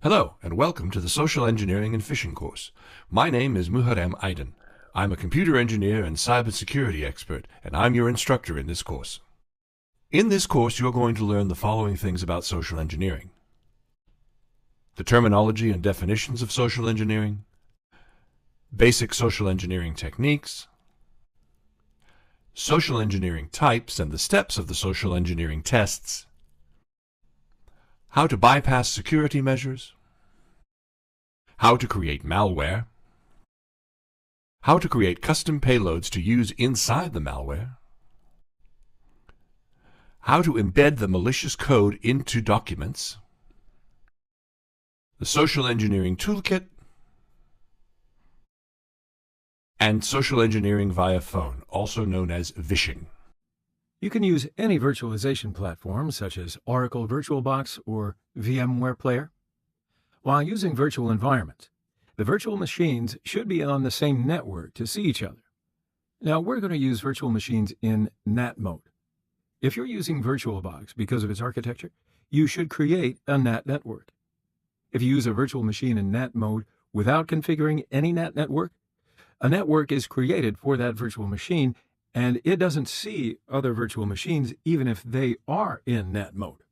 Hello, and welcome to the Social Engineering and Phishing course. My name is Muharrem Aydin. I'm a computer engineer and cybersecurity expert, and I'm your instructor in this course. In this course, you're going to learn the following things about social engineering: the terminology and definitions of social engineering, basic social engineering techniques, social engineering types and the steps of the social engineering tests, how to bypass security measures, how to create malware, how to create custom payloads to use inside the malware, how to embed the malicious code into documents, the social engineering toolkit, and social engineering via phone, also known as phishing. You can use any virtualization platform such as Oracle VirtualBox or VMware Player. While using virtual environments, the virtual machines should be on the same network to see each other. Now, we're going to use virtual machines in NAT mode. If you're using VirtualBox because of its architecture, you should create a NAT network. If you use a virtual machine in NAT mode without configuring any NAT network, a network is created for that virtual machine, and it doesn't see other virtual machines even if they are in NAT mode.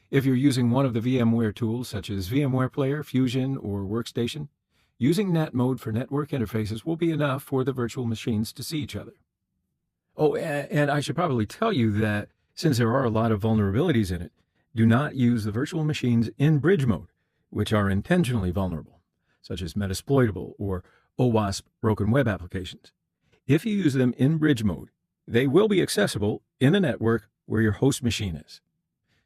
If you're using one of the VMware tools such as VMware Player, Fusion, or Workstation, using NAT mode for network interfaces will be enough for the virtual machines to see each other. Oh, and I should probably tell you that since there are a lot of vulnerabilities in it, do not use the virtual machines in bridge mode, which are intentionally vulnerable, such as Metasploitable or OWASP broken web applications. If you use them in bridge mode, they will be accessible in the network where your host machine is.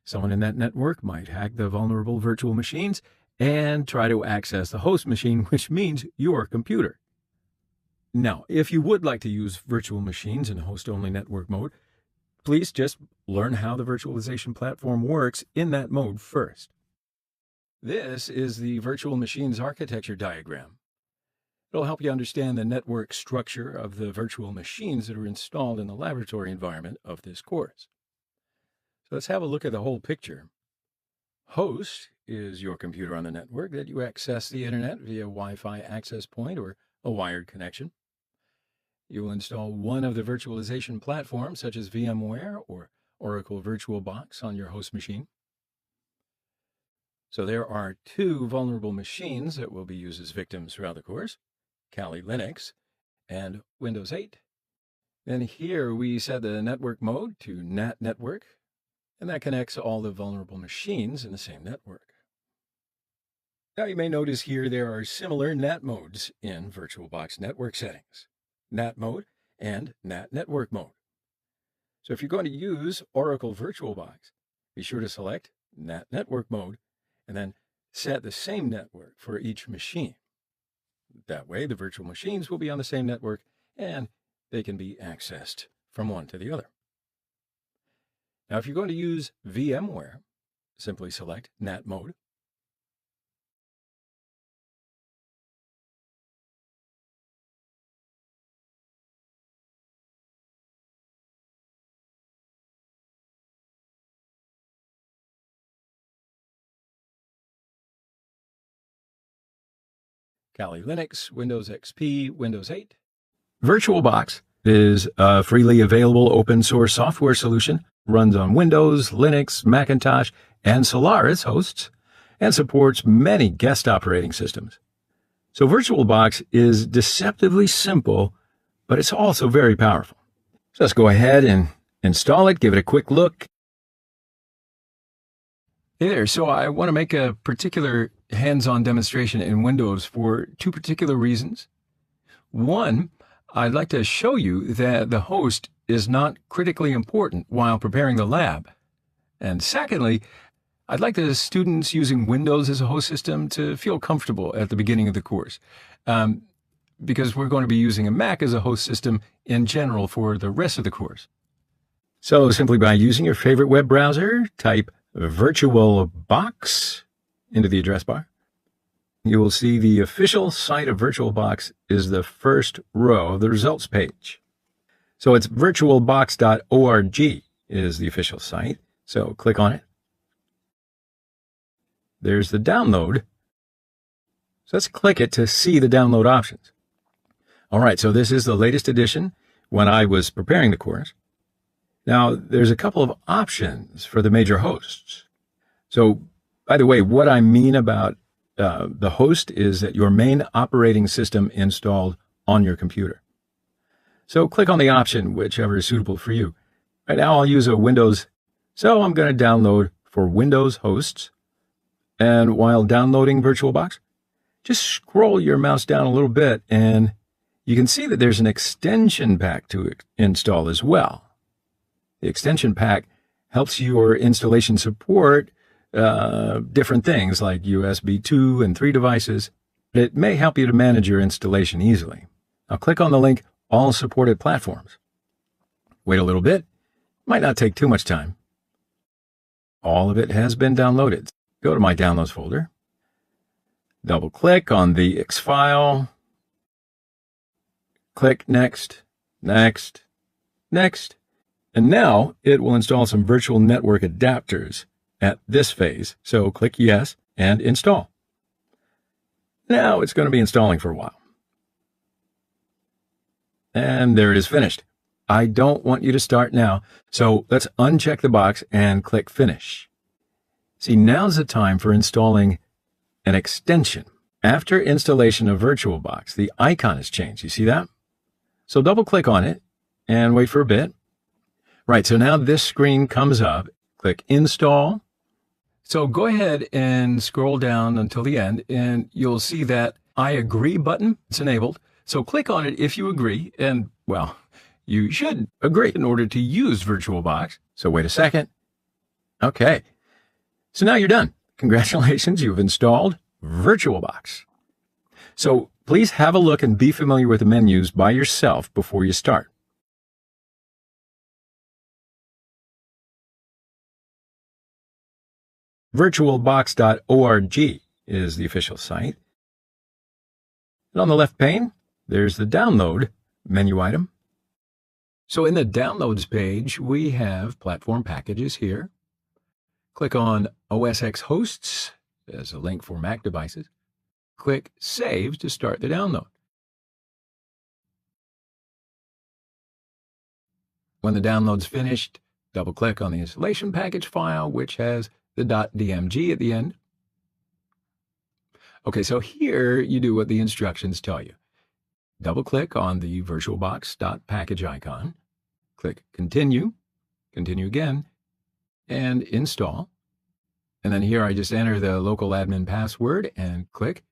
Someone in that network might hack the vulnerable virtual machines and try to access the host machine, which means your computer. Now, if you would like to use virtual machines in host-only network mode, please just learn how the virtualization platform works in that mode first. This is the virtual machines architecture diagram. It'll help you understand the network structure of the virtual machines that are installed in the laboratory environment of this course. So let's have a look at the whole picture. Host is your computer on the network that you access the internet via Wi-Fi access point or a wired connection. You will install one of the virtualization platforms such as VMware or Oracle VirtualBox on your host machine. So there are two vulnerable machines that will be used as victims throughout the course: Kali Linux and Windows 8. Then here we set the network mode to NAT network, and that connects all the vulnerable machines in the same network. Now you may notice here there are similar NAT modes in VirtualBox network settings: NAT mode and NAT network mode. So if you're going to use Oracle VirtualBox, be sure to select NAT network mode and then set the same network for each machine. That way, the virtual machines will be on the same network and they can be accessed from one to the other. Now, if you're going to use VMware, simply select NAT mode. Kali Linux, Windows XP, Windows 8. VirtualBox is a freely available open source software solution, runs on Windows, Linux, Macintosh, and Solaris hosts, and supports many guest operating systems. So VirtualBox is deceptively simple, but it's also very powerful. So let's go ahead and install it, give it a quick look. Hey there, so I want to make a particular hands-on demonstration in Windows for two particular reasons. One, I'd like to show you that the host is not critically important while preparing the lab. And secondly, I'd like the students using Windows as a host system to feel comfortable at the beginning of the course, because we're going to be using a Mac as a host system in general for the rest of the course. So simply by using your favorite web browser, type VirtualBox into the address bar. You will see the official site of VirtualBox is the first row of the results page. So it's virtualbox.org is the official site. So click on it. there's the download. So let's click it to see the download options. All right, so this is the latest edition when I was preparing the course. Now, there's a couple of options for the major hosts. So, by the way, what I mean about the host is that your main operating system installed on your computer. So click on the option, whichever is suitable for you. Right now I'll use a Windows, so I'm going to download for Windows hosts. And while downloading VirtualBox, just scroll your mouse down a little bit and you can see that there's an extension pack to install as well. The extension pack helps your installation support different things like USB 2 and 3 devices. It may help you to manage your installation easily. Now click on the link, All Supported Platforms. Wait a little bit. Might not take too much time. All of it has been downloaded. Go to my Downloads folder. Double-click on the X file. Click Next, Next, Next. And now it will install some virtual network adapters at this phase. So click Yes and Install. Now it's going to be installing for a while. And there it is finished. I don't want you to start now, so let's uncheck the box and click Finish. See, now's the time for installing an extension. After installation of VirtualBox, the icon has changed. You see that? So double-click on it and wait for a bit. Right, so now this screen comes up. Click Install. So go ahead and scroll down until the end, and you'll see that I agree button is enabled. So click on it if you agree, and, well, you should agree in order to use VirtualBox. So wait a second. Okay. So now you're done. Congratulations, you've installed VirtualBox. So please have a look and be familiar with the menus by yourself before you start. virtualbox.org is the official site. And on the left pane, there's the download menu item. So in the downloads page, we have platform packages here. Click on OS X hosts as a link for Mac devices. Click Save to start the download. When the download's finished, double-click on the installation package file, which has the .dmg at the end. Okay, so here you do what the instructions tell you. Double-click on the VirtualBox.package icon. Click Continue, continue again, and Install. And then here I just enter the local admin password and click.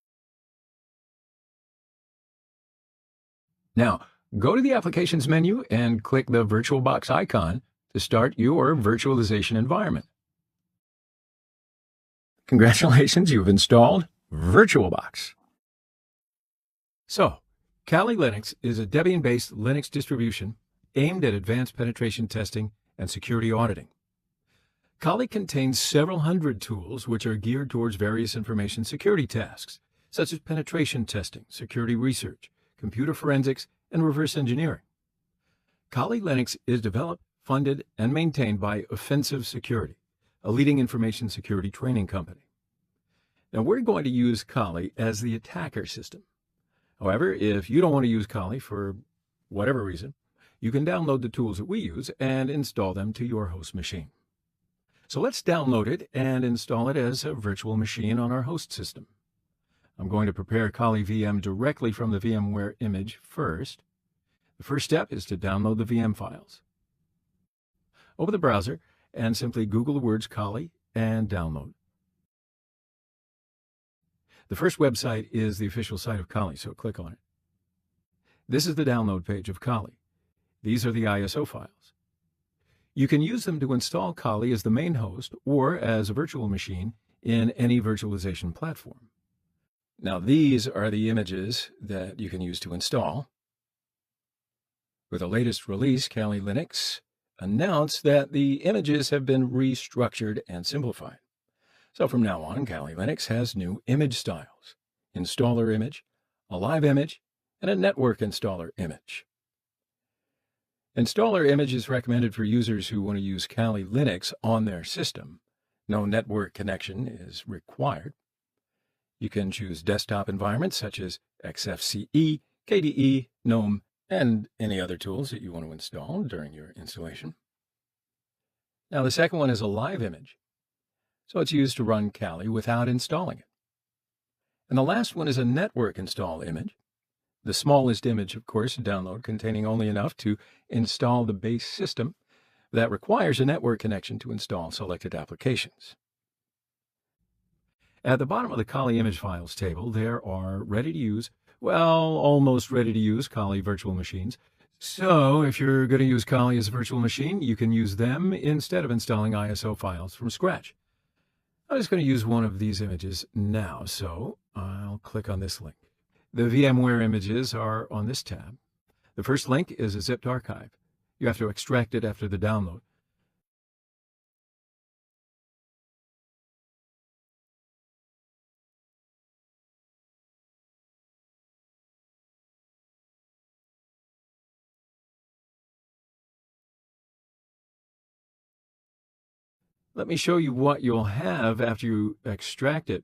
Now, go to the Applications menu and click the VirtualBox icon to start your virtualization environment. Congratulations, you've installed VirtualBox. So, Kali Linux is a Debian-based Linux distribution aimed at advanced penetration testing and security auditing. Kali contains several hundred tools which are geared towards various information security tasks, such as penetration testing, security research, computer forensics, and reverse engineering. Kali Linux is developed, funded, and maintained by Offensive Security, a leading information security training company. Now, we're going to use Kali as the attacker system. However, if you don't want to use Kali for whatever reason, you can download the tools that we use and install them to your host machine. So let's download it and install it as a virtual machine on our host system. I'm going to prepare Kali VM directly from the VMware image first. The first step is to download the VM files. Open the browser and simply Google the words Kali and download. The first website is the official site of Kali, so click on it. This is the download page of Kali. These are the ISO files. You can use them to install Kali as the main host or as a virtual machine in any virtualization platform. Now, these are the images that you can use to install. With the latest release, Kali Linux announced that the images have been restructured and simplified. So from now on, Kali Linux has new image styles: installer image, a live image, and a network installer image. Installer image is recommended for users who want to use Kali Linux on their system. No network connection is required. You can choose desktop environments such as XFCE, KDE, GNOME, and any other tools that you want to install during your installation. Now, the second one is a live image, so it's used to run Kali without installing it. And the last one is a network install image. The smallest image, of course, to download, containing only enough to install the base system that requires a network connection to install selected applications. At the bottom of the Kali image files table, there are ready-to-use, almost ready-to-use Kali virtual machines. So if you're going to use Kali as a virtual machine, you can use them instead of installing ISO files from scratch. I'm just going to use one of these images now, so I'll click on this link. The VMware images are on this tab. The first link is a zipped archive. You have to extract it after the download. Let me show you what you'll have after you extract it.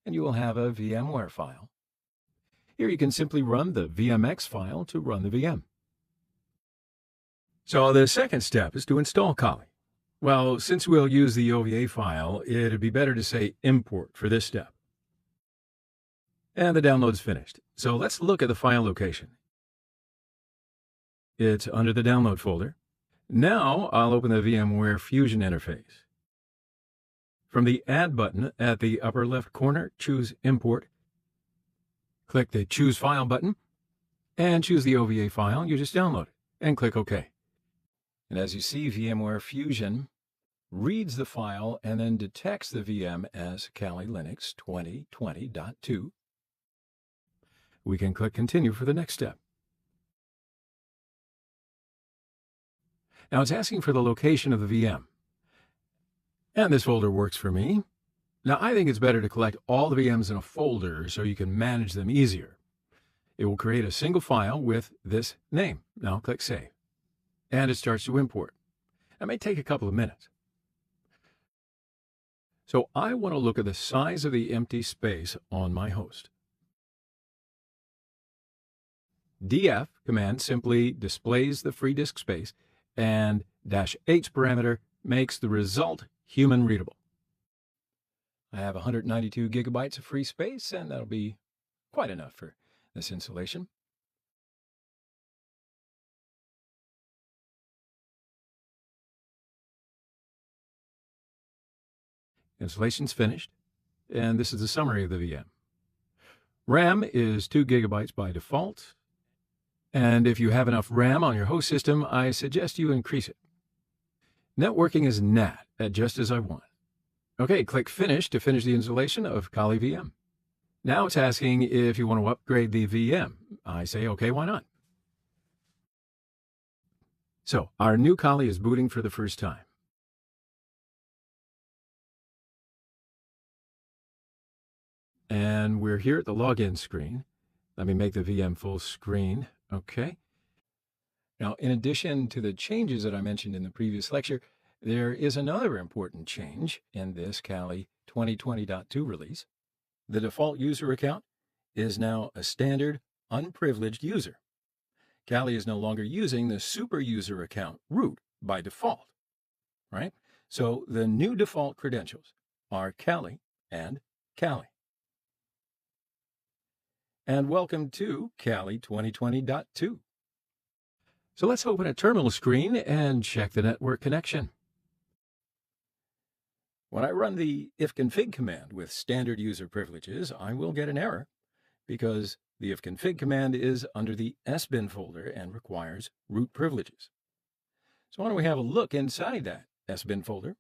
And you will have a VMware file. Here you can simply run the VMX file to run the VM. So the second step is to install Kali. Well, since we'll use the OVA file, it'd be better to say import for this step. And the download's finished. So let's look at the file location. It's under the download folder. Now I'll open the VMware Fusion interface. From the Add button at the upper left corner, choose Import. Click the Choose File button and choose the OVA file you just downloaded and click OK. And as you see, VMware Fusion reads the file and then detects the VM as Kali Linux 2020.2. We can click Continue for the next step. Now it's asking for the location of the VM. And this folder works for me. Now I think it's better to collect all the VMs in a folder so you can manage them easier. It will create a single file with this name. Now click Save. And it starts to import. It may take a couple of minutes. So I want to look at the size of the empty space on my host. df command simply displays the free disk space, and -h parameter makes the result human readable. I have 192 gigabytes of free space, and that'll be quite enough for this installation. Installation's finished, and this is the summary of the VM. RAM is 2 gigabytes by default, and if you have enough RAM on your host system, I suggest you increase it. Networking is NAT, just as I want. Okay, click Finish to finish the installation of Kali VM. Now it's asking if you want to upgrade the VM. I say, okay, why not? So our new Kali is booting for the first time. And we're here at the login screen. Let me make the VM full screen. Okay. Now, in addition to the changes that I mentioned in the previous lecture, there is another important change in this Kali 2020.2 release. The default user account is now a standard unprivileged user. Kali is no longer using the super user account root by default, right? So the new default credentials are Kali and Kali. And welcome to Kali 2020.2. So let's open a terminal screen and check the network connection. When I run the ifconfig command with standard user privileges, I will get an error because the ifconfig command is under the sbin folder and requires root privileges. So why don't we have a look inside that sbin folder?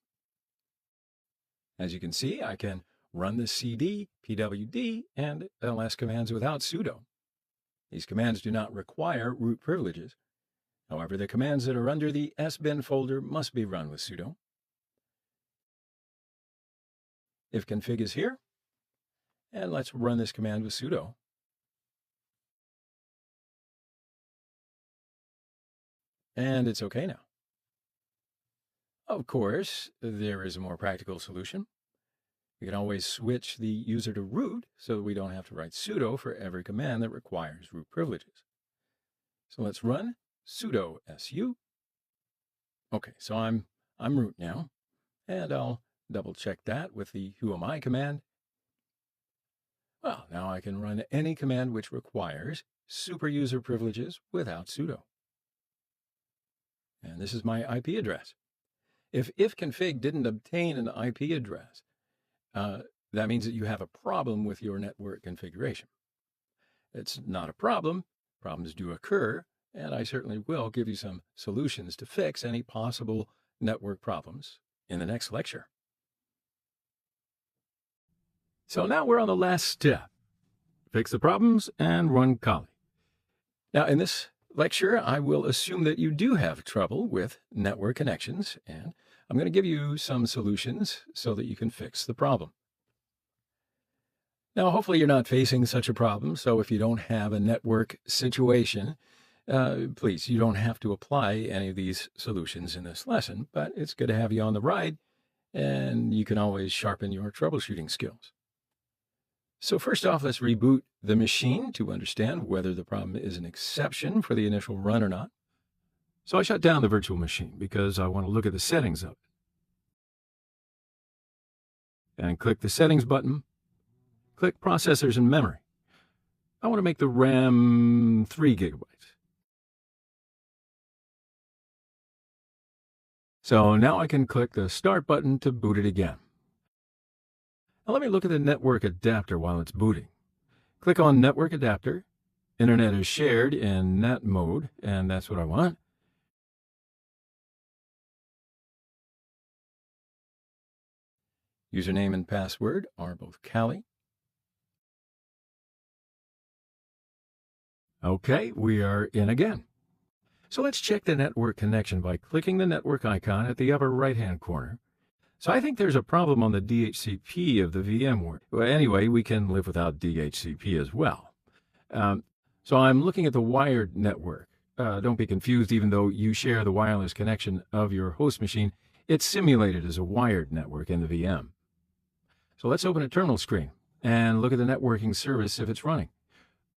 As you can see, I can run the cd, pwd, and ls commands without sudo. These commands do not require root privileges. However, the commands that are under the sbin folder must be run with sudo. Ifconfig is here, and let's run this command with sudo. and it's okay now. Of course, there is a more practical solution. We can always switch the user to root so that we don't have to write sudo for every command that requires root privileges. So let's run sudo su. Okay, so I'm root now, and I'll double check that with the whoami command. Well, now I can run any command which requires super user privileges without sudo. And this is my IP address. If ifconfig didn't obtain an IP address, that means that you have a problem with your network configuration. It's not a problem. Problems do occur, and I certainly will give you some solutions to fix any possible network problems in the next lecture. So now we're on the last step. Fix the problems and run Kali. Now in this lecture, I will assume that you do have trouble with network connections, and I'm going to give you some solutions so that you can fix the problem. Now, hopefully you're not facing such a problem, so if you don't have a network situation, please, you don't have to apply any of these solutions in this lesson, but it's good to have you on the ride, and you can always sharpen your troubleshooting skills. So first off, let's reboot the machine to understand whether the problem is an exception for the initial run or not. So I shut down the virtual machine because I want to look at the settings of it. And click the Settings button. Click Processors and Memory. I want to make the RAM 3 gigabytes. So now I can click the Start button to boot it again. Now let me look at the network adapter while it's booting. Click on Network Adapter. Internet is shared in NAT mode, and that's what I want. Username and password are both Kali. Okay, we are in again. So let's check the network connection by clicking the network icon at the upper right-hand corner. So I think there's a problem on the DHCP of the VMware. Well, anyway, we can live without DHCP as well. So I'm looking at the wired network. Don't be confused, even though you share the wireless connection of your host machine, it's simulated as a wired network in the VM. So let's open a terminal screen and look at the networking service if it's running.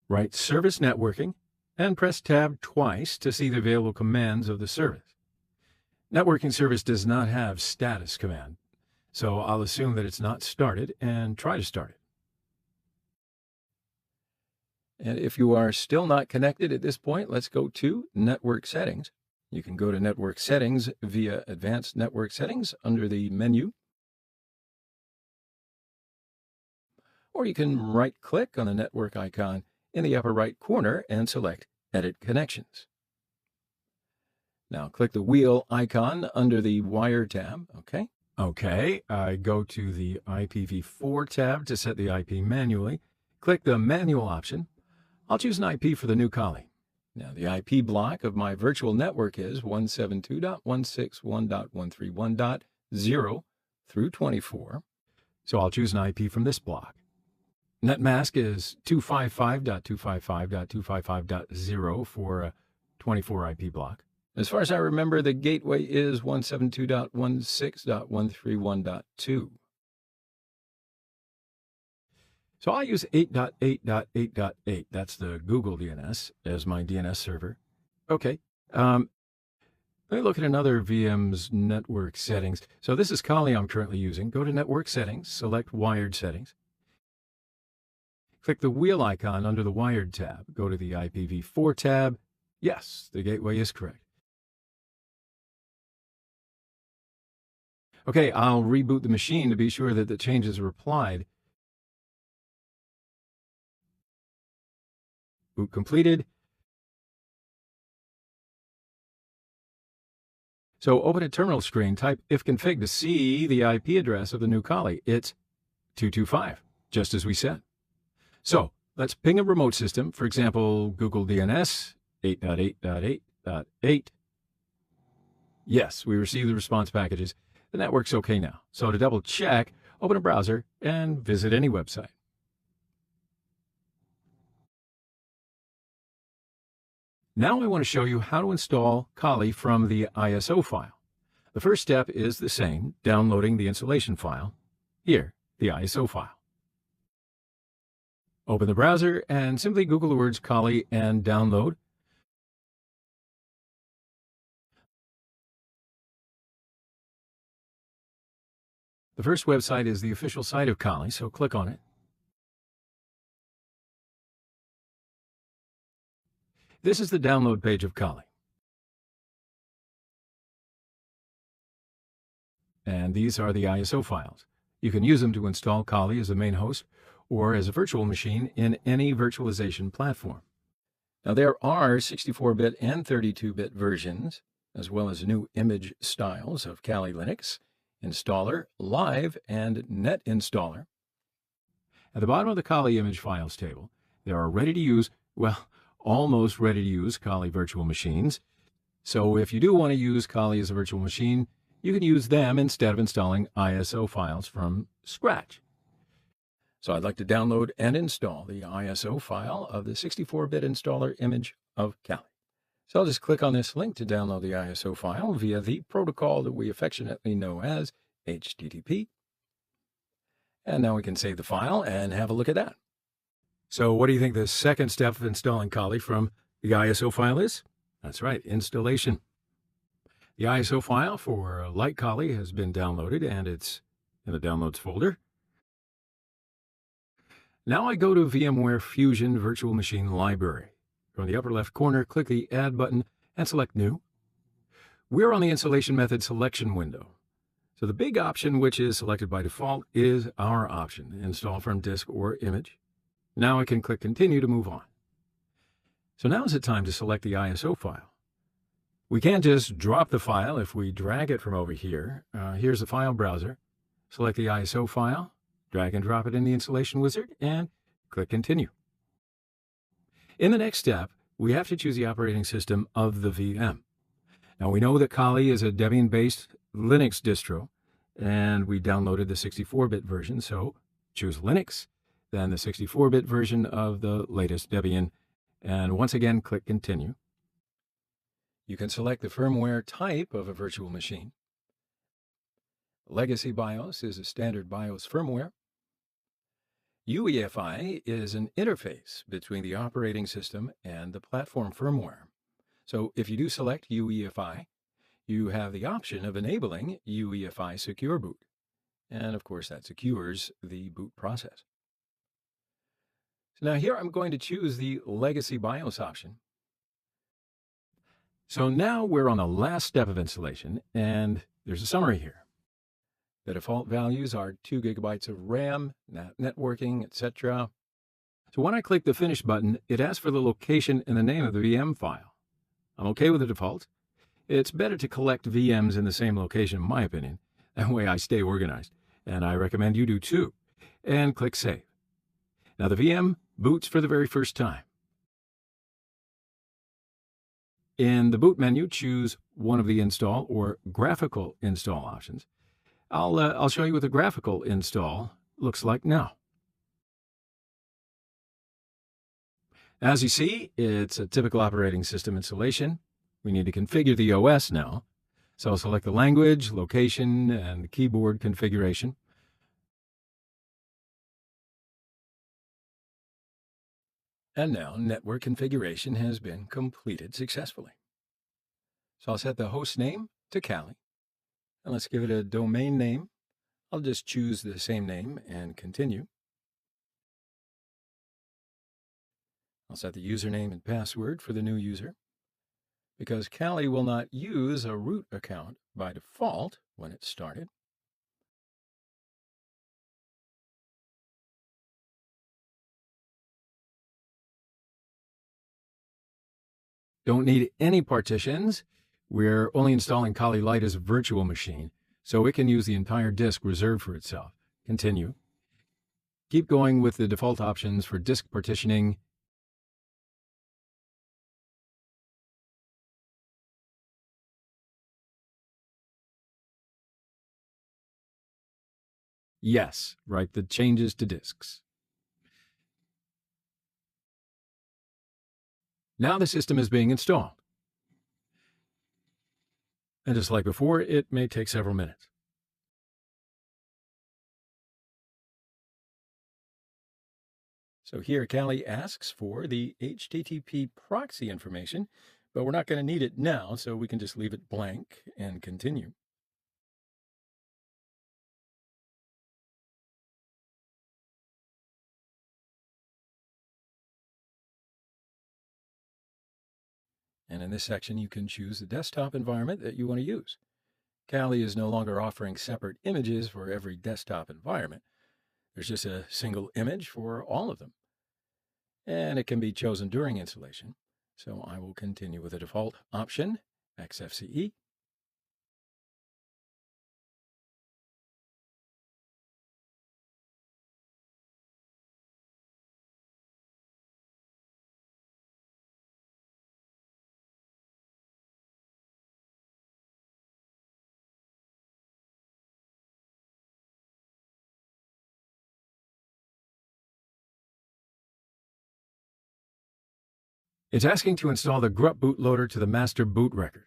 Write Service Networking and press Tab twice to see the available commands of the service. Networking service does not have status command, so I'll assume that it's not started and try to start it. And if you are still not connected at this point, let's go to Network Settings. You can go to Network Settings via Advanced Network Settings under the menu. Or you can right-click on the network icon in the upper right corner and select Edit Connections. Now click the wheel icon under the Wire tab, okay? Okay, I go to the IPv4 tab to set the IP manually. Click the Manual option. I'll choose an IP for the new Kali. Now the IP block of my virtual network is 172.161.131.0 through 24. So I'll choose an IP from this block. Netmask is 255.255.255.0 for a 24 IP block. As far as I remember, the gateway is 172.16.131.2. So I'll use 8.8.8.8, that's the Google DNS, as my DNS server. Okay, let me look at another VM's network settings. So this is Kali I'm currently using. Go to Network Settings, select Wired Settings. Click the wheel icon under the Wired tab. Go to the IPv4 tab. Yes, the gateway is correct. Okay, I'll reboot the machine to be sure that the changes are applied. Boot completed. So open a terminal screen, type ifconfig to see the IP address of the new Kali. It's 225, just as we said. So let's ping a remote system, for example, Google DNS 8.8.8.8. Yes, we received the response packages. The network's okay now. So to double check, open a browser and visit any website. Now I want to show you how to install Kali from the ISO file. The first step is the same, downloading the installation file. Here, the ISO file. Open the browser and simply Google the words Kali and download. The first website is the official site of Kali, so click on it. This is the download page of Kali. And these are the ISO files. You can use them to install Kali as a main host or as a virtual machine in any virtualization platform. Now there are 64-bit and 32-bit versions, as well as new image styles of Kali Linux, Installer, Live, and Net Installer. At the bottom of the Kali image files table, there are ready-to-use, well, almost ready-to-use Kali virtual machines. So if you do want to use Kali as a virtual machine, you can use them instead of installing ISO files from scratch. So I'd like to download and install the ISO file of the 64-bit installer image of Kali. So I'll just click on this link to download the ISO file via the protocol that we affectionately know as HTTP. And now we can save the file and have a look at that. So what do you think the second step of installing Kali from the ISO file is? That's right, installation. The ISO file for Light Kali has been downloaded and it's in the downloads folder. Now I go to VMware Fusion Virtual Machine Library. From the upper left corner, click the Add button and select New. We're on the installation method selection window. So the big option, which is selected by default, is our option, install from disk or image. Now I can click Continue to move on. So now is the time to select the ISO file. We can't just drop the file if we drag it from over here. Here's the file browser. Select the ISO file. Drag and drop it in the installation wizard and click Continue. In the next step, we have to choose the operating system of the VM. Now we know that Kali is a Debian-based Linux distro, and we downloaded the 64-bit version, so choose Linux, then the 64-bit version of the latest Debian, and once again click Continue. You can select the firmware type of a virtual machine. Legacy BIOS is a standard BIOS firmware. UEFI is an interface between the operating system and the platform firmware. So if you do select UEFI, you have the option of enabling UEFI Secure Boot. And of course, that secures the boot process. So now here I'm going to choose the Legacy BIOS option. So now we're on the last step of installation, and there's a summary here. The default values are 2 gigabytes of RAM, networking, etc. So when I click the Finish button, it asks for the location and the name of the VM file. I'm okay with the default. It's better to collect VMs in the same location, in my opinion. That way I stay organized, and I recommend you do too. And click Save. Now the VM boots for the very first time. In the boot menu, choose one of the install or graphical install options. I'll show you what the graphical install looks like now. As you see, it's a typical operating system installation. We need to configure the OS now. So I'll select the language, location, and keyboard configuration. And now network configuration has been completed successfully. So I'll set the host name to Kali. And let's give it a domain name. I'll just choose the same name and continue. I'll set the username and password for the new user. Because Kali will not use a root account by default when it's started. Don't need any partitions. We're only installing Kali Lite as a virtual machine, so it can use the entire disk reserved for itself. Continue. Keep going with the default options for disk partitioning. Yes, write the changes to disks. Now the system is being installed. And just like before, it may take several minutes. So here Kali asks for the HTTP proxy information, but we're not going to need it now, so we can just leave it blank and continue. And in this section, you can choose the desktop environment that you want to use. Kali is no longer offering separate images for every desktop environment. There's just a single image for all of them. And it can be chosen during installation. So I will continue with the default option, XFCE. It's asking to install the grep bootloader to the master boot record.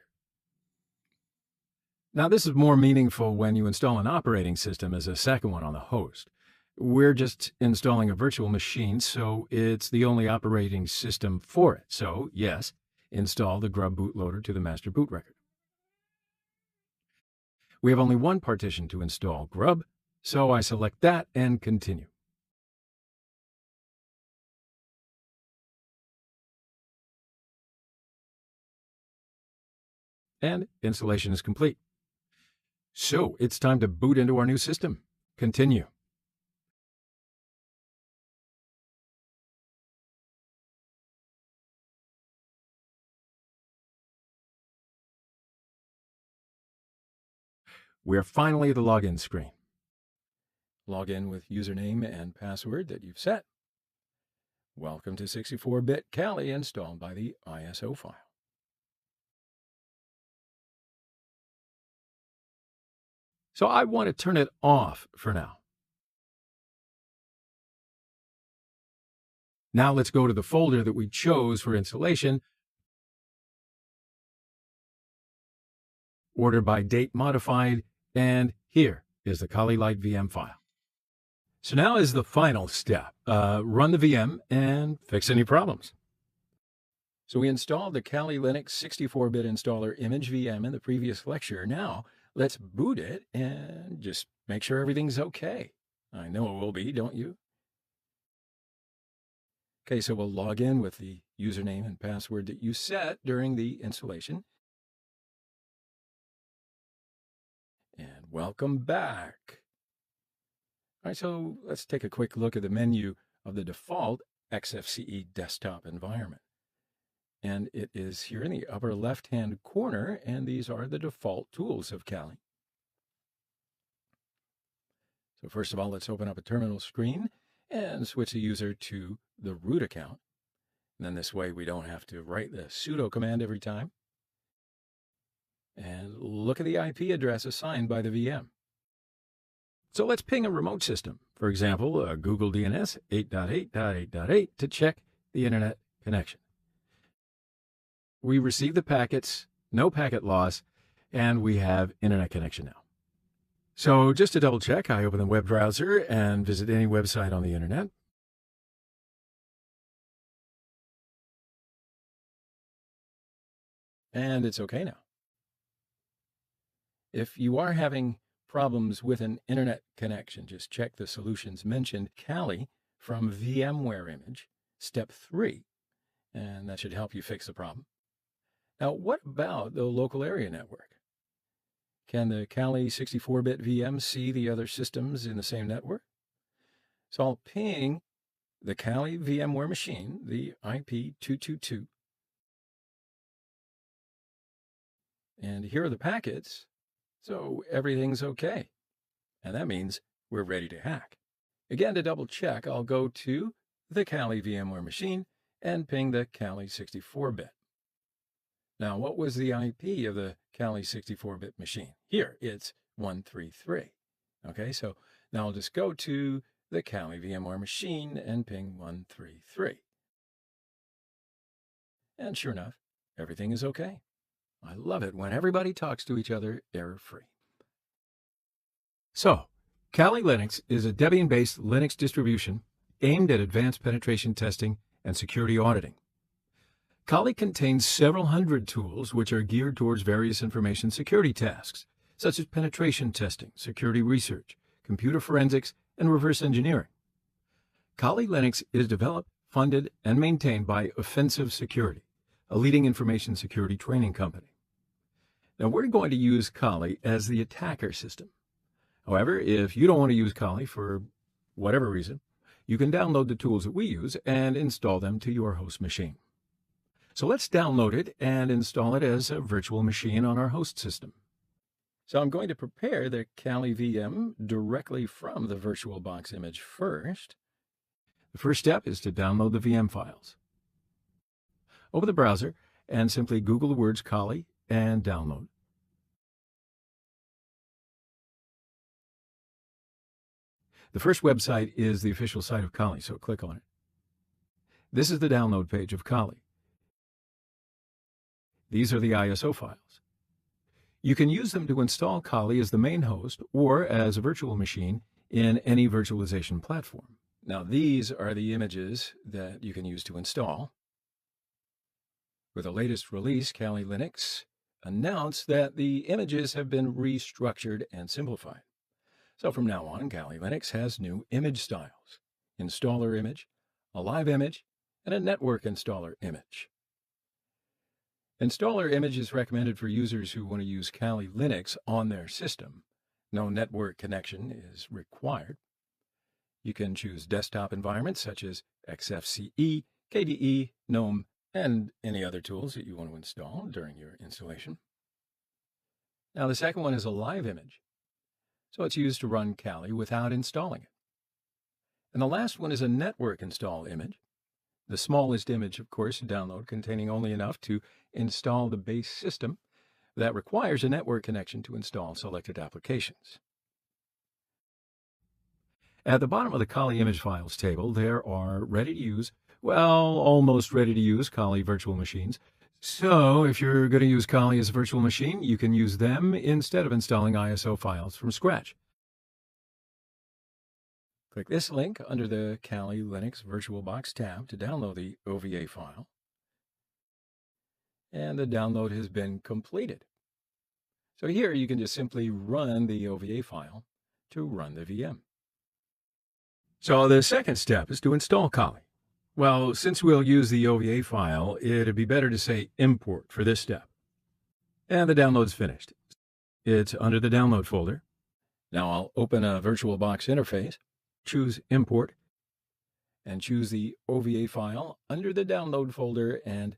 Now, this is more meaningful when you install an operating system as a second one on the host. We're just installing a virtual machine, so it's the only operating system for it. So, yes, install the grep bootloader to the master boot record. We have only one partition to install, grub, so I select that and continue. And installation is complete. So it's time to boot into our new system. Continue. We're finally at the login screen. Log in with username and password that you've set. Welcome to 64-bit Kali installed by the ISO file. So I want to turn it off for now. Now let's go to the folder that we chose for installation. Order by date modified, and here is the Kali Lite VM file. So now is the final step. Run the VM and fix any problems. So we installed the Kali Linux 64-bit installer image VM in the previous lecture. Now let's boot it and just make sure everything's okay. I know it will be, don't you? Okay, so we'll log in with the username and password that you set during the installation. And welcome back. All right, so let's take a quick look at the menu of the default XFCE desktop environment. And it is here in the upper left-hand corner, and these are the default tools of Kali. So first of all, let's open up a terminal screen and switch the user to the root account. And then this way we don't have to write the sudo command every time. And look at the IP address assigned by the VM. So let's ping a remote system, for example, a Google DNS 8.8.8.8 to check the internet connection. We receive the packets, no packet loss, and we have internet connection now. So just to double check, I open the web browser and visit any website on the internet. And it's okay now. If you are having problems with an internet connection, just check the solutions mentioned, Kali from VMware image, step 3, and that should help you fix the problem. Now, what about the local area network? Can the Kali 64-bit VM see the other systems in the same network? So I'll ping the Kali VMware machine, the IP 222. And here are the packets, so everything's okay. And that means we're ready to hack. Again, to double check, I'll go to the Kali VMware machine and ping the Kali 64-bit. Now, what was the IP of the Kali 64-bit machine? Here, it's 133. Okay, so now I'll just go to the Kali VMware machine and ping 133. And sure enough, everything is okay. I love it when everybody talks to each other error-free. So, Kali Linux is a Debian-based Linux distribution aimed at advanced penetration testing and security auditing. Kali contains several hundred tools which are geared towards various information security tasks, such as penetration testing, security research, computer forensics, and reverse engineering. Kali Linux is developed, funded, and maintained by Offensive Security, a leading information security training company. Now, we're going to use Kali as the attacker system. However, if you don't want to use Kali for whatever reason, you can download the tools that we use and install them to your host machine. So let's download it and install it as a virtual machine on our host system. So I'm going to prepare the Kali VM directly from the VirtualBox image first. The first step is to download the VM files. Open the browser and simply Google the words Kali and download. The first website is the official site of Kali, so click on it. This is the download page of Kali. These are the ISO files. You can use them to install Kali as the main host or as a virtual machine in any virtualization platform. Now, these are the images that you can use to install. With the latest release, Kali Linux announced that the images have been restructured and simplified. So from now on, Kali Linux has new image styles: installer image, a live image, and a network installer image. Installer image is recommended for users who want to use Kali Linux on their system. No network connection is required. You can choose desktop environments such as XFCE, KDE, GNOME, and any other tools that you want to install during your installation. Now, the second one is a live image. So it's used to run Kali without installing it. And the last one is a network install image. The smallest image, of course, to download, containing only enough to install the base system that requires a network connection to install selected applications. At the bottom of the Kali image files table, there are ready-to-use, almost ready-to-use Kali virtual machines. So if you're going to use Kali as a virtual machine, you can use them instead of installing ISO files from scratch. Click this link under the Kali Linux VirtualBox tab to download the OVA file. And the download has been completed. So here you can just simply run the OVA file to run the VM. So the second step is to install Kali. Well, since we'll use the OVA file, it'd be better to say import for this step. And the download's finished. It's under the download folder. Now I'll open a VirtualBox interface, choose import, and choose the OVA file under the download folder and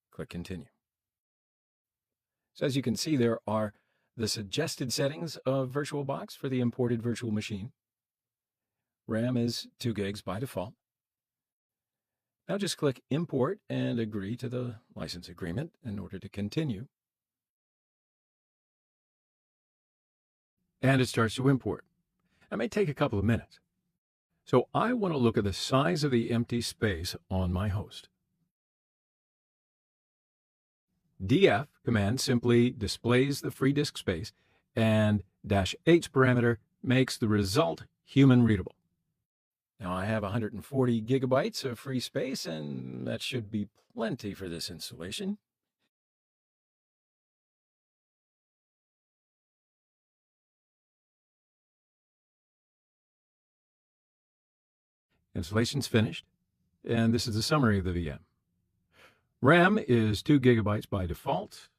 click continue. So as you can see, there are the suggested settings of VirtualBox for the imported virtual machine. RAM is 2 gigs by default. Now just click Import and agree to the license agreement in order to continue. And it starts to import. That may take a couple of minutes. So I want to look at the size of the empty space on my host. df command simply displays the free disk space, and -h parameter makes the result human readable. Now I have 140 gigabytes of free space, and that should be plenty for this installation. Installation's finished, and this is the summary of the VM. RAM is 2 gigabytes by default,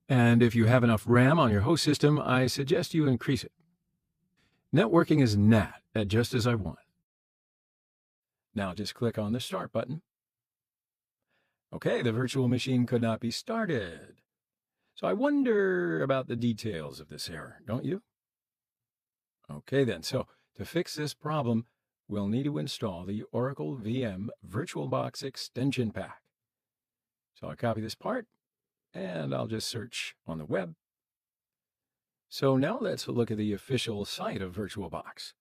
and if you have enough RAM on your host system, I suggest you increase it. Networking is NAT, just as I want. Now just click on the Start button. Okay, the virtual machine could not be started. So I wonder about the details of this error, don't you? Okay then, so to fix this problem, we'll need to install the Oracle VM VirtualBox extension pack. So I'll copy this part, and I'll just search on the web. So now let's look at the official site of VirtualBox.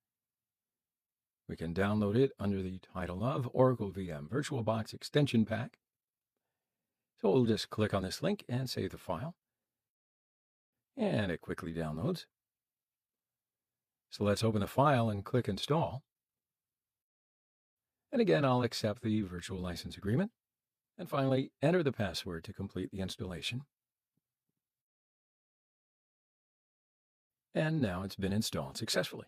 We can download it under the title of Oracle VM VirtualBox Extension Pack. So we'll just click on this link and save the file. And it quickly downloads. So let's open the file and click Install. And again, I'll accept the virtual license agreement. And finally, enter the password to complete the installation. And now it's been installed successfully.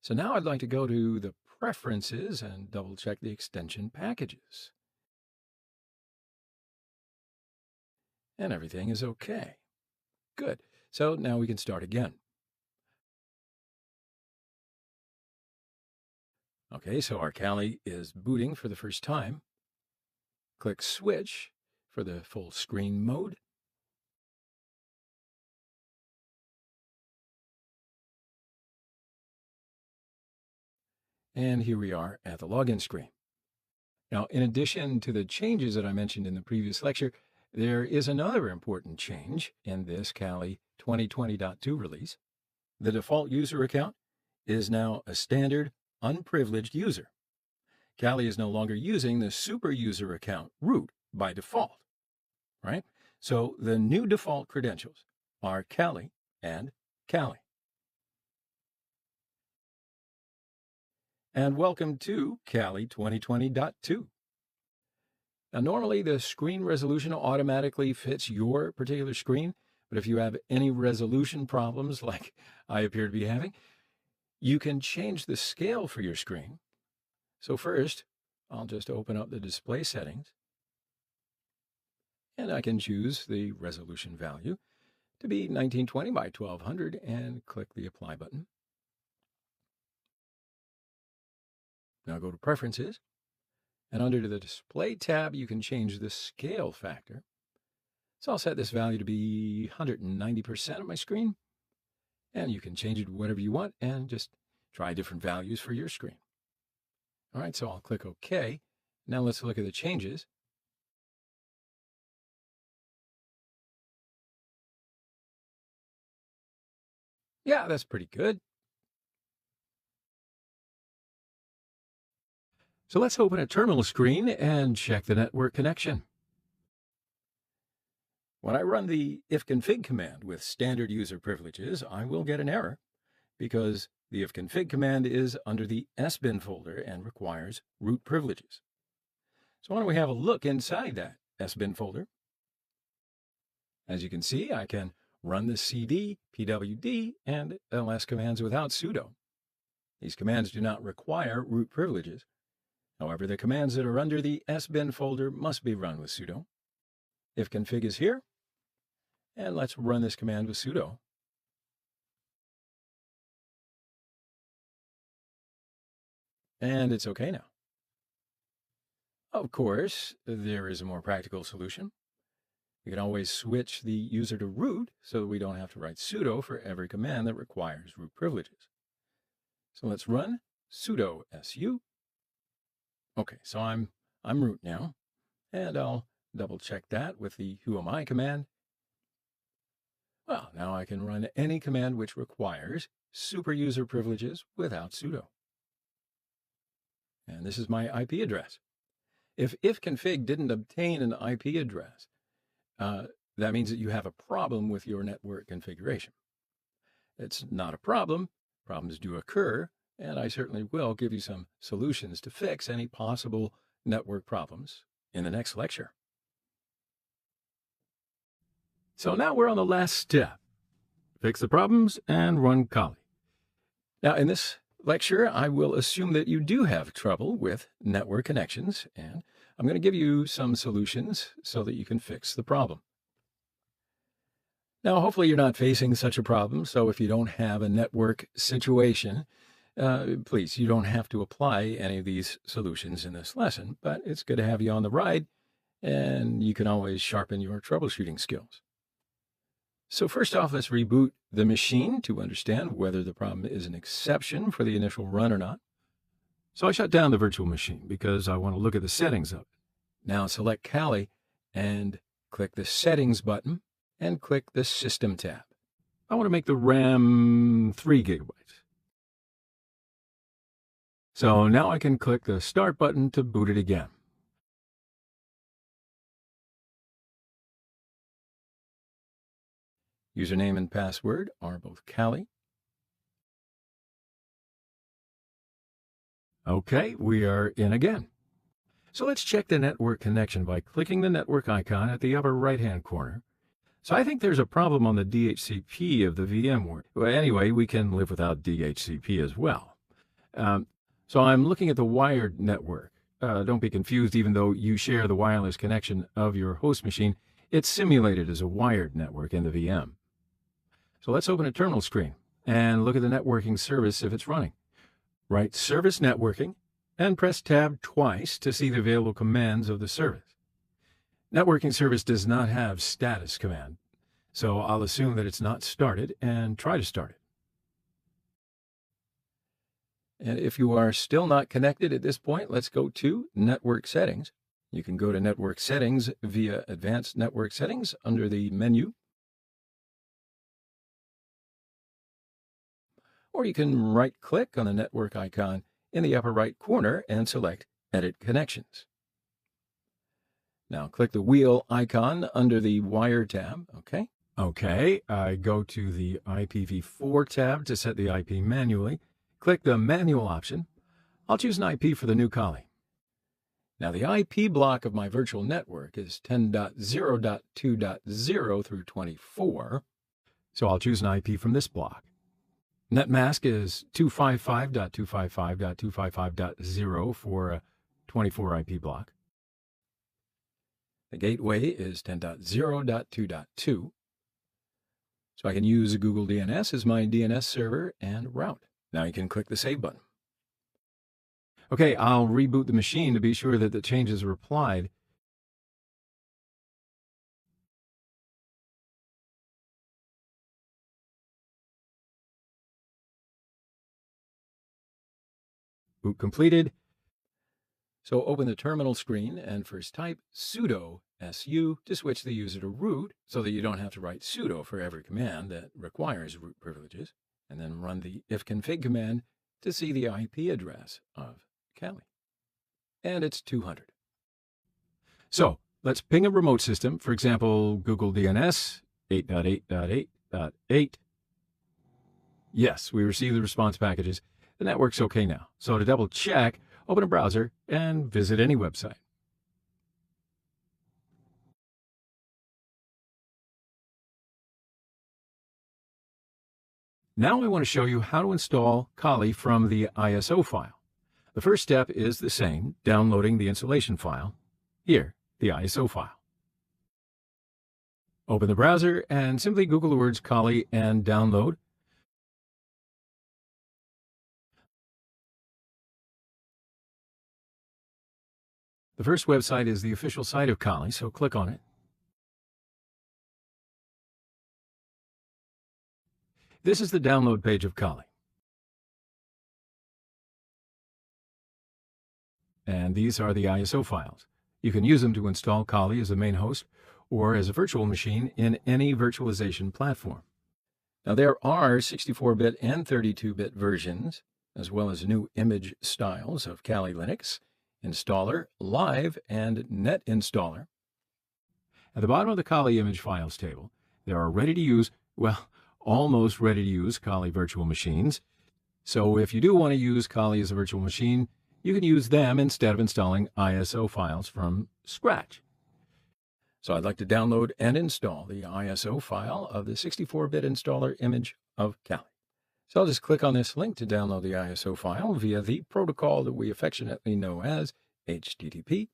So now I'd like to go to the Preferences and double check the extension packages. And everything is okay. Good. So now we can start again. Okay, so our Kali is booting for the first time. Click Switch for the full screen mode. And here we are at the login screen. Now, in addition to the changes that I mentioned in the previous lecture, there is another important change in this Kali 2020.2 release. The default user account is now a standard unprivileged user. Kali is no longer using the super user account root by default, right? So the new default credentials are Kali and Kali. And welcome to Kali 2020.2. Now, normally the screen resolution automatically fits your particular screen, but if you have any resolution problems like I appear to be having, you can change the scale for your screen. So first, I'll just open up the display settings, and I can choose the resolution value to be 1920 by 1200 and click the Apply button. Now go to Preferences, and under the Display tab, you can change the scale factor. So I'll set this value to be 190% of my screen, and you can change it to whatever you want and just try different values for your screen. All right, so I'll click OK. Now let's look at the changes. Yeah, that's pretty good. So let's open a terminal screen and check the network connection. When I run the ifconfig command with standard user privileges, I will get an error because the ifconfig command is under the sbin folder and requires root privileges. So why don't we have a look inside that sbin folder? As you can see, I can run the cd, pwd, and ls commands without sudo. These commands do not require root privileges. However, the commands that are under the sbin folder must be run with sudo. Ifconfig is here, and let's run this command with sudo. And it's okay now. Of course, there is a more practical solution. We can always switch the user to root so that we don't have to write sudo for every command that requires root privileges. So let's run sudo su. Okay, so I'm root now, and I'll double check that with the whoami command. Well, now I can run any command which requires super user privileges without sudo. And this is my IP address. If ifconfig didn't obtain an IP address, that means that you have a problem with your network configuration. It's not a problem. Problems do occur, and I certainly will give you some solutions to fix any possible network problems in the next lecture. So now we're on the last step. Fix the problems and run Kali. Now in this lecture, I will assume that you do have trouble with network connections, and I'm going to give you some solutions so that you can fix the problem. Now, hopefully you're not facing such a problem, so if you don't have a network situation, please, you don't have to apply any of these solutions in this lesson, but it's good to have you on the ride, and you can always sharpen your troubleshooting skills. So first off, let's reboot the machine to understand whether the problem is an exception for the initial run or not. So I shut down the virtual machine because I want to look at the settings of it. Now select Kali and click the Settings button and click the System tab. I want to make the RAM 3 gigabytes. So now I can click the Start button to boot it again. Username and password are both Kali. Okay, we are in again. So let's check the network connection by clicking the network icon at the upper right-hand corner. So I think there's a problem on the DHCP of the VMware. Well, anyway, we can live without DHCP as well. So I'm looking at the wired network. Don't be confused, even though you share the wireless connection of your host machine, it's simulated as a wired network in the VM. So let's open a terminal screen and look at the networking service if it's running. Write Service Networking and press Tab twice to see the available commands of the service. Networking service does not have status command, so I'll assume that it's not started and try to start it. And if you are still not connected at this point, let's go to Network Settings. You can go to Network Settings via Advanced Network Settings under the menu. Or you can right-click on the network icon in the upper right corner and select Edit Connections. Now click the wheel icon under the Wire tab, okay? Okay, I go to the IPv4 tab to set the IP manually. Click the Manual option. I'll choose an IP for the new Kali. Now the IP block of my virtual network is 10.0.2.0 through 24, so I'll choose an IP from this block. Netmask is 255.255.255.0 for a 24 IP block. The gateway is 10.0.2.2. So I can use Google DNS as my DNS server and route. Now you can click the Save button. Okay, I'll reboot the machine to be sure that the changes are applied. Boot completed. So open the terminal screen and first type sudo su to switch the user to root so that you don't have to write sudo for every command that requires root privileges, and then run the ifconfig command to see the IP address of Kali. And it's 200. So let's ping a remote system, for example, Google DNS 8.8.8.8. Yes, we received the response packages. The network's okay now. So to double check, open a browser and visit any website. Now I want to show you how to install Kali from the ISO file. The first step is the same, downloading the installation file. Here, the ISO file. Open the browser and simply Google the words Kali and download. The first website is the official site of Kali, so click on it. This is the download page of Kali. And these are the ISO files. You can use them to install Kali as a main host or as a virtual machine in any virtualization platform. Now there are 64-bit and 32-bit versions, as well as new image styles of Kali Linux, Installer, Live, and Net Installer. At the bottom of the Kali image files table, there are ready-to-use, well, almost ready-to-use Kali virtual machines. So if you do want to use Kali as a virtual machine, you can use them instead of installing ISO files from scratch. So I'd like to download and install the ISO file of the 64-bit installer image of Kali. So I'll just click on this link to download the ISO file via the protocol that we affectionately know as HTTP.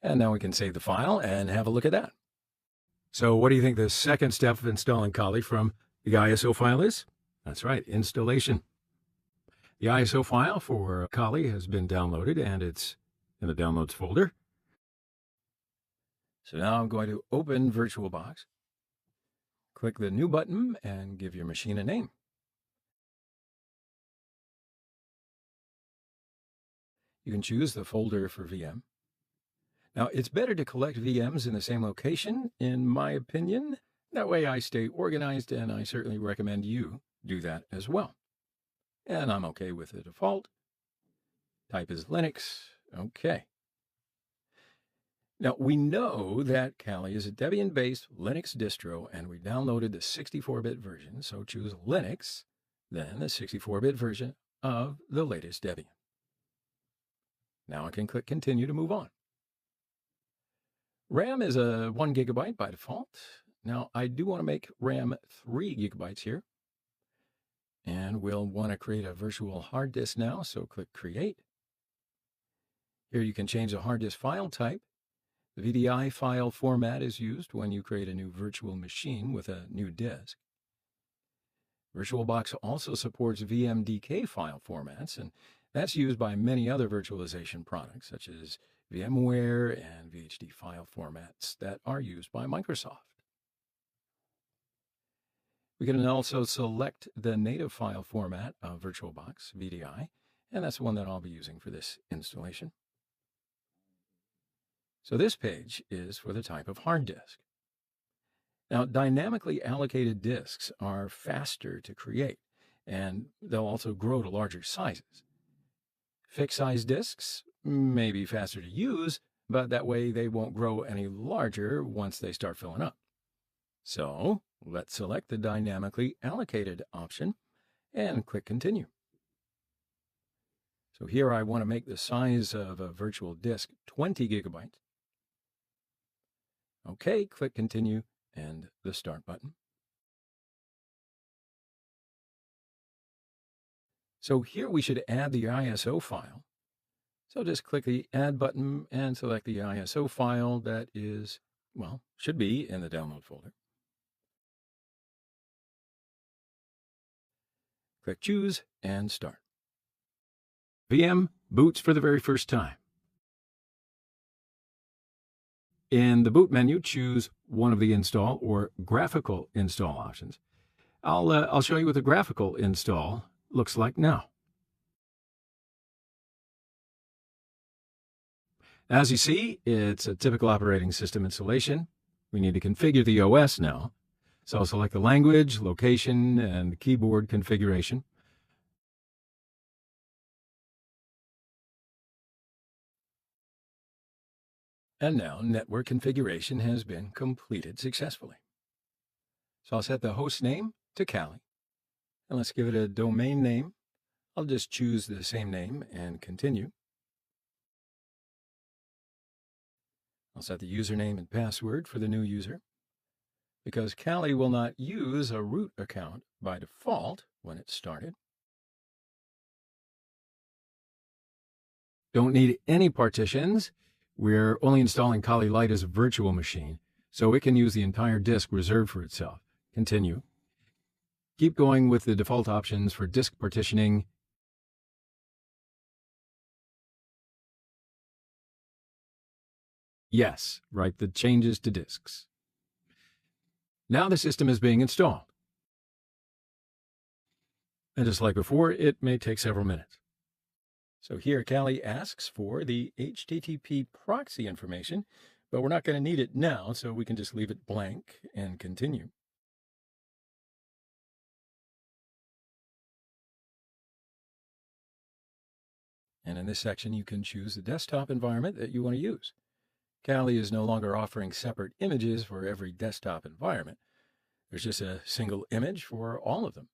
And now we can save the file and have a look at that. So what do you think the second step of installing Kali from the ISO file is? That's right, installation. The ISO file for Kali has been downloaded and it's in the Downloads folder. So now I'm going to open VirtualBox. Click the New button and give your machine a name. You can choose the folder for VM. Now, it's better to collect VMs in the same location, in my opinion. That way I stay organized, and I certainly recommend you do that as well. And I'm okay with the default. Type is Linux. Okay. Now, we know that Kali is a Debian-based Linux distro, and we downloaded the 64-bit version, so choose Linux, then the 64-bit version of the latest Debian. Now I can click Continue to move on. RAM is a 1 gigabyte by default. Now, I do want to make RAM 3 gigabytes here. And we'll want to create a virtual hard disk now, so click Create. Here you can change the hard disk file type. The VDI file format is used when you create a new virtual machine with a new disk. VirtualBox also supports VMDK file formats, and that's used by many other virtualization products, such as VMware and VHD file formats that are used by Microsoft. We can also select the native file format of VirtualBox, VDI, and that's the one that I'll be using for this installation. So this page is for the type of hard disk. Now, dynamically allocated disks are faster to create, and they'll also grow to larger sizes. Fixed-size disks may be faster to use, but that way they won't grow any larger once they start filling up. So let's select the dynamically allocated option and click Continue. So here I want to make the size of a virtual disk 20 gigabytes. Okay, click Continue and the Start button. So here we should add the ISO file. So just click the Add button and select the ISO file that is, well, should be in the download folder. Click Choose and Start. VM boots for the very first time. In the boot menu, choose one of the install or graphical install options. I'll show you what the graphical install looks like now. As you see, it's a typical operating system installation. We need to configure the OS now. So I'll select the language, location, and keyboard configuration. And now network configuration has been completed successfully. So I'll set the host name to Kali, and let's give it a domain name. I'll just choose the same name and continue. I'll set the username and password for the new user. Because Kali will not use a root account by default when it's started. Don't need any partitions. We're only installing Kali Lite as a virtual machine, so it can use the entire disk reserved for itself. Continue. Keep going with the default options for disk partitioning. Yes, write the changes to disks. Now the system is being installed. And just like before, it may take several minutes. So here Kali asks for the HTTP proxy information, but we're not going to need it now, so we can just leave it blank and continue. And in this section, you can choose the desktop environment that you want to use. Kali is no longer offering separate images for every desktop environment. There's just a single image for all of them.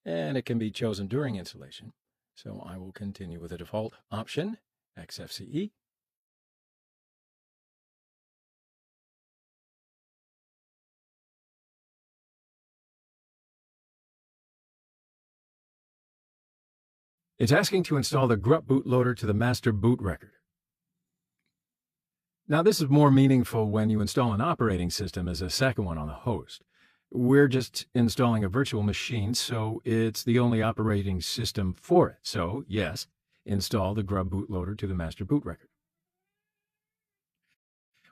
And it can be chosen during installation. So I will continue with the default option, XFCE. It's asking to install the grep bootloader to the master boot record. Now, this is more meaningful when you install an operating system as a second one on the host. We're just installing a virtual machine, so it's the only operating system for it. So, yes, install the grep bootloader to the master boot record.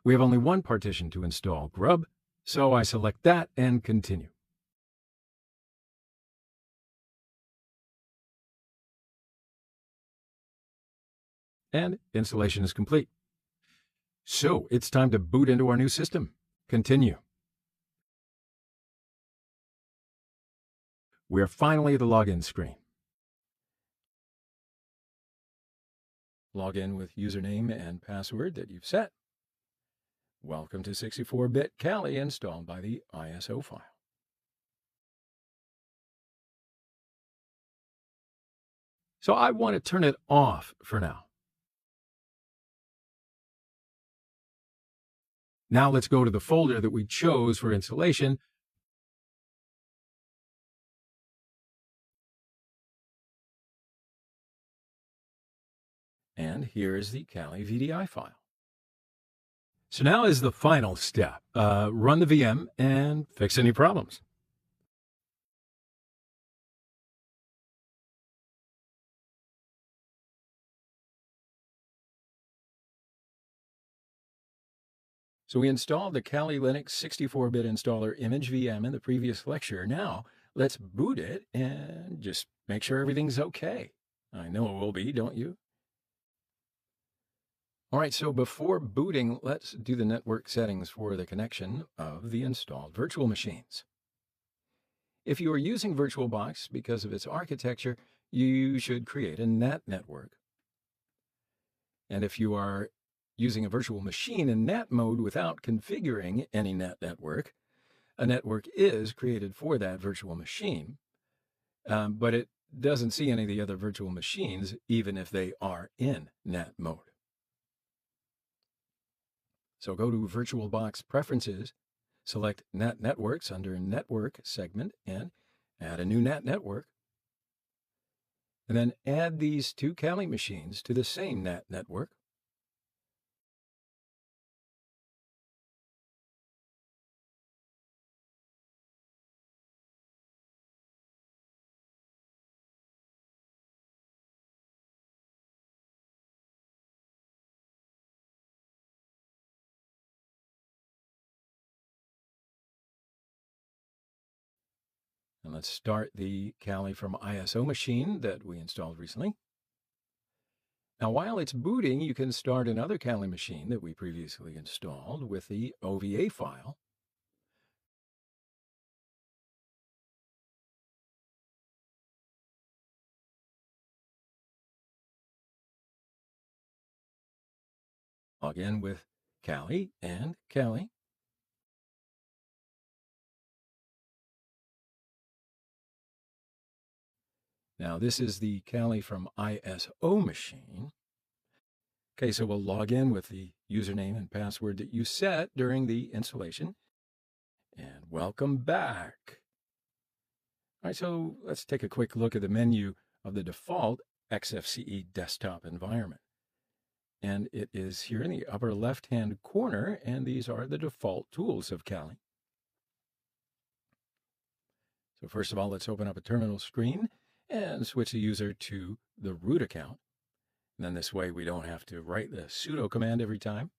We have only one partition to install, grub, so I select that and continue. And installation is complete. So it's time to boot into our new system. Continue. We're finally at the login screen. Log in with username and password that you've set. Welcome to 64-bit Kali installed by the ISO file. So I want to turn it off for now. Now let's go to the folder that we chose for installation. And here is the Kali VDI file. So now is the final step. Run the VM and fix any problems. So we installed the Kali Linux 64-bit installer image VM in the previous lecture. Now let's boot it and just make sure everything's okay. I know it will be, don't you? All right, so before booting, let's do the network settings for the connection of the installed virtual machines. If you are using VirtualBox because of its architecture, you should create a NAT network. And if you are using a virtual machine in NAT mode without configuring any NAT network, a network is created for that virtual machine, but it doesn't see any of the other virtual machines, even if they are in NAT mode. So go to VirtualBox Preferences, select NAT Networks under Network segment, and add a new NAT network. And then add these two Kali machines to the same NAT network. And let's start the Kali from ISO machine that we installed recently. Now, while it's booting, you can start another Kali machine that we previously installed with the OVA file. Log in with Kali and Kali. Now, this is the Kali from ISO machine. Okay, so we'll log in with the username and password that you set during the installation. And welcome back. All right, so let's take a quick look at the menu of the default XFCE desktop environment. And it is here in the upper left-hand corner, and these are the default tools of Kali. So first of all, let's open up a terminal screen and switch the user to the root account. And then this way we don't have to write the sudo command every time.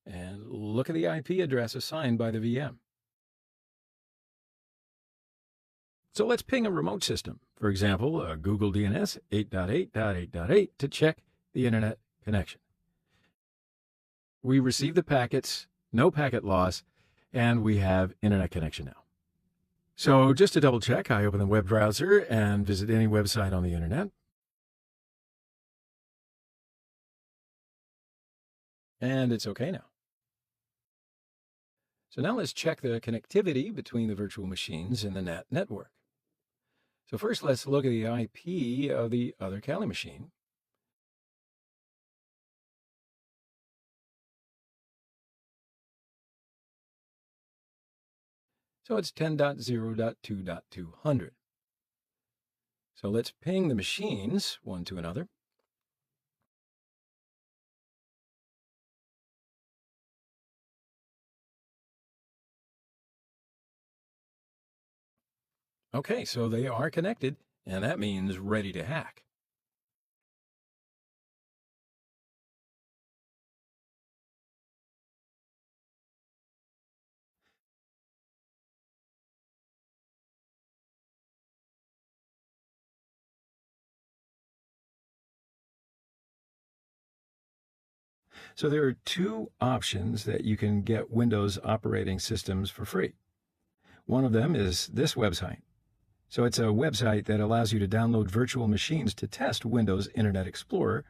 And look at the IP address assigned by the VM. So let's ping a remote system, for example, a Google DNS 8.8.8.8 to check the internet connection. We receive the packets, no packet loss, and we have internet connection now. So just to double check, I open the web browser and visit any website on the internet. And it's okay now. So now let's check the connectivity between the virtual machines in the NAT network. So first, let's look at the IP of the other Kali machine. So it's 10.0.2.200. So let's ping the machines one to another. Okay, so they are connected, and that means ready to hack. So there are two options that you can get Windows operating systems for free. One of them is this website. So it's a website that allows you to download virtual machines to test Windows Internet Explorer,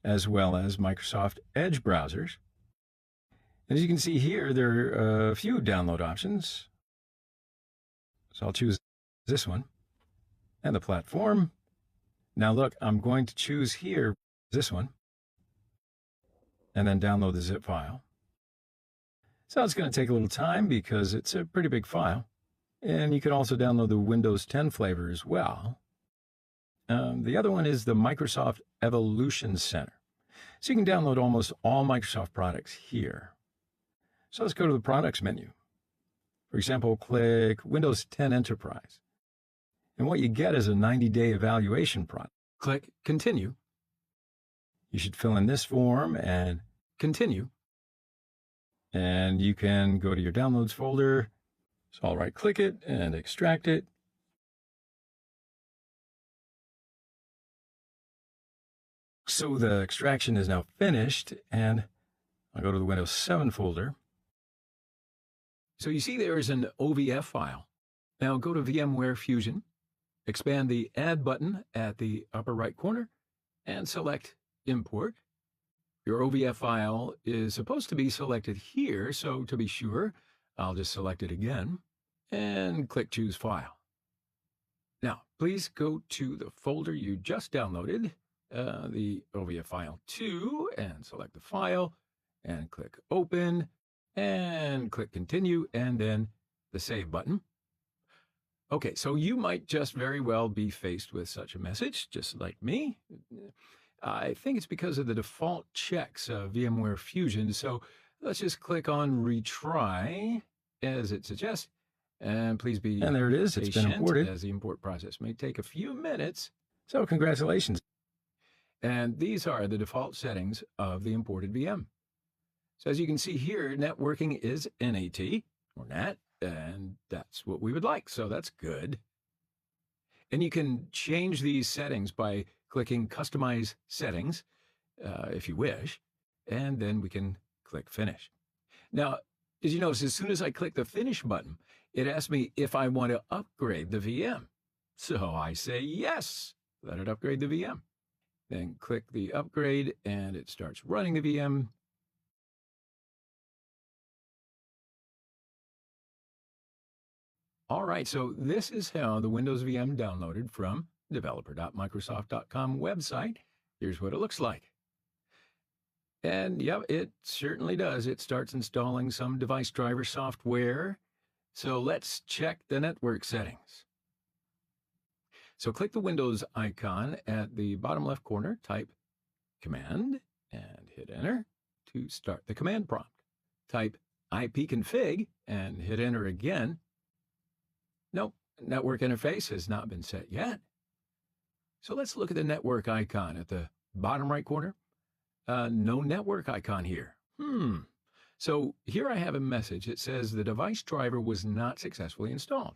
as well as Microsoft Edge browsers. As you can see here, there are a few download options. So I'll choose this one and the platform. Now look, I'm going to choose here this one and then download the zip file. So it's going to take a little time because it's a pretty big file. And you can also download the Windows 10 flavor as well. The other one is the Microsoft Evolution Center. So you can download almost all Microsoft products here. So let's go to the Products menu. For example, click Windows 10 Enterprise. And what you get is a 90-day evaluation product. Click Continue. You should fill in this form and continue. And you can go to your Downloads folder. So I'll right-click it and extract it. So the extraction is now finished, and I'll go to the Windows 7 folder. So you see there is an OVF file. Now go to VMware Fusion, expand the Add button at the upper right corner, and select Import. Your OVF file is supposed to be selected here, so to be sure, I'll just select it again and click Choose File. Now, please go to the folder you just downloaded, the OVF file 2, and select the file, and click Open, and click Continue, and then the Save button. Okay, so you might just very well be faced with such a message, just like me. I think it's because of the default checks of VMware Fusion, so let's just click on Retry, as it suggests, and please be And there it is. It's been imported. as the import process may take a few minutes. So congratulations. And these are the default settings of the imported VM. So as you can see here, networking is NAT, or NAT, and that's what we would like, so that's good. And you can change these settings by clicking Customize Settings, if you wish, and then we can click Finish. Now, as you notice, as soon as I click the Finish button, it asks me if I want to upgrade the VM. So I say yes, let it upgrade the VM. Then click the upgrade, and it starts running the VM. All right, so this is how the Windows VM downloaded from developer.microsoft.com website. Here's what it looks like. And yep, it certainly does. It starts installing some device driver software. So let's check the network settings. So click the Windows icon at the bottom left corner, type Command, and hit Enter to start the command prompt. Type ipconfig and hit Enter again. Nope, network interface has not been set yet. So let's look at the network icon at the bottom right corner. No network icon here. So here I have a message that says the device driver was not successfully installed.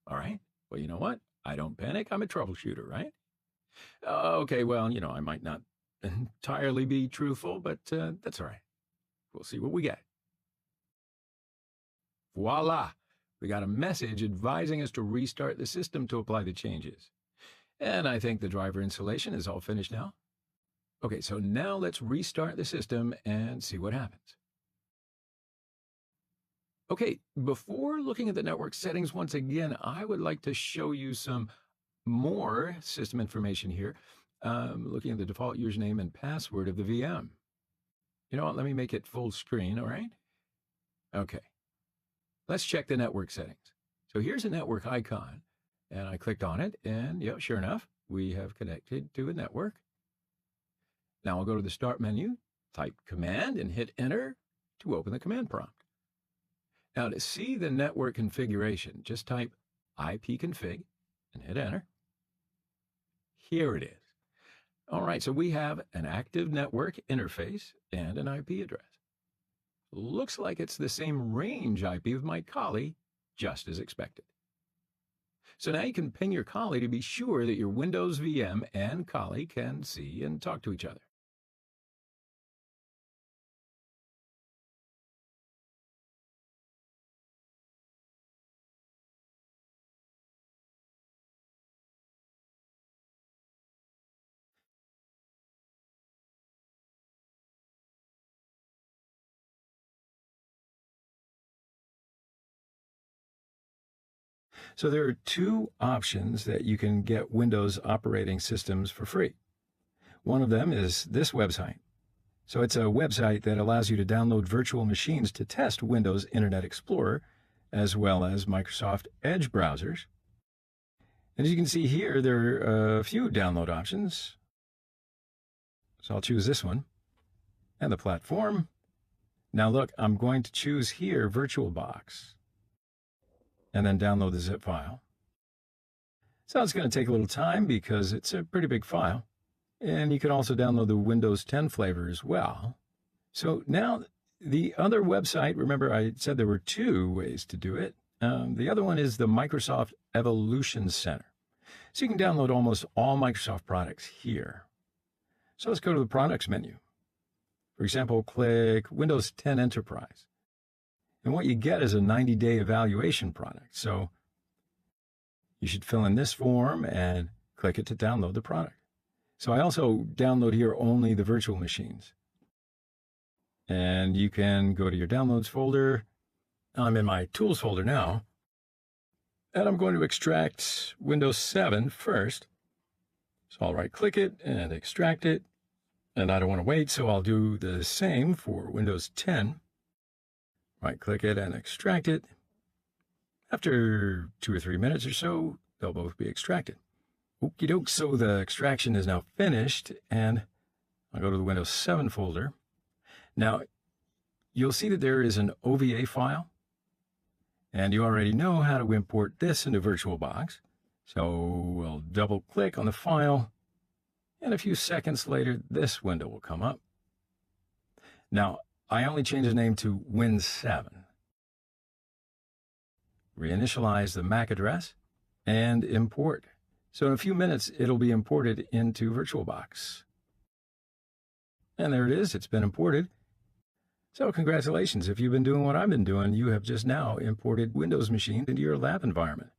All right, well, you know what? I don't panic. I'm a troubleshooter, right? Okay, well, I might not entirely be truthful, but that's all right. We'll see what we get. Voila! We got a message advising us to restart the system to apply the changes. And I think the driver installation is all finished now. Okay, so now let's restart the system and see what happens. Okay, before looking at the network settings once again, I would like to show you some more system information here. Looking at the default username and password of the VM. You know what, let me make it full screen, all right? Okay. Let's check the network settings. So here's a network icon, and I clicked on it, and yeah, sure enough, we have connected to a network. Now I'll go to the Start menu, type Command, and hit Enter to open the command prompt. Now to see the network configuration, just type ipconfig and hit Enter. Here it is. All right, so we have an active network interface and an IP address. Looks like it's the same range IP with my collie, just as expected. So now you can ping your collie to be sure that your Windows VM and collie can see and talk to each other. So there are two options that you can get Windows operating systems for free. One of them is this website. So it's a website that allows you to download virtual machines to test Windows Internet Explorer, as well as Microsoft Edge browsers. And as you can see here, there are a few download options. So I'll choose this one and the platform. Now look, I'm going to choose here VirtualBox and then download the zip file. So it's going to take a little time because it's a pretty big file. And you can also download the Windows 10 flavor as well. So now the other website, remember I said there were two ways to do it. The other one is the Microsoft Evolution Center. So you can download almost all Microsoft products here. So let's go to the products menu. For example, click Windows 10 Enterprise. And what you get is a 90-day evaluation product. So you should fill in this form and click it to download the product. So I also download here only the virtual machines. And you can go to your downloads folder. I'm in my tools folder now. And I'm going to extract Windows 7 first. So I'll right-click it and extract it. And I don't want to wait, so I'll do the same for Windows 10. Right-click it and extract it. After 2 or 3 minutes or so, they'll both be extracted. Okie doke, so the extraction is now finished, and I'll go to the Windows 7 folder. Now, you'll see that there is an OVA file, and you already know how to import this into VirtualBox. So we'll double-click on the file, and a few seconds later, this window will come up. Now, I only changed the name to Win7. Reinitialize the MAC address and import. So in a few minutes, it'll be imported into VirtualBox. And there it is. It's been imported. So congratulations. If you've been doing what I've been doing, you have just now imported Windows machines into your lab environment.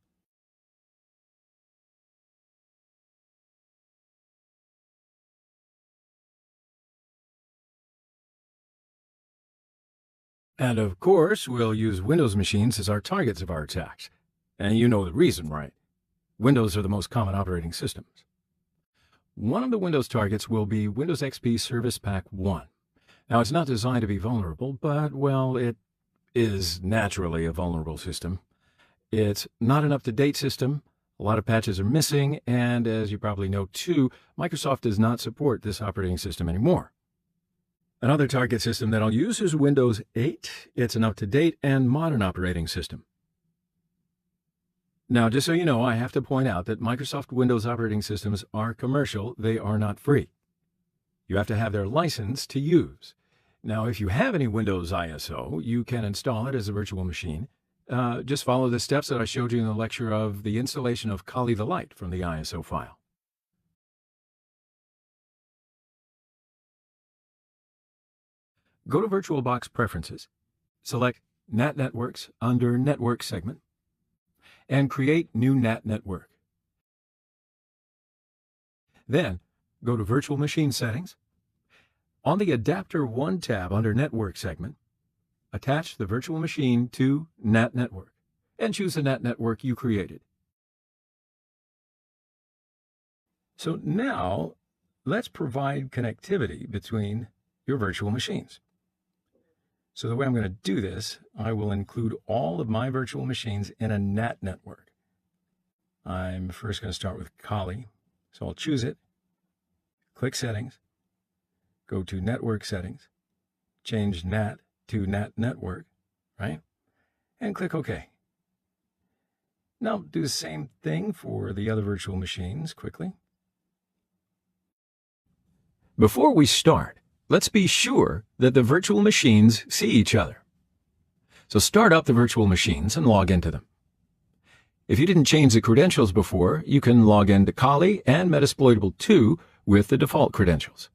And of course, we'll use Windows machines as our targets of our attacks. And you know the reason, right? Windows are the most common operating systems. One of the Windows targets will be Windows XP Service Pack 1. Now, it's not designed to be vulnerable, but, well, it is naturally a vulnerable system. It's not an up-to-date system. A lot of patches are missing, and as you probably know, too, Microsoft does not support this operating system anymore. Another target system that I'll use is Windows 8. It's an up-to-date and modern operating system. Now, just so you know, I have to point out that Microsoft Windows operating systems are commercial. They are not free. You have to have their license to use. Now, if you have any Windows ISO, you can install it as a virtual machine. Just follow the steps that I showed you in the lecture of the installation of Kali the Light from the ISO file. Go to VirtualBox Preferences, select NAT Networks under Network segment, and create New NAT Network. Then, go to Virtual Machine Settings. On the Adapter 1 tab under Network segment, attach the virtual machine to NAT Network, and choose the NAT network you created. So now, let's provide connectivity between your virtual machines. So the way I'm going to do this, I will include all of my virtual machines in a NAT network. I'm first going to start with Kali, so I'll choose it, click Settings, go to Network Settings, change NAT to NAT Network, right? And click OK. Now do the same thing for the other virtual machines quickly. Before we start, let's be sure that the virtual machines see each other. So start up the virtual machines and log into them. If you didn't change the credentials before, you can log into Kali and Metasploitable 2 with the default credentials.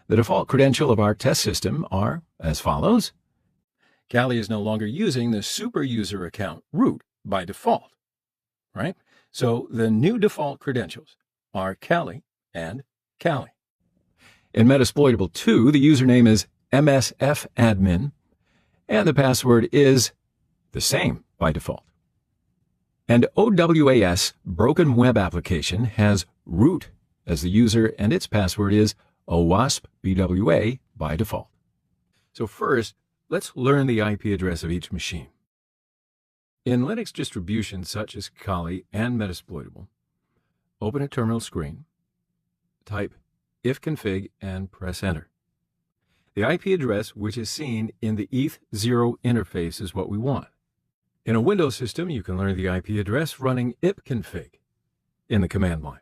The default credential of our test system are as follows. Kali is no longer using the super user account root by default, right? So the new default credentials are Kali and Kali. In Metasploitable 2, the username is msfadmin, and the password is the same by default. And OWAS, Broken Web Application, has root as the user, and its password is OWASP-BWA by default. So first, let's learn the IP address of each machine. In Linux distributions such as Kali and Metasploitable, open a terminal screen, type ifconfig, and press enter. The IP address, which is seen in the ETH0 interface, is what we want. In a Windows system, you can learn the IP address running ipconfig in the command line.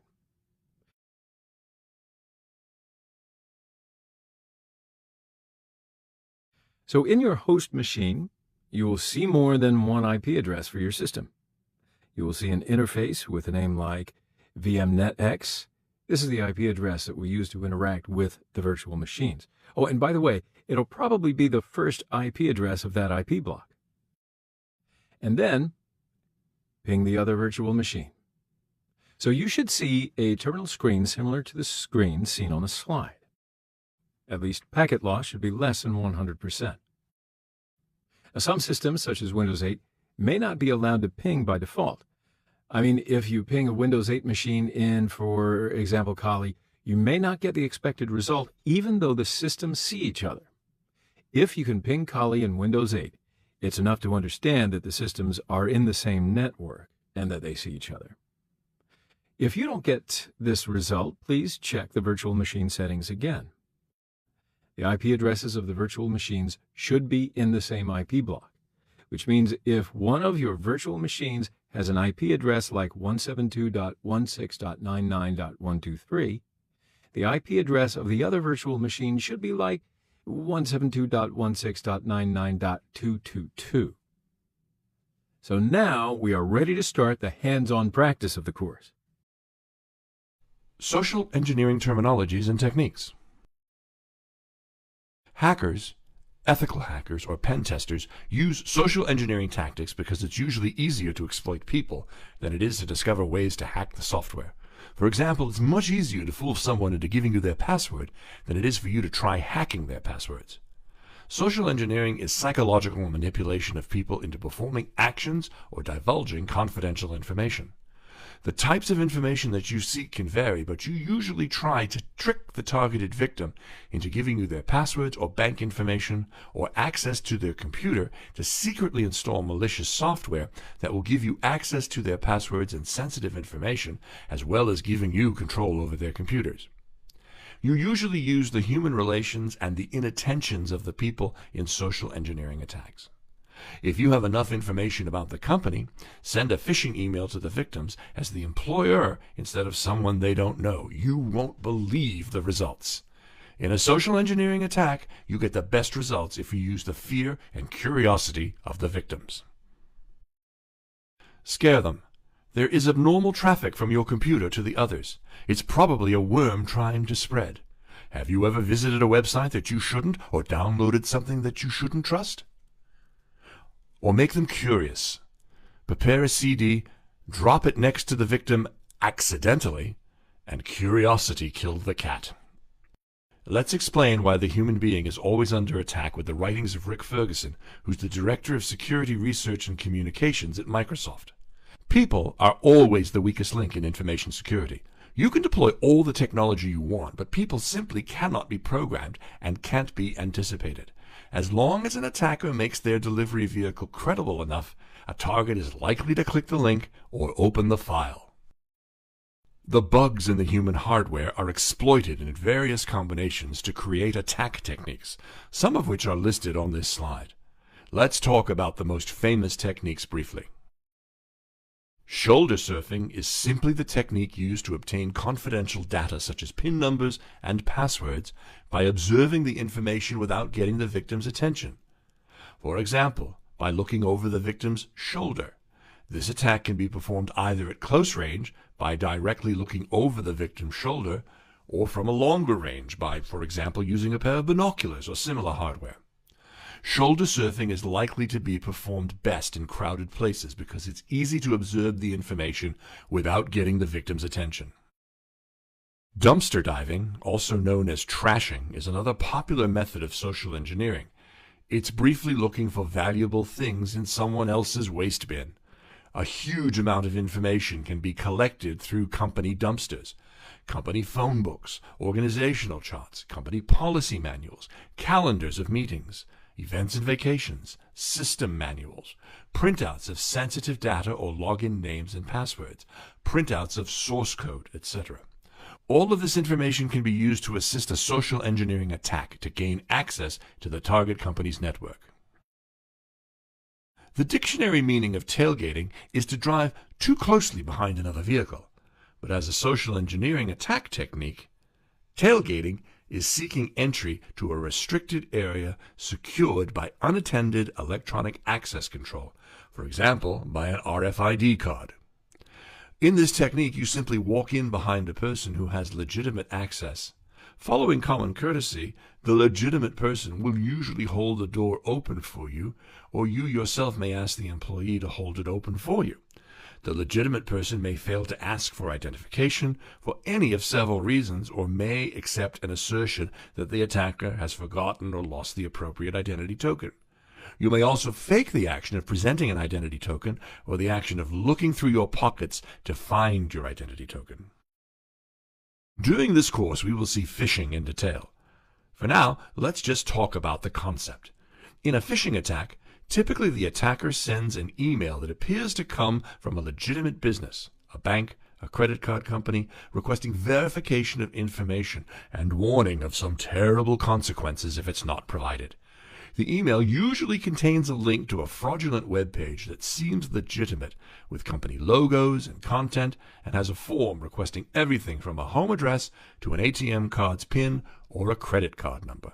So in your host machine, you will see more than one IP address for your system. You will see an interface with a name like VMNetX. This is the IP address that we use to interact with the virtual machines. Oh, and by the way, it'll probably be the first IP address of that IP block. And then ping the other virtual machine. So you should see a terminal screen similar to the screen seen on the slide. At least packet loss should be less than 100%. Now, some systems, such as Windows 8, may not be allowed to ping by default. I mean, if you ping a Windows 8 machine in, for example, Kali, you may not get the expected result, even though the systems see each other. If you can ping Kali in Windows 8, it's enough to understand that the systems are in the same network and that they see each other. If you don't get this result, please check the virtual machine settings again. The IP addresses of the virtual machines should be in the same IP block, which means if one of your virtual machines has an IP address like 172.16.99.123, the IP address of the other virtual machine should be like 172.16.99.222. So now we are ready to start the hands-on practice of the course. Social engineering terminologies and techniques. Hackers, ethical hackers, or pen testers use social engineering tactics because it's usually easier to exploit people than it is to discover ways to hack the software. For example, it's much easier to fool someone into giving you their password than it is for you to try hacking their passwords. Social engineering is psychological manipulation of people into performing actions or divulging confidential information. The types of information that you seek can vary, but you usually try to trick the targeted victim into giving you their passwords or bank information or access to their computer to secretly install malicious software that will give you access to their passwords and sensitive information, as well as giving you control over their computers. You usually use the human relations and the inattentions of the people in social engineering attacks. If you have enough information about the company, send a phishing email to the victims as the employer instead of someone they don't know. You won't believe the results. In a social engineering attack, you get the best results if you use the fear and curiosity of the victims. Scare them. There is abnormal traffic from your computer to the others. It's probably a worm trying to spread. Have you ever visited a website that you shouldn't or downloaded something that you shouldn't trust? Or make them curious. Prepare a CD, drop it next to the victim accidentally, and curiosity killed the cat. Let's explain why the human being is always under attack with the writings of Rick Ferguson, who's the Director of Security Research and Communications at Microsoft. People are always the weakest link in information security. You can deploy all the technology you want, but people simply cannot be programmed and can't be anticipated. As long as an attacker makes their delivery vehicle credible enough, a target is likely to click the link or open the file. The bugs in the human hardware are exploited in various combinations to create attack techniques, some of which are listed on this slide. Let's talk about the most famous techniques briefly. Shoulder surfing is simply the technique used to obtain confidential data such as PIN numbers and passwords by observing the information without getting the victim's attention. For example, by looking over the victim's shoulder. This attack can be performed either at close range by directly looking over the victim's shoulder or from a longer range by, for example, using a pair of binoculars or similar hardware. Shoulder surfing is likely to be performed best in crowded places because it's easy to observe the information without getting the victim's attention. Dumpster diving, also known as trashing, is another popular method of social engineering. It's briefly looking for valuable things in someone else's waste bin. A huge amount of information can be collected through company dumpsters, company phone books, organizational charts, company policy manuals, calendars of meetings, events and vacations, system manuals, printouts of sensitive data or login names and passwords, printouts of source code, etc. All of this information can be used to assist a social engineering attack to gain access to the target company's network. The dictionary meaning of tailgating is to drive too closely behind another vehicle, but as a social engineering attack technique, tailgating is seeking entry to a restricted area secured by unattended electronic access control, for example, by an RFID card. In this technique, you simply walk in behind a person who has legitimate access. Following common courtesy, the legitimate person will usually hold the door open for you, or you yourself may ask the employee to hold it open for you. The legitimate person may fail to ask for identification for any of several reasons, or may accept an assertion that the attacker has forgotten or lost the appropriate identity token. You may also fake the action of presenting an identity token or the action of looking through your pockets to find your identity token. During this course, we will see phishing in detail. For now, let's just talk about the concept. In a phishing attack, typically the attacker sends an email that appears to come from a legitimate business, a bank, a credit card company, requesting verification of information and warning of some terrible consequences if it's not provided. The email usually contains a link to a fraudulent web page that seems legitimate, with company logos and content, and has a form requesting everything from a home address to an ATM card's PIN or a credit card number.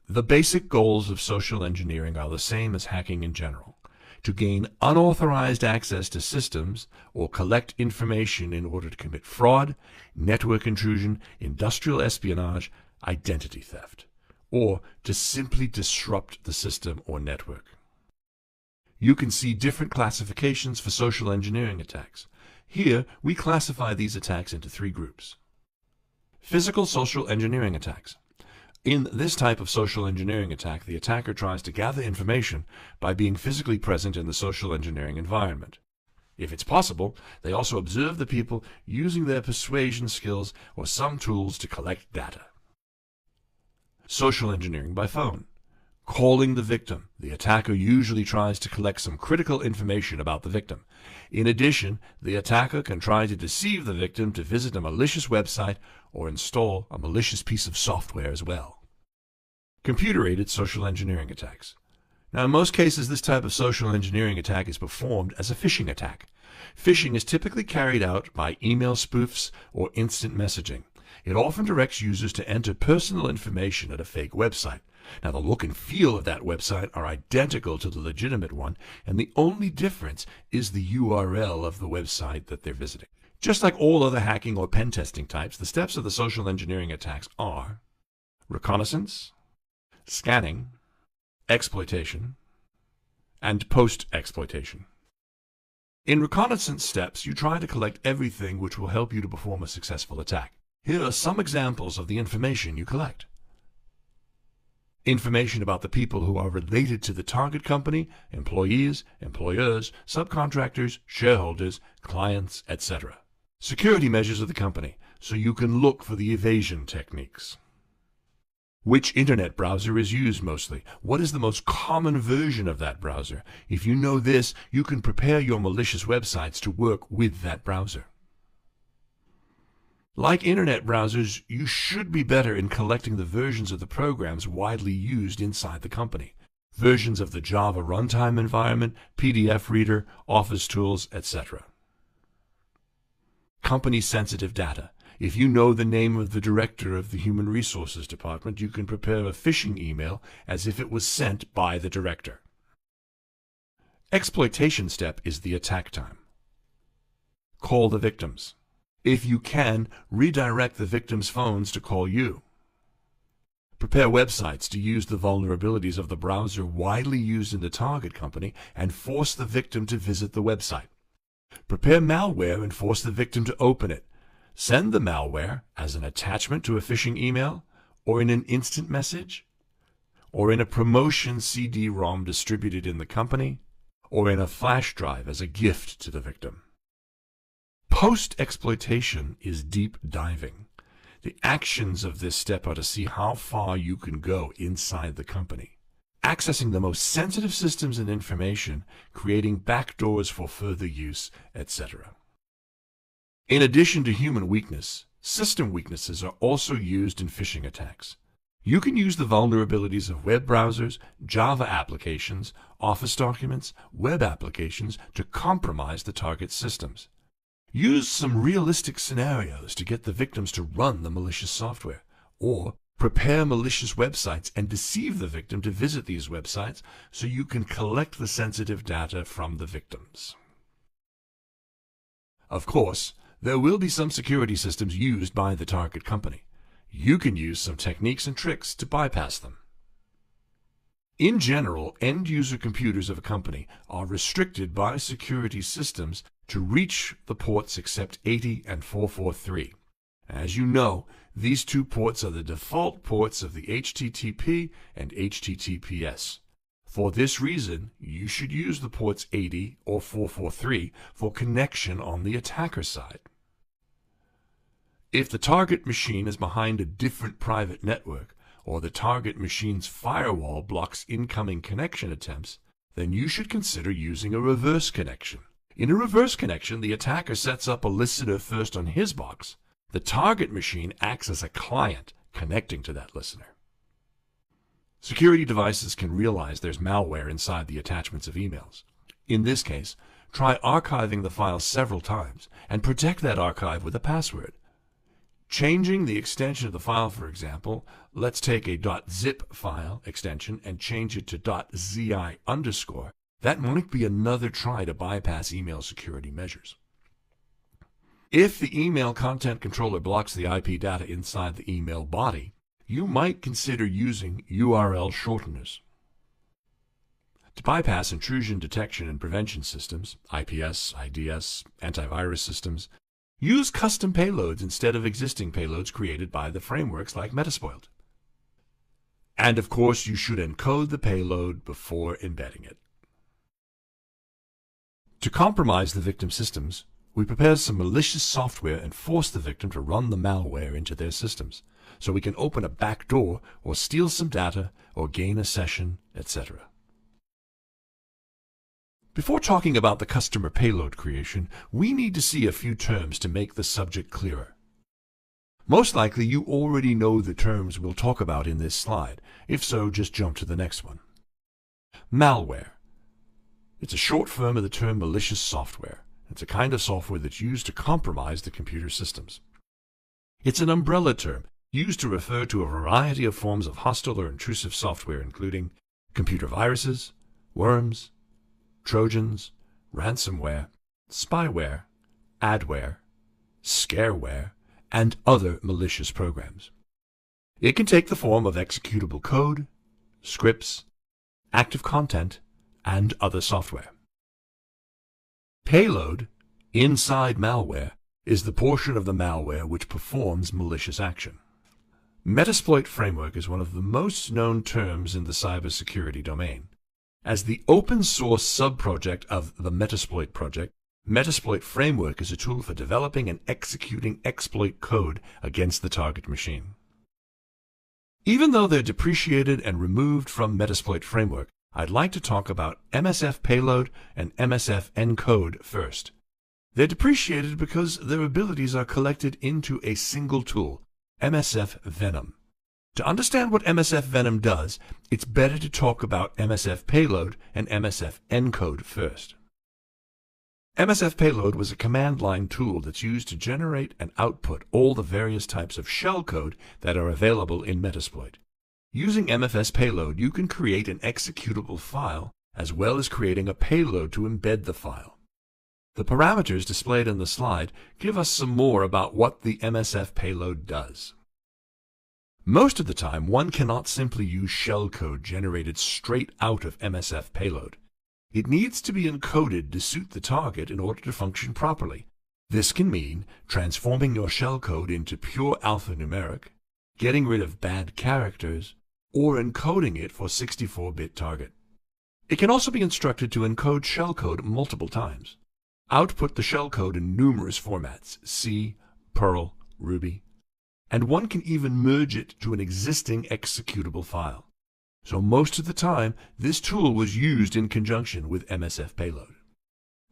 The basic goals of social engineering are the same as hacking in general: to gain unauthorized access to systems or collect information in order to commit fraud, network intrusion, industrial espionage, identity theft, or to simply disrupt the system or network. You can see different classifications for social engineering attacks. Here, we classify these attacks into 3 groups. Physical social engineering attacks. In this type of social engineering attack, the attacker tries to gather information by being physically present in the social engineering environment. If it's possible, they also observe the people using their persuasion skills or some tools to collect data. Social engineering by phone. Calling the victim. The attacker usually tries to collect some critical information about the victim. In addition, the attacker can try to deceive the victim to visit a malicious website or install a malicious piece of software as well. Computer-aided social engineering attacks. Now, in most cases, this type of social engineering attack is performed as a phishing attack. Phishing is typically carried out by email spoofs or instant messaging. It often directs users to enter personal information at a fake website. Now, the look and feel of that website are identical to the legitimate one, and the only difference is the URL of the website that they're visiting. Just like all other hacking or pen testing types, the steps of the social engineering attacks are reconnaissance, scanning, exploitation, and post-exploitation. In reconnaissance steps, you try to collect everything which will help you to perform a successful attack. Here are some examples of the information you collect. Information about the people who are related to the target company, employees, employers, subcontractors, shareholders, clients, etc. Security measures of the company, so you can look for the evasion techniques. Which internet browser is used mostly? What is the most common version of that browser? If you know this, you can prepare your malicious websites to work with that browser. Like internet browsers, you should be better in collecting the versions of the programs widely used inside the company. Versions of the Java runtime environment, PDF reader, Office tools, etc. Company-sensitive data. If you know the name of the director of the Human Resources Department, you can prepare a phishing email as if it was sent by the director. Exploitation step is the attack time. Call the victims. If you can, redirect the victims' phones to call you. Prepare websites to use the vulnerabilities of the browser widely used in the target company and force the victim to visit the website. Prepare malware and force the victim to open it. Send the malware as an attachment to a phishing email, or in an instant message, or in a promotion CD-ROM distributed in the company, or in a flash drive as a gift to the victim. Post-exploitation is deep diving. The actions of this step are to see how far you can go inside the company, accessing the most sensitive systems and information, creating backdoors for further use, etc. In addition to human weakness, system weaknesses are also used in phishing attacks. You can use the vulnerabilities of web browsers, Java applications, Office documents, web applications to compromise the target systems. Use some realistic scenarios to get the victims to run the malicious software, or prepare malicious websites and deceive the victim to visit these websites so you can collect the sensitive data from the victims. Of course, there will be some security systems used by the target company. You can use some techniques and tricks to bypass them. In general, end-user computers of a company are restricted by security systems to reach the ports except 80 and 443. As you know, these two ports are the default ports of the HTTP and HTTPS. For this reason, you should use the ports 80 or 443 for connection on the attacker side. If the target machine is behind a different private network, or the target machine's firewall blocks incoming connection attempts, then you should consider using a reverse connection. In a reverse connection, the attacker sets up a listener first on his box. The target machine acts as a client connecting to that listener. Security devices can realize there's malware inside the attachments of emails. In this case, try archiving the file several times and protect that archive with a password. Changing the extension of the file, for example, let's take a .zip file extension and change it to .zi underscore. That might be another try to bypass email security measures. If the email content controller blocks the IP data inside the email body, you might consider using URL shorteners. To bypass intrusion detection and prevention systems, IPS, IDS, antivirus systems, use custom payloads instead of existing payloads created by the frameworks like Metasploit. And of course, you should encode the payload before embedding it. To compromise the victim systems, we prepare some malicious software and force the victim to run the malware into their systems, so we can open a back door or steal some data or gain a session, etc. Before talking about the customer payload creation, we need to see a few terms to make the subject clearer. Most likely you already know the terms we'll talk about in this slide. If so, just jump to the next one. Malware. It's a short form of the term malicious software. It's a kind of software that's used to compromise the computer systems. It's an umbrella term used to refer to a variety of forms of hostile or intrusive software, including computer viruses, worms, Trojans, ransomware, spyware, adware, scareware, and other malicious programs. It can take the form of executable code, scripts, active content, and other software. Payload, inside malware, is the portion of the malware which performs malicious action. Metasploit framework is one of the most known terms in the cybersecurity domain. As the open-source sub-project of the Metasploit project, Metasploit framework is a tool for developing and executing exploit code against the target machine. Even though they're depreciated and removed from Metasploit framework, I'd like to talk about MSF payload and MSF encode first. They're depreciated because their abilities are collected into a single tool, MSF Venom. To understand what MSF Venom does, it's better to talk about MSF Payload and MSF Encode first. MSF Payload was a command line tool that's used to generate and output all the various types of shellcode that are available in Metasploit. Using MFS Payload, you can create an executable file as well as creating a payload to embed the file. The parameters displayed in the slide give us some more about what the MSF Payload does. Most of the time, one cannot simply use shellcode generated straight out of MSF Payload. It needs to be encoded to suit the target in order to function properly. This can mean transforming your shellcode into pure alphanumeric, getting rid of bad characters, or encoding it for 64-bit target. It can also be instructed to encode shellcode multiple times. Output the shellcode in numerous formats, C, Perl, Ruby, and one can even merge it to an existing executable file. So most of the time, this tool was used in conjunction with MSF Payload.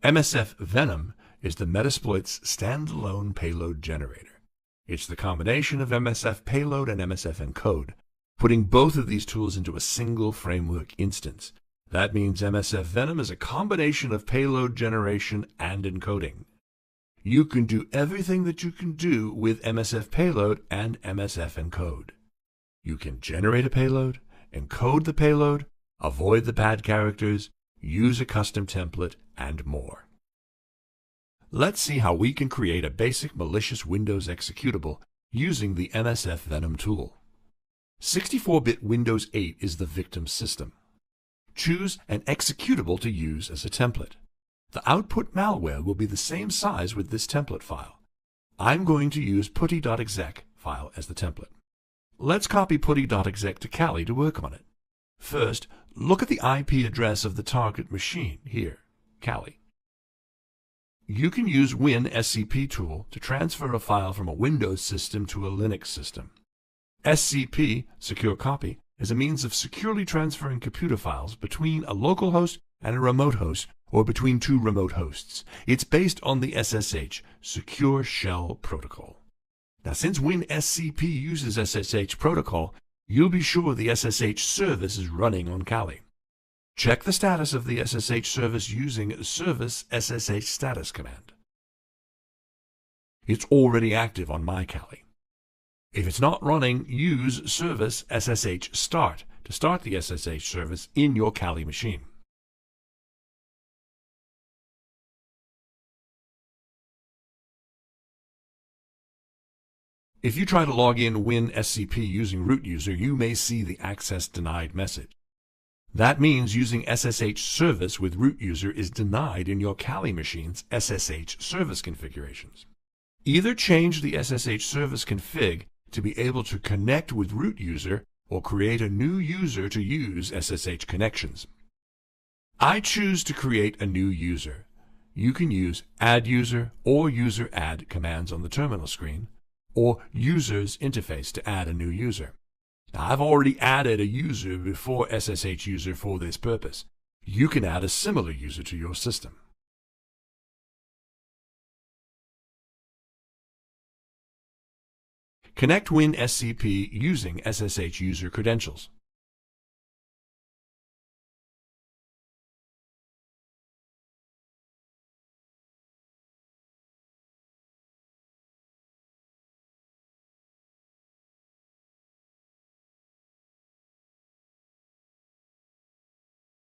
MSF Venom is the Metasploit's standalone payload generator. It's the combination of MSF Payload and MSF Encode, putting both of these tools into a single framework instance. That means MSF Venom is a combination of payload generation and encoding. You can do everything that you can do with MSF Payload and MSF Encode. You can generate a payload, encode the payload, avoid the bad characters, use a custom template, and more. Let's see how we can create a basic malicious Windows executable using the MSF Venom tool. 64-bit Windows 8 is the victim system. Choose an executable to use as a template. The output malware will be the same size with this template file. I'm going to use putty.exec file as the template. Let's copy putty.exec to Kali to work on it. First, look at the IP address of the target machine here, Kali. You can use WinSCP tool to transfer a file from a Windows system to a Linux system. SCP, Secure Copy, is a means of securely transferring computer files between a local host and a remote host, or between two remote hosts. It's based on the SSH, Secure Shell Protocol. Now, since WinSCP uses SSH protocol, you'll be sure the SSH service is running on Kali. Check the status of the SSH service using service SSH status command. It's already active on my Kali. If it's not running, use service SSH start to start the SSH service in your Kali machine. If you try to log in WinSCP using root user, you may see the access denied message. That means using SSH service with root user is denied in your Kali machine's SSH service configurations. Either change the SSH service config to be able to connect with root user or create a new user to use SSH connections. I choose to create a new user. You can use add user or user add commands on the terminal screen, or users interface to add a new user. Now, I've already added a user before SSH user for this purpose. You can add a similar user to your system. Connect WinSCP using SSH user credentials.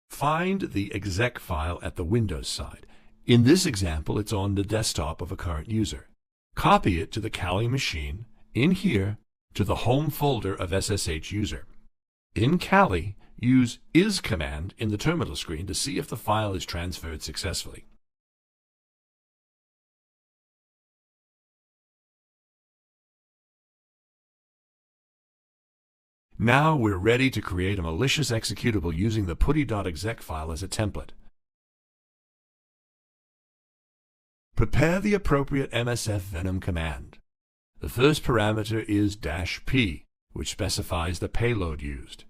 Find the exec file at the Windows side. In this example, it's on the desktop of a current user. Copy it to the Kali machine, in here, to the home folder of SSH user. In Kali, use is command in the terminal screen to see if the file is transferred successfully. Now we're ready to create a malicious executable using the putty.exec file as a template. Prepare the appropriate MSF Venom command. The first parameter is -p, which specifies the payload used.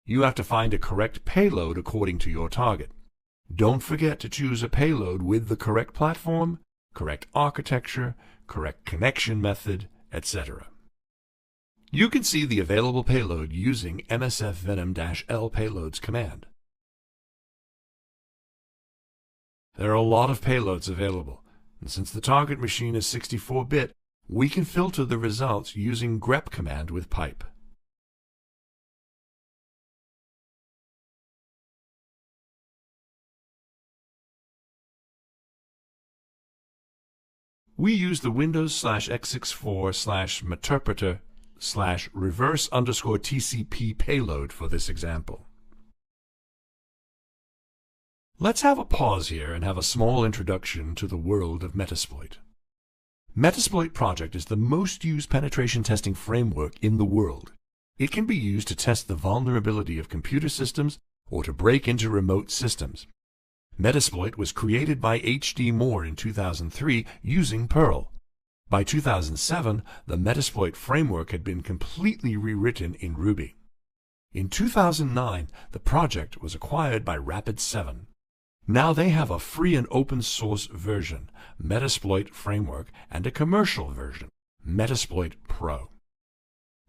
You have to find a correct payload according to your target. Don't forget to choose a payload with the correct platform, correct architecture, correct connection method, etc. You can see the available payload using MSF Venom-L payloads command. There are a lot of payloads available, and since the target machine is 64-bit, we can filter the results using grep command with pipe. We use the Windows/x64/meterpreter/reverse_TCP payload for this example. Let's have a pause here and have a small introduction to the world of Metasploit. Metasploit Project is the most used penetration testing framework in the world. It can be used to test the vulnerability of computer systems or to break into remote systems. Metasploit was created by H.D. Moore in 2003 using Perl. By 2007, the Metasploit framework had been completely rewritten in Ruby. In 2009, the project was acquired by Rapid7. Now they have a free and open source version, Metasploit Framework, and a commercial version, Metasploit Pro.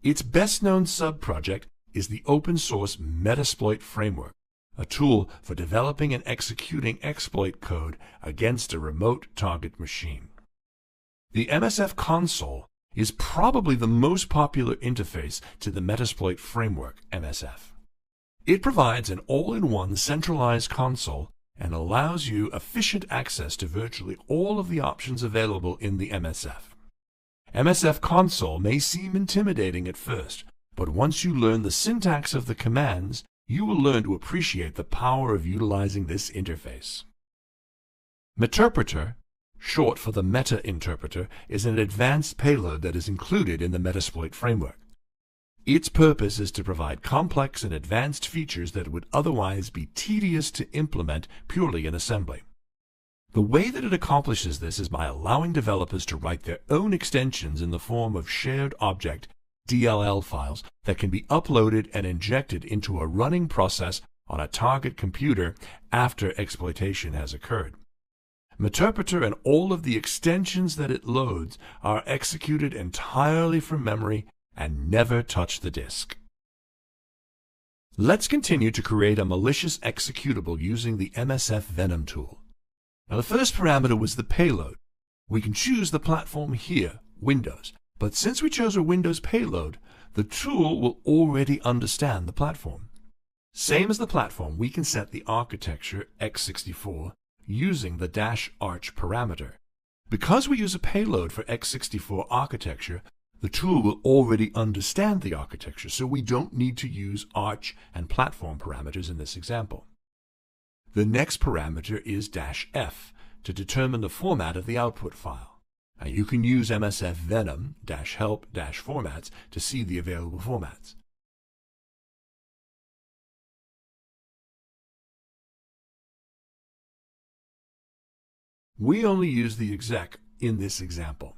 Its best-known sub-project is the open source Metasploit Framework, a tool for developing and executing exploit code against a remote target machine. The MSF console is probably the most popular interface to the Metasploit Framework, MSF. It provides an all-in-one centralized console and allows you efficient access to virtually all of the options available in the MSF. MSF console may seem intimidating at first, but once you learn the syntax of the commands, you will learn to appreciate the power of utilizing this interface. Meterpreter, short for the Meta Interpreter, is an advanced payload that is included in the Metasploit framework. Its purpose is to provide complex and advanced features that would otherwise be tedious to implement purely in assembly. The way that it accomplishes this is by allowing developers to write their own extensions in the form of shared object DLL files that can be uploaded and injected into a running process on a target computer after exploitation has occurred. Meterpreter and all of the extensions that it loads are executed entirely from memory and never touch the disk. Let's continue to create a malicious executable using the MSF Venom tool. Now, the first parameter was the payload. We can choose the platform here, Windows, but since we chose a Windows payload, the tool will already understand the platform. Same as the platform, we can set the architecture x64 using the -arch parameter. Because we use a payload for x64 architecture, the tool will already understand the architecture, so we don't need to use arch and platform parameters in this example. The next parameter is -f to determine the format of the output file. Now you can use MSF Venom -help -formats to see the available formats. We only use the exec in this example.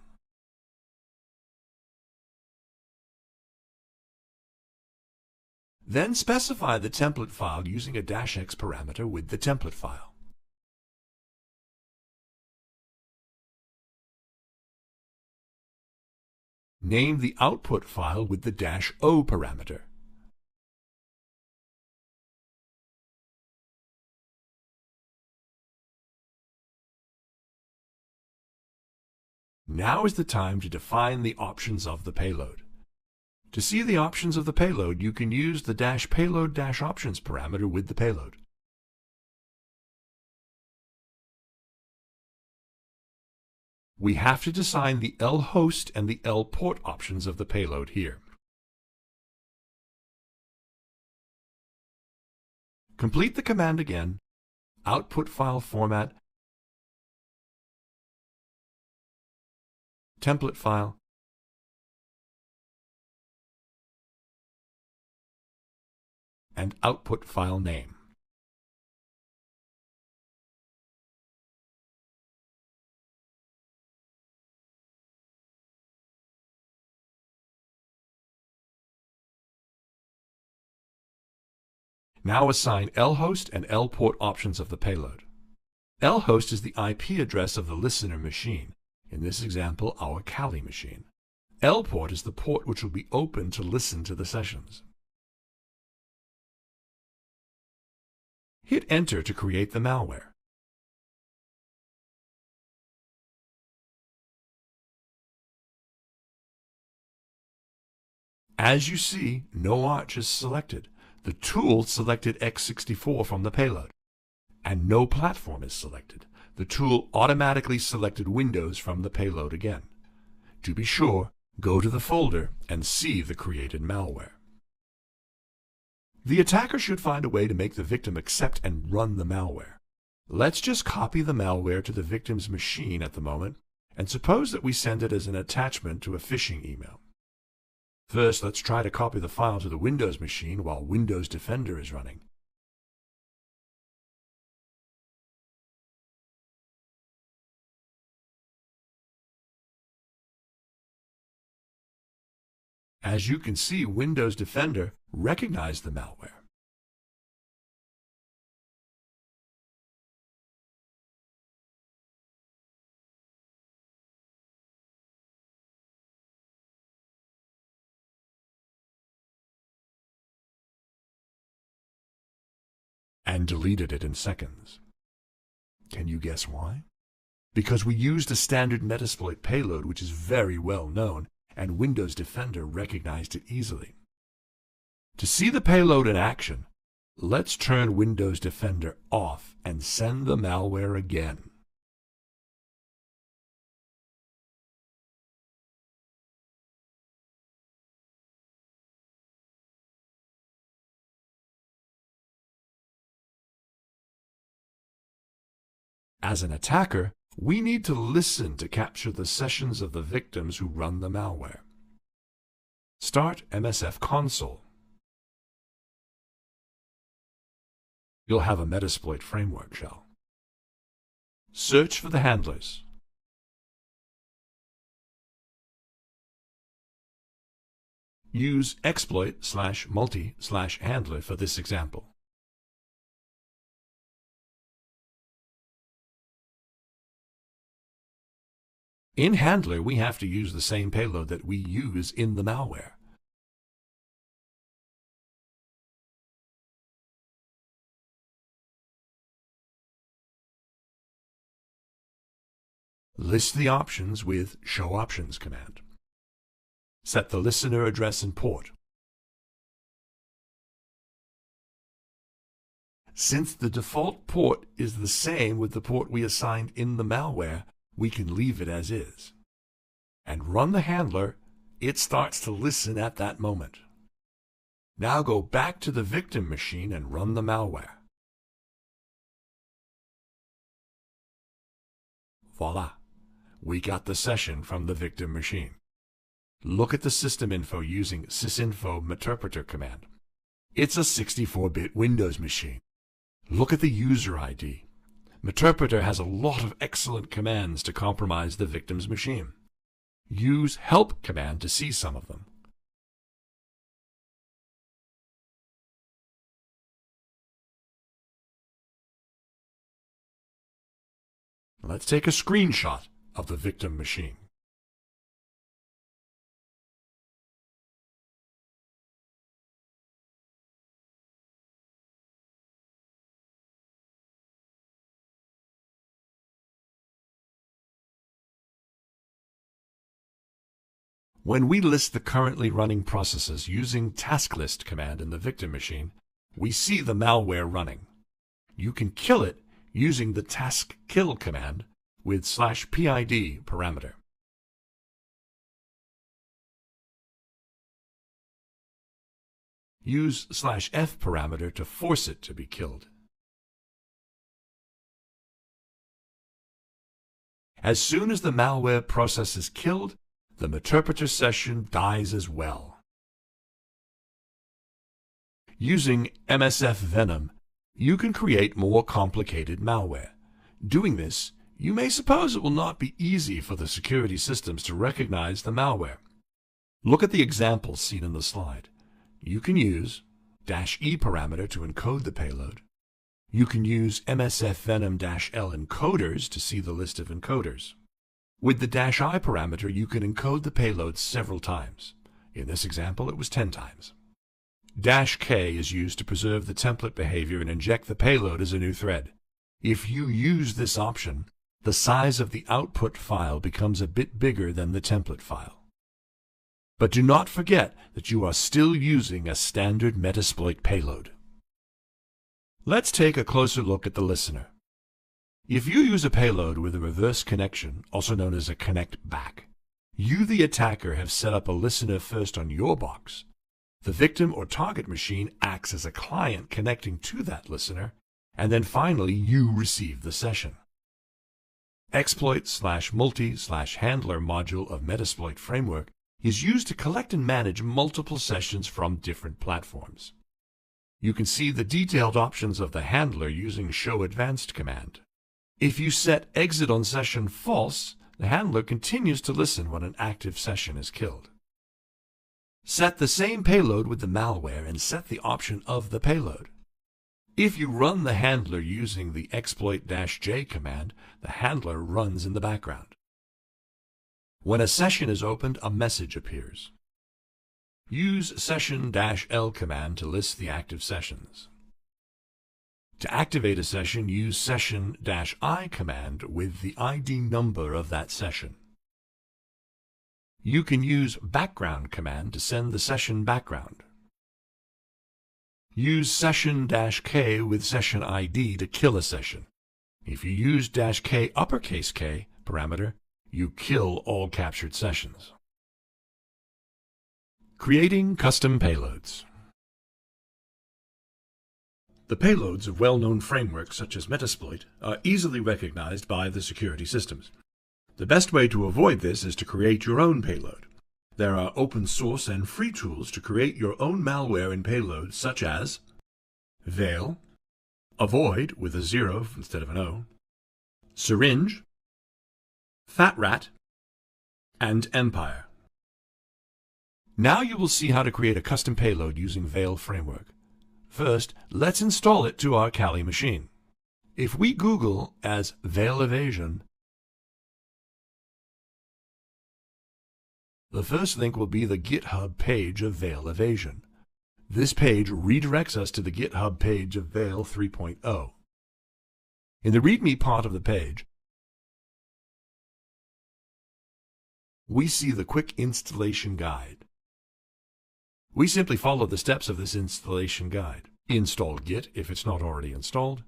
Then specify the template file using a -x parameter with the template file. Name the output file with the -o parameter. Now is the time to define the options of the payload. To see the options of the payload, you can use the -payload -options parameter with the payload. We have to define the lhost and the lport options of the payload here. Complete the command again, output file format, template file, and output file name. Now assign lhost and lport options of the payload. Lhost is the IP address of the listener machine, in this example our Kali machine. Lport is the port which will be open to listen to the sessions. Hit Enter to create the malware. As you see, no arch is selected. The tool selected x64 from the payload, and no platform is selected. The tool automatically selected Windows from the payload again. To be sure, go to the folder and see the created malware. The attacker should find a way to make the victim accept and run the malware. Let's just copy the malware to the victim's machine at the moment, and suppose that we send it as an attachment to a phishing email. First, let's try to copy the file to the Windows machine while Windows Defender is running. As you can see, Windows Defender recognized the malware. And deleted it in seconds. Can you guess why? Because we used a standard Metasploit payload which is very well known, and Windows Defender recognized it easily. To see the payload in action, let's turn Windows Defender off and send the malware again. As an attacker, we need to listen to capture the sessions of the victims who run the malware. Start MSF console. You'll have a Metasploit framework shell. Search for the handlers. Use exploit/multi/handler for this example. In Handler, we have to use the same payload that we use in the malware. List the options with Show Options command. Set the listener address and port. Since the default port is the same with the port we assigned in the malware, we can leave it as is. And run the handler, it starts to listen at that moment. Now go back to the victim machine and run the malware. Voila! We got the session from the victim machine. Look at the system info using sysinfo meterpreter command. It's a 64-bit Windows machine. Look at the user ID. Meterpreter has a lot of excellent commands to compromise the victim's machine. Use help command to see some of them. Let's take a screenshot of the victim machine. When we list the currently running processes using tasklist command in the victim machine, we see the malware running. You can kill it using the taskkill command with /PID parameter. Use /F parameter to force it to be killed. As soon as the malware process is killed, the meterpreter session dies as well. Using MSF Venom, you can create more complicated malware. Doing this, you may suppose it will not be easy for the security systems to recognize the malware. Look at the examples seen in the slide. You can use -E parameter to encode the payload. You can use MSF Venom-L encoders to see the list of encoders. With the -I parameter, you can encode the payload several times. In this example, it was 10 times. -K is used to preserve the template behavior and inject the payload as a new thread. If you use this option, the size of the output file becomes a bit bigger than the template file. But do not forget that you are still using a standard Metasploit payload. Let's take a closer look at the listener. If you use a payload with a reverse connection, also known as a connect back, you, the attacker, have set up a listener first on your box. The victim or target machine acts as a client connecting to that listener, and then finally you receive the session. Exploit/multi/handler module of Metasploit framework is used to collect and manage multiple sessions from different platforms. You can see the detailed options of the handler using Show Advanced command. If you set exit on session false, the handler continues to listen when an active session is killed. Set the same payload with the malware and set the option of the payload. If you run the handler using the exploit-j command, the handler runs in the background. When a session is opened, a message appears. Use session-l command to list the active sessions. To activate a session, use session-i command with the ID number of that session. You can use background command to send the session background. Use session-k with session ID to kill a session. If you use -k uppercase K parameter, you kill all captured sessions. Creating custom payloads. The payloads of well-known frameworks such as Metasploit are easily recognized by the security systems. The best way to avoid this is to create your own payload. There are open source and free tools to create your own malware and payloads such as Veil, Avoid with a 0 instead of an O, Syringe, Fat Rat, and Empire. Now you will see how to create a custom payload using Veil framework. First, let's install it to our Kali machine. If we Google as Veil Evasion, the first link will be the GitHub page of Veil Evasion. This page redirects us to the GitHub page of Veil 3.0. In the README part of the page, we see the quick installation guide. We simply follow the steps of this installation guide. Install Git if it's not already installed.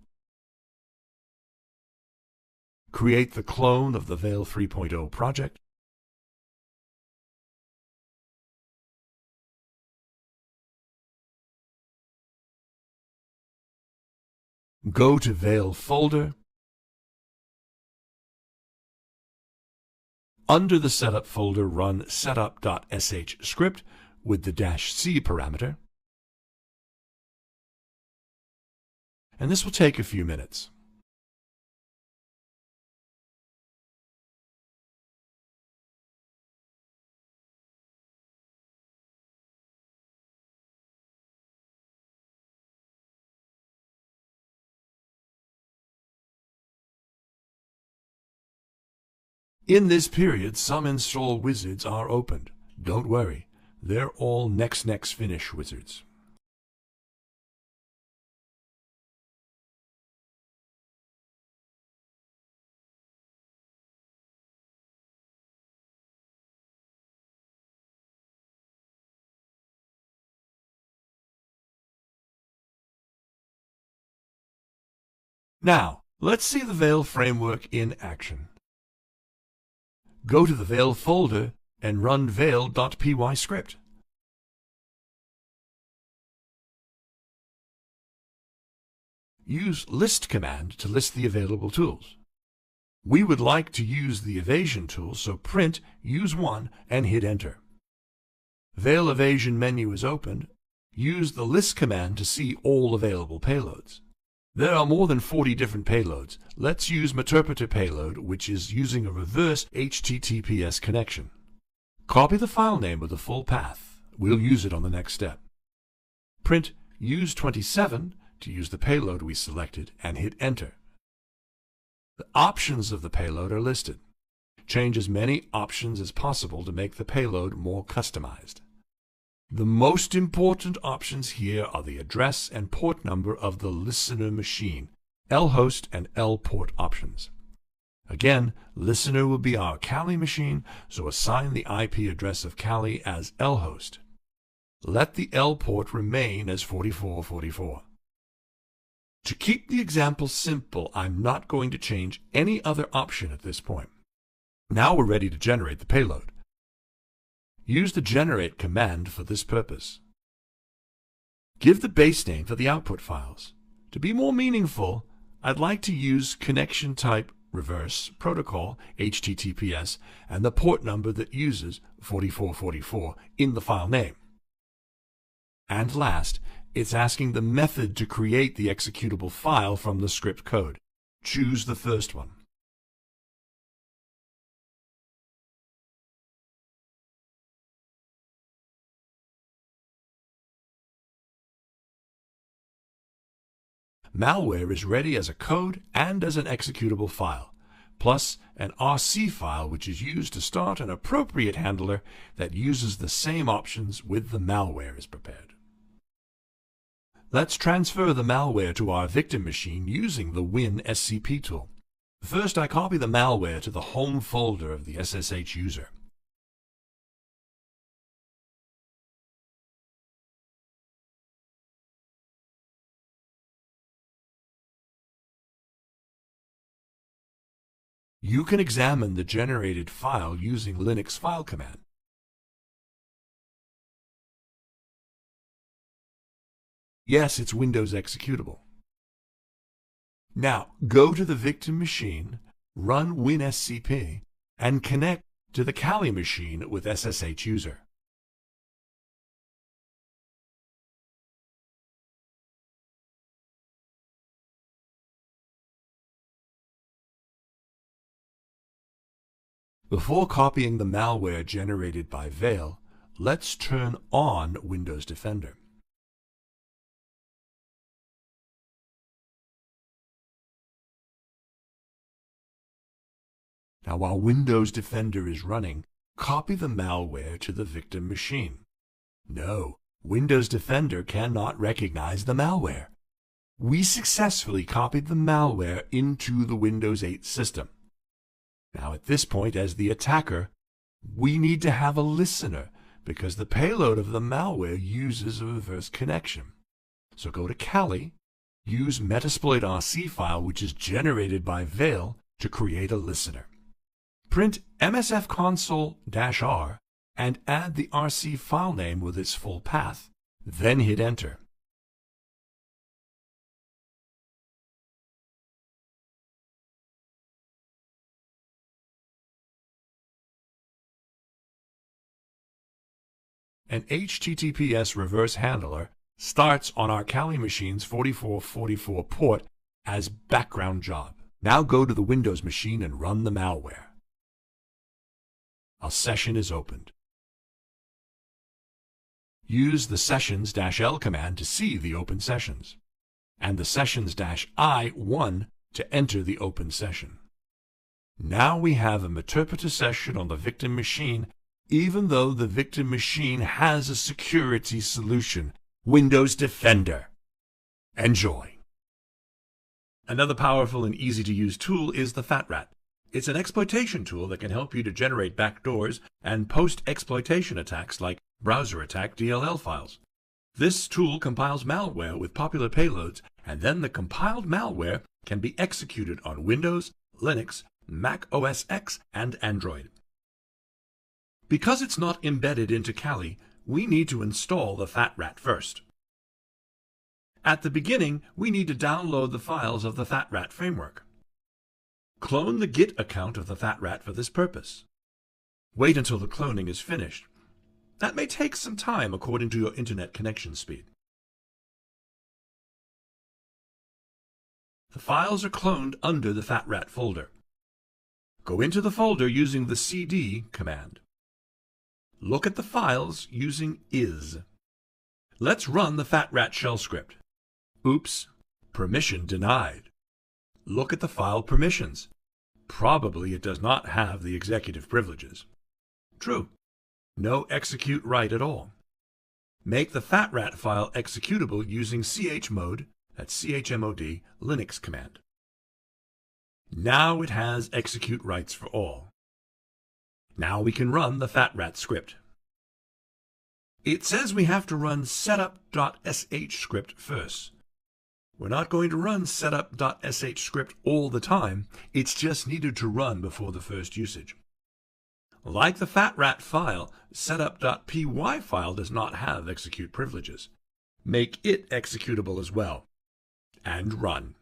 Create the clone of the Veil 3.0 project. Go to Veil folder. Under the setup folder, run setup.sh script with the -c parameter. And this will take a few minutes. In this period, some install wizards are opened. Don't worry, they're all next finish wizards. Now, let's see the Veil framework in action. Go to the Veil folder and run veil.py script. Use list command to list the available tools. We would like to use the evasion tool, so print use one and hit enter. Veil evasion menu is opened. Use the list command to see all available payloads. There are more than 40 different payloads. Let's use Meterpreter payload, which is using a reverse HTTPS connection. Copy the file name with the full path. We'll use it on the next step. Print use 27 to use the payload we selected and hit enter. The options of the payload are listed. Change as many options as possible to make the payload more customized. The most important options here are the address and port number of the listener machine, lhost and lport options. Again, listener will be our Kali machine, so assign the IP address of Kali as lhost. Let the lport remain as 4444. To keep the example simple, I'm not going to change any other option at this point. Now we're ready to generate the payload. Use the generate command for this purpose. Give the base name for the output files. To be more meaningful, I'd like to use connection type reverse protocol HTTPS and the port number that uses 4444 in the file name. And last, it's asking the method to create the executable file from the script code. Choose the first one. malware is ready as a code and as an executable file, plus an RC file which is used to start an appropriate handler that uses the same options with the malware is prepared. Let's transfer the malware to our victim machine using the WinSCP tool. First, I copy the malware to the home folder of the SSH user. You can examine the generated file using Linux file command. Yes, it's Windows executable. Now, go to the victim machine, run WinSCP, and connect to the Kali machine with SSH user. Before copying the malware generated by Veil, let's turn on Windows Defender. Now, while Windows Defender is running, copy the malware to the victim machine. No, Windows Defender cannot recognize the malware. We successfully copied the malware into the Windows 8 system. Now, at this point, as the attacker, we need to have a listener because the payload of the malware uses a reverse connection. So go to Kali, use Metasploit RC file, which is generated by Veil, to create a listener. Print MSF console-R and add the RC file name with its full path, then hit Enter. An HTTPS reverse handler starts on our Kali machine's 4444 port as background job. Now go to the Windows machine and run the malware. A session is opened. Use the sessions-l command to see the open sessions, and the sessions-i1 to enter the open session. Now we have a Meterpreter session on the victim machine, even though the victim machine has a security solution, Windows Defender. Enjoy. Another powerful and easy-to-use tool is the FatRat. It's an exploitation tool that can help you to generate backdoors and post-exploitation attacks like browser attack DLL files. This tool compiles malware with popular payloads, and then the compiled malware can be executed on Windows, Linux, Mac OS X, and Android. Because it's not embedded into Kali, we need to install the FatRat first. At the beginning, we need to download the files of the FatRat framework. Clone the Git account of the FatRat for this purpose. Wait until the cloning is finished. That may take some time according to your internet connection speed. The files are cloned under the FatRat folder. Go into the folder using the cd command. Look at the files using is. Let's run the FatRat shell script. Oops, permission denied. Look at the file permissions. Probably it does not have the executive privileges. True. No execute write at all. Make the FatRat file executable using chmod, that's chmod, Linux command. Now it has execute writes for all. Now we can run the FatRat script. It says we have to run setup.sh script first. We're not going to run setup.sh script all the time, it's just needed to run before the first usage. Like the FatRat file, setup.py file does not have execute privileges. Make it executable as well. And run.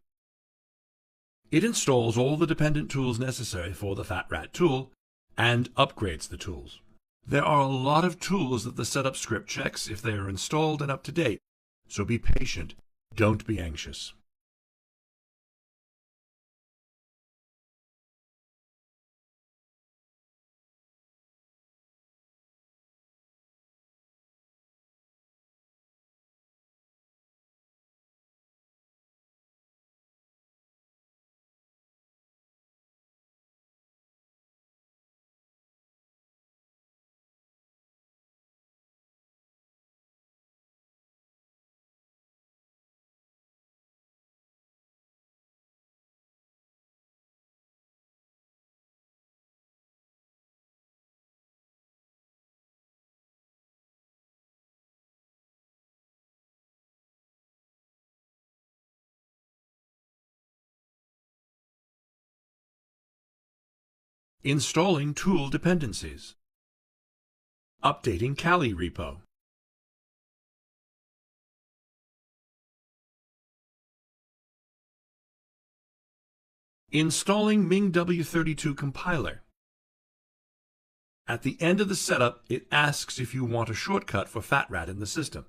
It installs all the dependent tools necessary for the FatRat tool and upgrades the tools. There are a lot of tools that the setup script checks if they are installed and up to date, so be patient. Don't be anxious. Installing tool dependencies. Updating Kali repo. Installing MingW32 compiler. At the end of the setup, it asks if you want a shortcut for FATRAT in the system.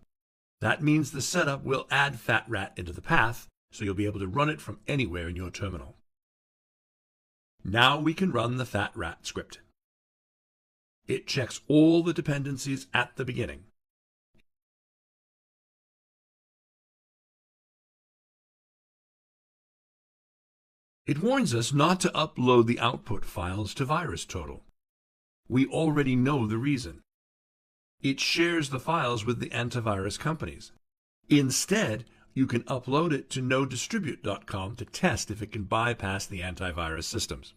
That means the setup will add FATRAT into the path, so you'll be able to run it from anywhere in your terminal. Now we can run the FATRAT script. It checks all the dependencies at the beginning. It warns us not to upload the output files to VirusTotal. We already know the reason. It shares the files with the antivirus companies. Instead, you can upload it to nodistribute.com to test if it can bypass the antivirus systems.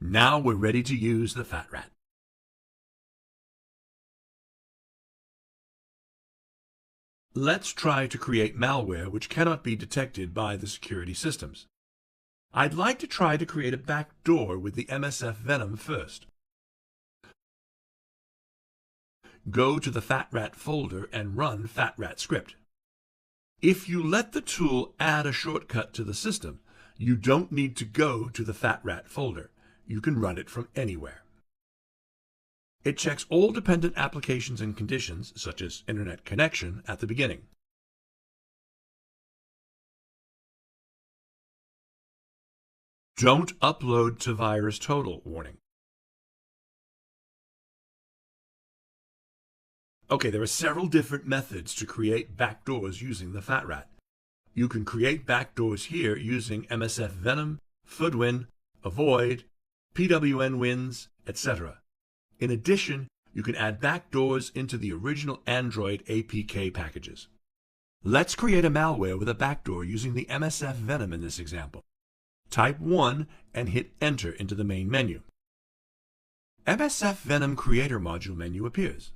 Now we're ready to use the FATRAT. Let's try to create malware which cannot be detected by the security systems. I'd like to try to create a backdoor with the MSF Venom first. Go to the FATRAT folder and run FATRAT script. If you let the tool add a shortcut to the system, you don't need to go to the FATRAT folder. You can run it from anywhere. It checks all dependent applications and conditions, such as internet connection, at the beginning. Don't upload to VirusTotal warning. Okay, there are several different methods to create backdoors using the FATRAT. You can create backdoors here using MSF Venom, Fudwin, Avoid, PWN Wins, etc. In addition, you can add backdoors into the original Android APK packages. Let's create a malware with a backdoor using the MSF Venom in this example. Type 1 and hit Enter into the main menu. MSF Venom Creator Module menu appears.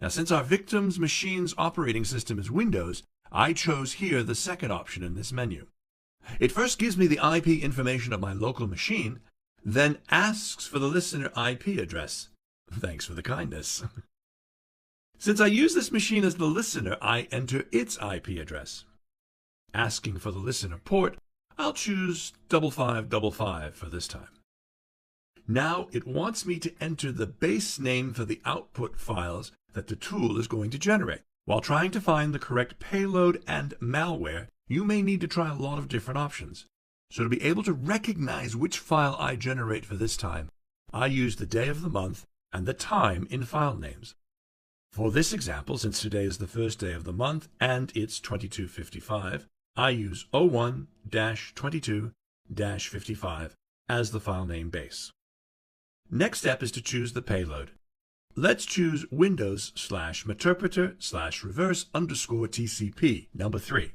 Now, since our victim's machine's operating system is Windows, I chose here the second option in this menu. It first gives me the IP information of my local machine, then asks for the listener IP address. Thanks for the kindness. Since I use this machine as the listener, I enter its IP address. Asking for the listener port, I'll choose 5555 for this time. Now it wants me to enter the base name for the output files that the tool is going to generate. While trying to find the correct payload and malware, you may need to try a lot of different options. So to be able to recognize which file I generate for this time, I use the day of the month and the time in file names. For this example, since today is the first day of the month and it's 2255, I use 01-22-55 as the file name base. Next step is to choose the payload. Let's choose Windows/meterpreter/reverse_TCP number 3.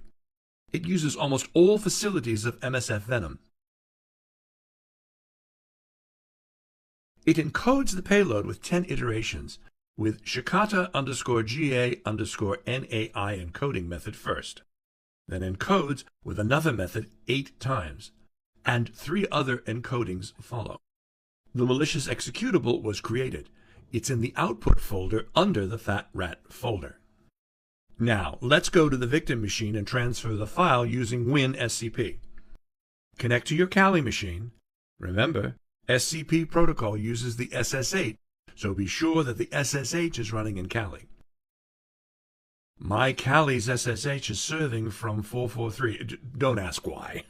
It uses almost all facilities of MSF Venom. It encodes the payload with 10 iterations, with Shikata_GA_NAI encoding method first, then encodes with another method 8 times, and 3 other encodings follow. The malicious executable was created. It's in the output folder under the FATRAT folder. Now, let's go to the victim machine and transfer the file using WinSCP. Connect to your Kali machine. Remember, SCP protocol uses the SSH, so be sure that the SSH is running in Kali. My Kali's SSH is serving from 443. Don't ask why.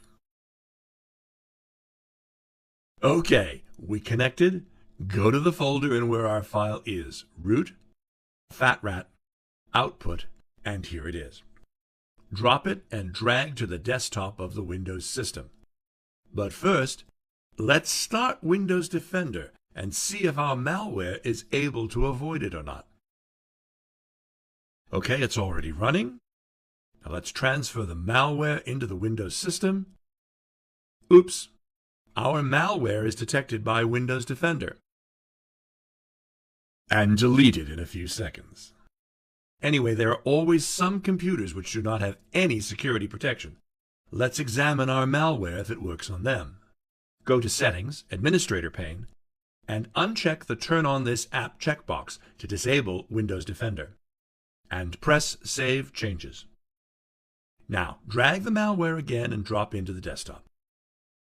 Okay, we connected. Go to the folder in where our file is. Root, FATRAT, output, and here it is. Drop it and drag to the desktop of the Windows system. But first, let's start Windows Defender and see if our malware is able to avoid it or not. Okay, it's already running. Now let's transfer the malware into the Windows system. Oops, our malware is detected by Windows Defender and deleted in a few seconds. Anyway, there are always some computers which do not have any security protection. Let's examine our malware if it works on them. Go to Settings, Administrator pane, and uncheck the Turn on this app checkbox to disable Windows Defender, and press Save Changes. Now, drag the malware again and drop into the desktop.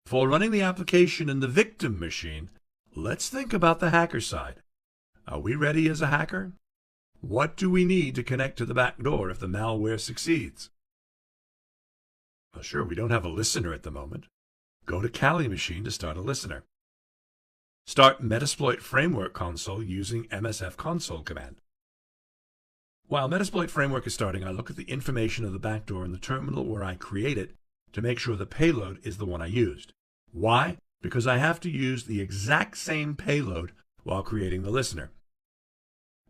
Before running the application in the victim machine, let's think about the hacker side. Are we ready as a hacker? What do we need to connect to the back door if the malware succeeds? Well, sure, we don't have a listener at the moment. Go to Kali machine to start a listener. Start Metasploit Framework console using MSF console command. While Metasploit Framework is starting, I look at the information of the backdoor in the terminal where I create it to make sure the payload is the one I used. Why? Because I have to use the exact same payload while creating the listener.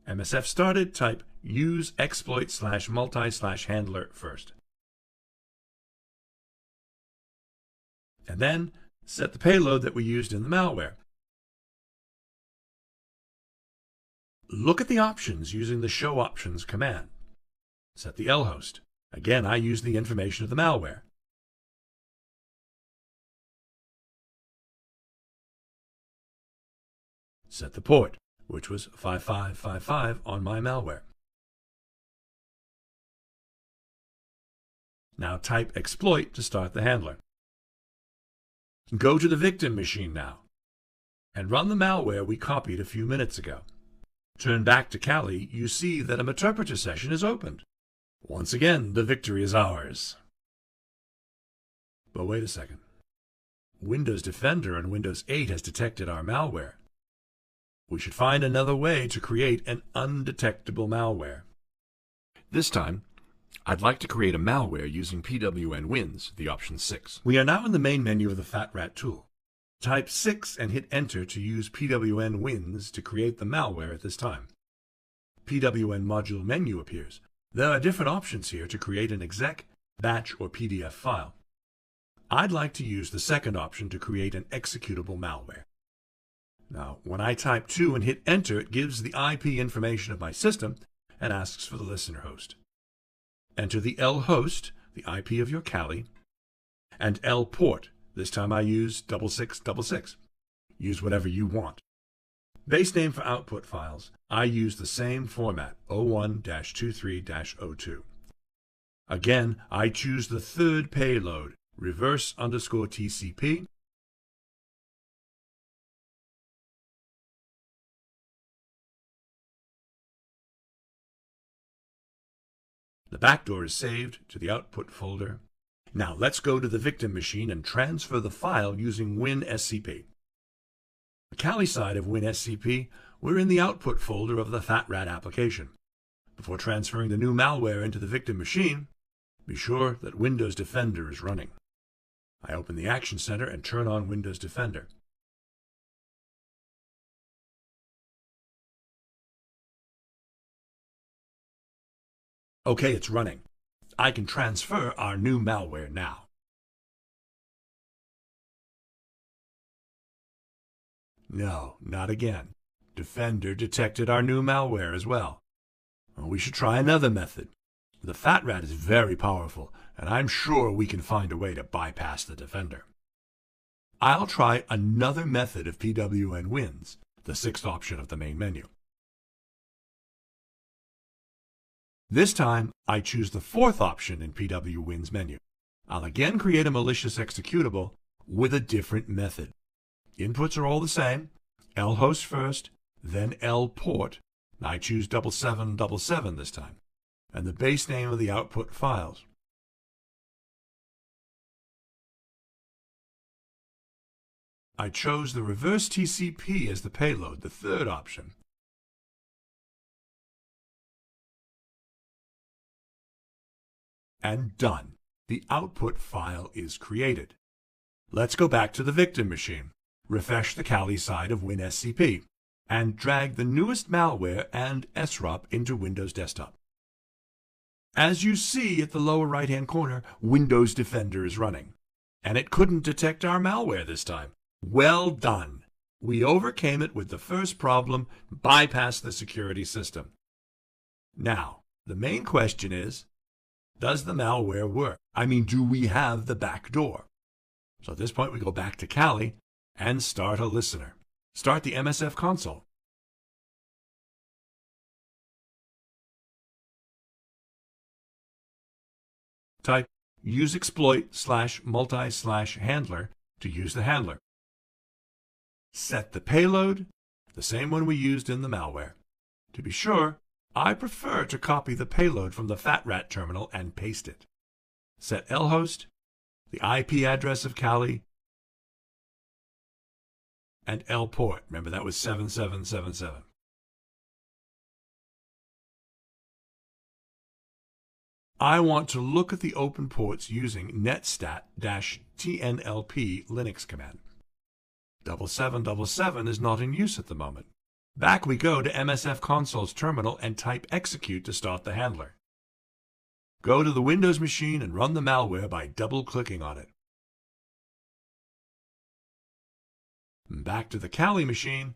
MSF started, type use exploit/multi/handler first. And then set the payload that we used in the malware. Look at the options using the show options command. Set the L host. Again, I use the information of the malware. Set the port, which was 5555 on my malware. Now type exploit to start the handler. Go to the victim machine now and run the malware we copied a few minutes ago. Turn back to Kali, you see that a Meterpreter session is opened. Once again, the victory is ours. But wait a second. Windows Defender on Windows 8 has detected our malware. We should find another way to create an undetectable malware. This time, I'd like to create a malware using PWN-Wins, the option 6. We are now in the main menu of the Fat Rat tool. Type 6 and hit Enter to use PWN-Wins to create the malware at this time. PWN module menu appears. There are different options here to create an exec, batch, or PDF file. I'd like to use the second option to create an executable malware. Now, when I type 2 and hit Enter, it gives the IP information of my system and asks for the listener host. Enter the L host, the IP of your Kali, and L port. This time I use 6666. Use whatever you want. Base name for output files, I use the same format, 01-23-02. Again, I choose the third payload, reverse_TCP. The backdoor is saved to the output folder. Now let's go to the victim machine and transfer the file using WinSCP. The Kali side of WinSCP, we're in the output folder of the Fat Rat application. Before transferring the new malware into the victim machine, be sure that Windows Defender is running. I open the Action Center and turn on Windows Defender. Okay, it's running. I can transfer our new malware now. No, not again. Defender detected our new malware as well. Well, we should try another method. The Fat Rat is very powerful, and I'm sure we can find a way to bypass the Defender. I'll try another method of PWN-Wins, the sixth option of the main menu. This time, I choose the fourth option in PWN-Wins menu. I'll again create a malicious executable with a different method. Inputs are all the same. L host first, then L port. I choose 7777 this time, and the base name of the output files. I chose the reverse TCP as the payload, the third option. And done. The output file is created. Let's go back to the victim machine, refresh the Kali side of WinSCP, and drag the newest malware and SROP into Windows Desktop. As you see at the lower right-hand corner, Windows Defender is running, and it couldn't detect our malware this time. Well done! We overcame it with the first problem, bypassed the security system. Now, the main question is, does the malware work? I mean, do we have the back door? So at this point, we go back to Kali and start a listener. Start the MSF console. Type use exploit/multi/handler to use the handler. Set the payload, the same one we used in the malware. To be sure, I prefer to copy the payload from the FATRAT terminal and paste it. Set lhost, the IP address of Kali, and lport. Remember, that was 7777. I want to look at the open ports using netstat-tnlp Linux command. 7777 is not in use at the moment. Back we go to MSF Console's terminal and type execute to start the handler. Go to the Windows machine and run the malware by double-clicking on it. Back to the Kali machine,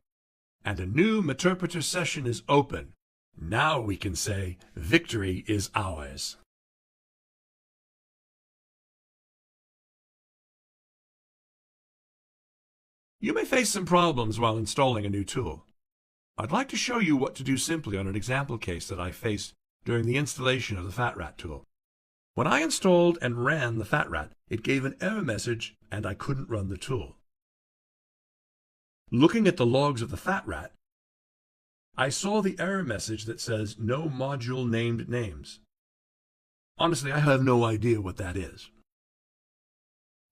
and a new Meterpreter session is open. Now we can say, victory is ours. You may face some problems while installing a new tool. I'd like to show you what to do simply on an example case that I faced during the installation of the FATRAT tool. When I installed and ran the FATRAT, it gave an error message and I couldn't run the tool. Looking at the logs of the FATRAT, I saw the error message that says no module named names. Honestly, I have no idea what that is.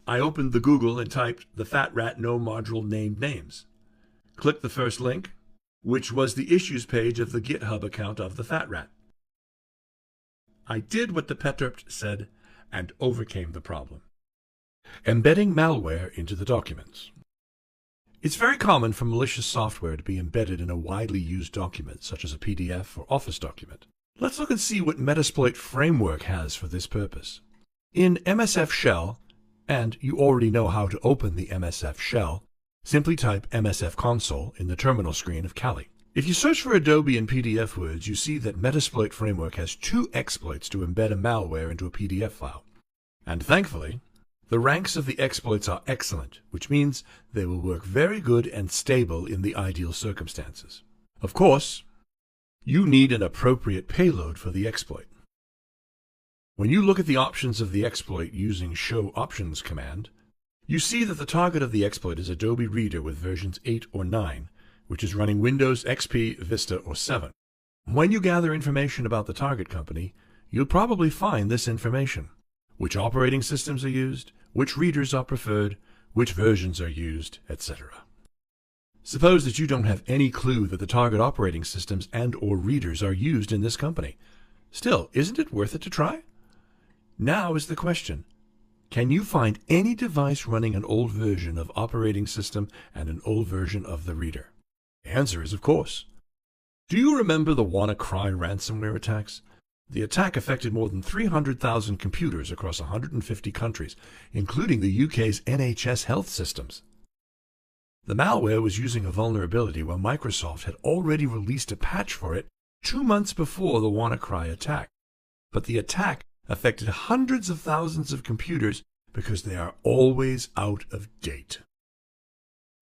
I opened the Google and typed the FATRAT no module named names. Click the first link, which was the issues page of the GitHub account of the FATRAT. I did what the Peterpt said and overcame the problem. Embedding malware into the documents. It's very common for malicious software to be embedded in a widely used document, such as a PDF or Office document. Let's look and see what Metasploit Framework has for this purpose. In MSF Shell, and you already know how to open the MSF shell, simply type MSF console in the terminal screen of Kali. If you search for Adobe in PDF words, you see that Metasploit Framework has 2 exploits to embed a malware into a PDF file. And thankfully, the ranks of the exploits are excellent, which means they will work very good and stable in the ideal circumstances. Of course, you need an appropriate payload for the exploit. When you look at the options of the exploit using show options command, you see that the target of the exploit is Adobe Reader with versions 8 or 9, which is running Windows XP, Vista, or 7. When you gather information about the target company, you'll probably find this information: which operating systems are used, which readers are preferred, which versions are used, etc. Suppose that you don't have any clue that the target operating systems and/or readers are used in this company. Still, isn't it worth it to try? Now is the question: can you find any device running an old version of operating system and an old version of the reader? The answer is of course. Do you remember the WannaCry ransomware attacks? The attack affected more than 300,000 computers across 150 countries, including the UK's NHS health systems. The malware was using a vulnerability where Microsoft had already released a patch for it 2 months before the WannaCry attack. But the attack affected hundreds of thousands of computers because they are always out of date.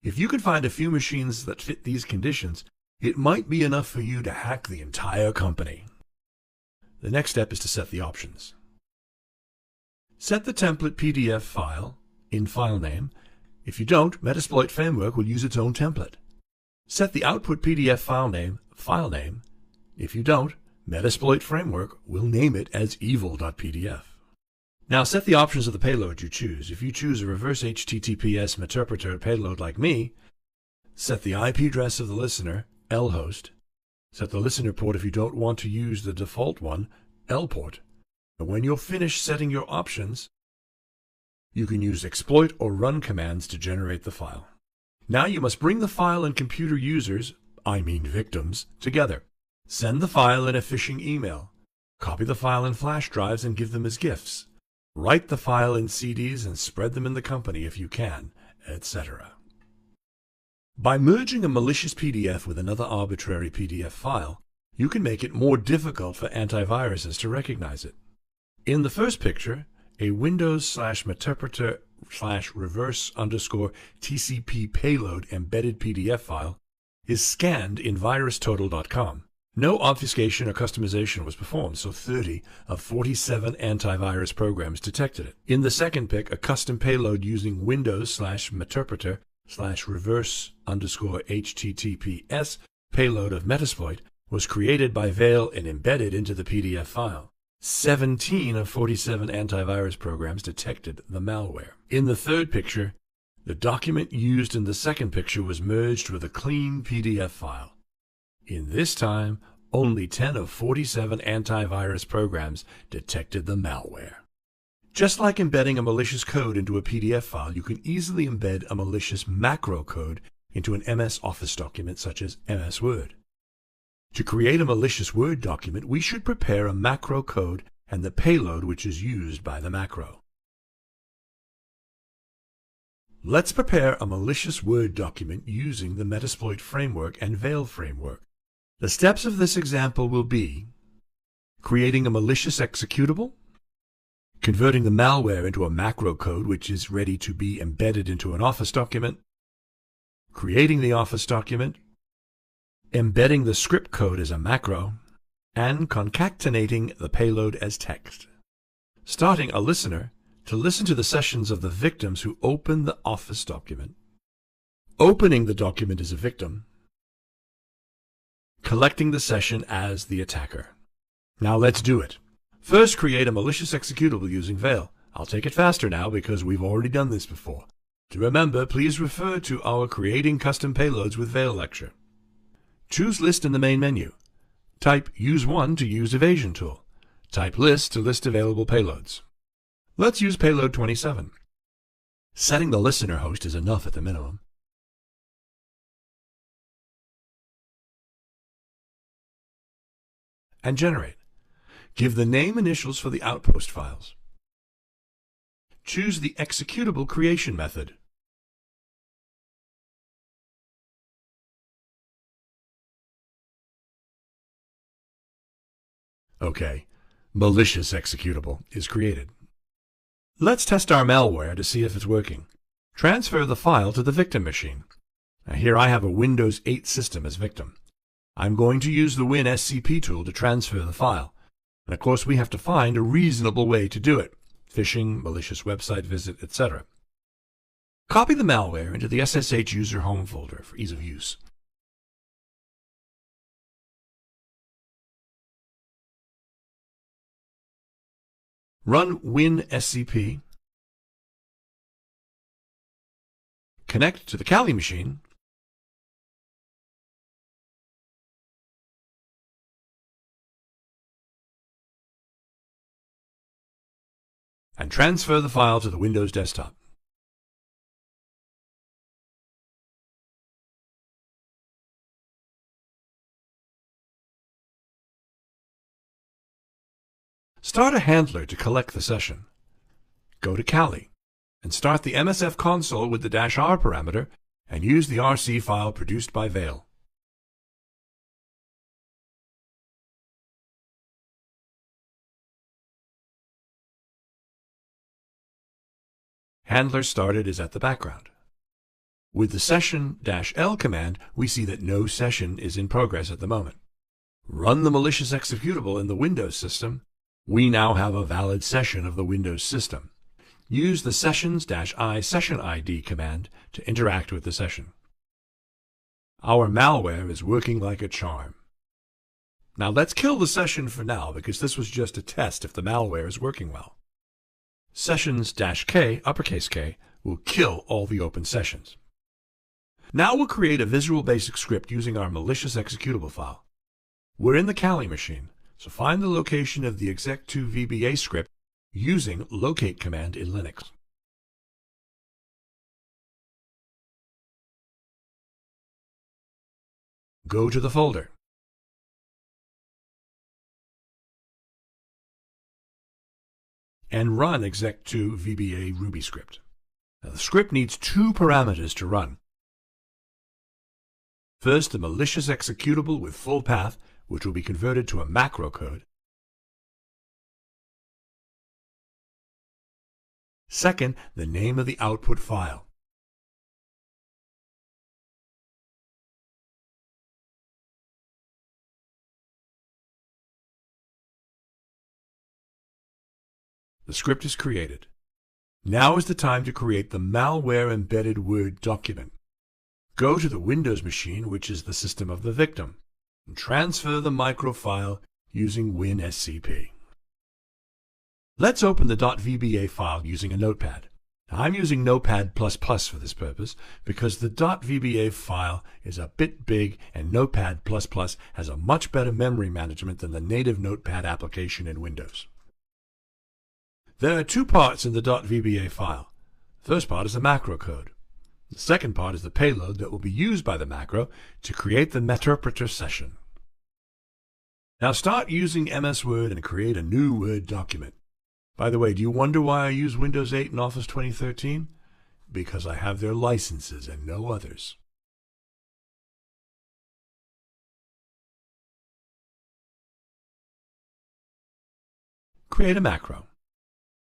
If you can find a few machines that fit these conditions, it might be enough for you to hack the entire company. The next step is to set the options. Set the template PDF file in file name. If you don't, Metasploit Framework will use its own template. Set the output PDF file name, file name. If you don't, Metasploit Framework will name it as evil.pdf. Now set the options of the payload you choose. If you choose a reverse HTTPS Meterpreter payload like me, set the IP address of the listener, lhost. Set the listener port if you don't want to use the default one, lport. And when you're finished setting your options, you can use exploit or run commands to generate the file. Now you must bring the file and computer users, I mean victims, together. Send the file in a phishing email. Copy the file in flash drives and give them as gifts. Write the file in CDs and spread them in the company if you can, etc. By merging a malicious PDF with another arbitrary PDF file, you can make it more difficult for antiviruses to recognize it. In the first picture, a Windows/Meterpreter /reverse_TCP payload embedded PDF file is scanned in virustotal.com. No obfuscation or customization was performed, so 30 of 47 antivirus programs detected it. In the second pick, a custom payload using Windows/Meterpreter/reverse_HTTPS payload of Metasploit was created by Veil and embedded into the PDF file. 17 of 47 antivirus programs detected the malware. In the third picture, the document used in the second picture was merged with a clean PDF file. In this time, only 10 of 47 antivirus programs detected the malware. Just like embedding a malicious code into a PDF file, you can easily embed a malicious macro code into an MS Office document such as MS Word. To create a malicious Word document, we should prepare a macro code and the payload which is used by the macro. Let's prepare a malicious Word document using the Metasploit framework and Veil framework. The steps of this example will be creating a malicious executable, converting the malware into a macro code which is ready to be embedded into an Office document, creating the Office document, embedding the script code as a macro, and concatenating the payload as text. Starting a listener to listen to the sessions of the victims who open the Office document. Opening the document as a victim. Collecting the session as the attacker. Now let's do it. First, create a malicious executable using Veil. I'll take it faster now because we've already done this before. To remember, please refer to our Creating Custom Payloads with Veil lecture. Choose List in the main menu. Type Use One to use Evasion tool. Type List to list available payloads. Let's use payload 27. Setting the listener host is enough at the minimum. And generate. Give the name initials for the outpost files. Choose the executable creation method. Okay, malicious executable is created. Let's test our malware to see if it's working. Transfer the file to the victim machine. Now here I have a Windows 8 system as victim. I'm going to use the WinSCP tool to transfer the file. And of course we have to find a reasonable way to do it. Phishing, malicious website visit, etc. Copy the malware into the SSH user home folder for ease of use. Run WinSCP. Connect to the Kali machine. And transfer the file to the Windows desktop. Start a handler to collect the session. Go to Kali and start the MSF console with the -r parameter and use the RC file produced by Veil. Handler started is at the background. With the session-l command, we see that no session is in progress at the moment. Run the malicious executable in the Windows system. We now have a valid session of the Windows system. Use the sessions-i session ID command to interact with the session. Our malware is working like a charm. Now let's kill the session for now because this was just a test if the malware is working well. Sessions-k, uppercase K, will kill all the open sessions. Now we'll create a Visual Basic script using our malicious executable file. We're in the Kali machine, so find the location of the exec2 VBA script using locate command in Linux. Go to the folder. And run exec2 VBA Ruby script. Now the script needs two parameters to run. First, the malicious executable with full path, which will be converted to a macro code. Second, the name of the output file. The script is created. Now is the time to create the malware-embedded Word document. Go to the Windows machine, which is the system of the victim, and transfer the microfile using WinSCP. Let's open the .vba file using a notepad. I'm using Notepad++ for this purpose because the .vba file is a bit big and Notepad++ has a much better memory management than the native Notepad application in Windows. There are two parts in the .vba file. The first part is the macro code. The second part is the payload that will be used by the macro to create the meterpreter session. Now start using MS Word and create a new Word document. By the way, do you wonder why I use Windows 8 and Office 2013? Because I have their licenses and no others. Create a macro.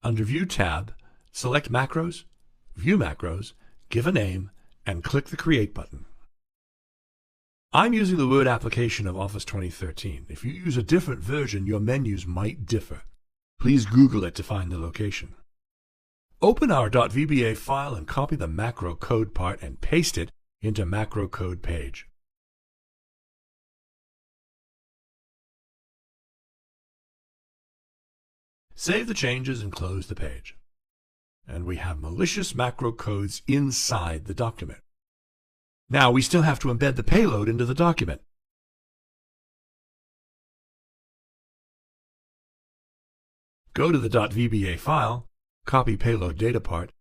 Under View tab, select Macros, View Macros, give a name, and click the Create button. I'm using the Word application of Office 2013. If you use a different version, your menus might differ. Please Google it to find the location. Open our .vba file and copy the macro code part and paste it into macro code page. Save the changes and close the page. And we have malicious macro codes inside the document. Now we still have to embed the payload into the document. Go to the .vba file, copy payload data part,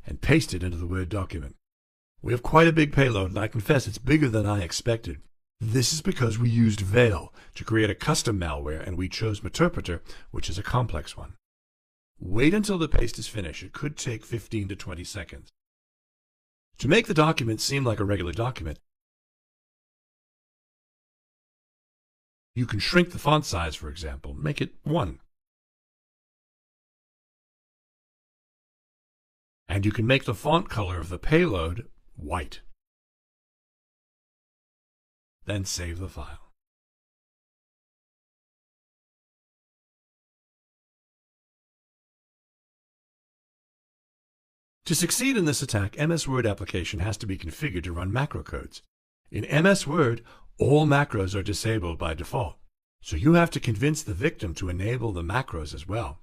and paste it into the Word document. We have quite a big payload, and I confess it's bigger than I expected. This is because we used Veil to create a custom malware, and we chose Meterpreter, which is a complex one. Wait until the paste is finished. It could take 15 to 20 seconds. To make the document seem like a regular document, you can shrink the font size, for example, make it 1. And you can make the font color of the payload white. Then save the file. To succeed in this attack, MS Word application has to be configured to run macro codes. In MS Word, all macros are disabled by default, so you have to convince the victim to enable the macros as well.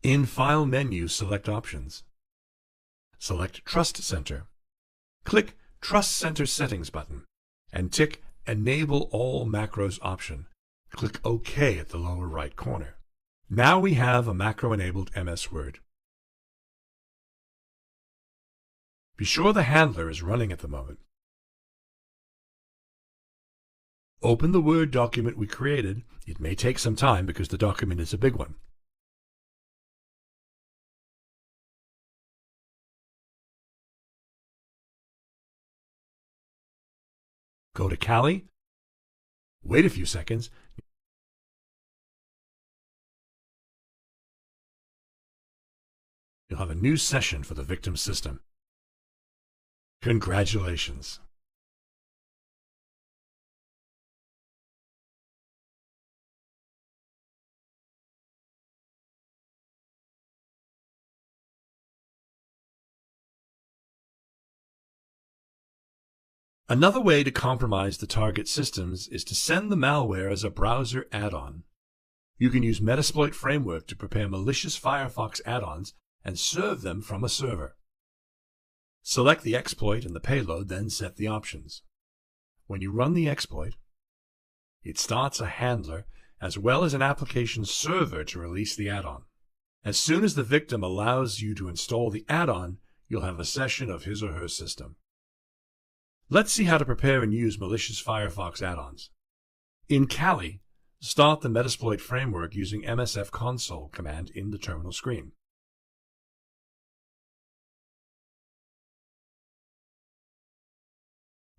In File menu, select Options. Select Trust Center. Click Trust Center Settings button and tick Enable All Macros option. Click OK at the lower right corner. Now we have a macro-enabled MS Word. Be sure the handler is running at the moment. Open the Word document we created. It may take some time because the document is a big one. Go to Kali. Wait a few seconds. You'll have a new session for the victim system. Congratulations. Another way to compromise the target systems is to send the malware as a browser add-on. You can use Metasploit Framework to prepare malicious Firefox add-ons and serve them from a server. Select the exploit and the payload, then set the options. When you run the exploit, it starts a handler as well as an application server to release the add-on. As soon as the victim allows you to install the add-on, you'll have a session of his or her system. Let's see how to prepare and use malicious Firefox add-ons. In Kali, start the Metasploit framework using MSF console command in the terminal screen.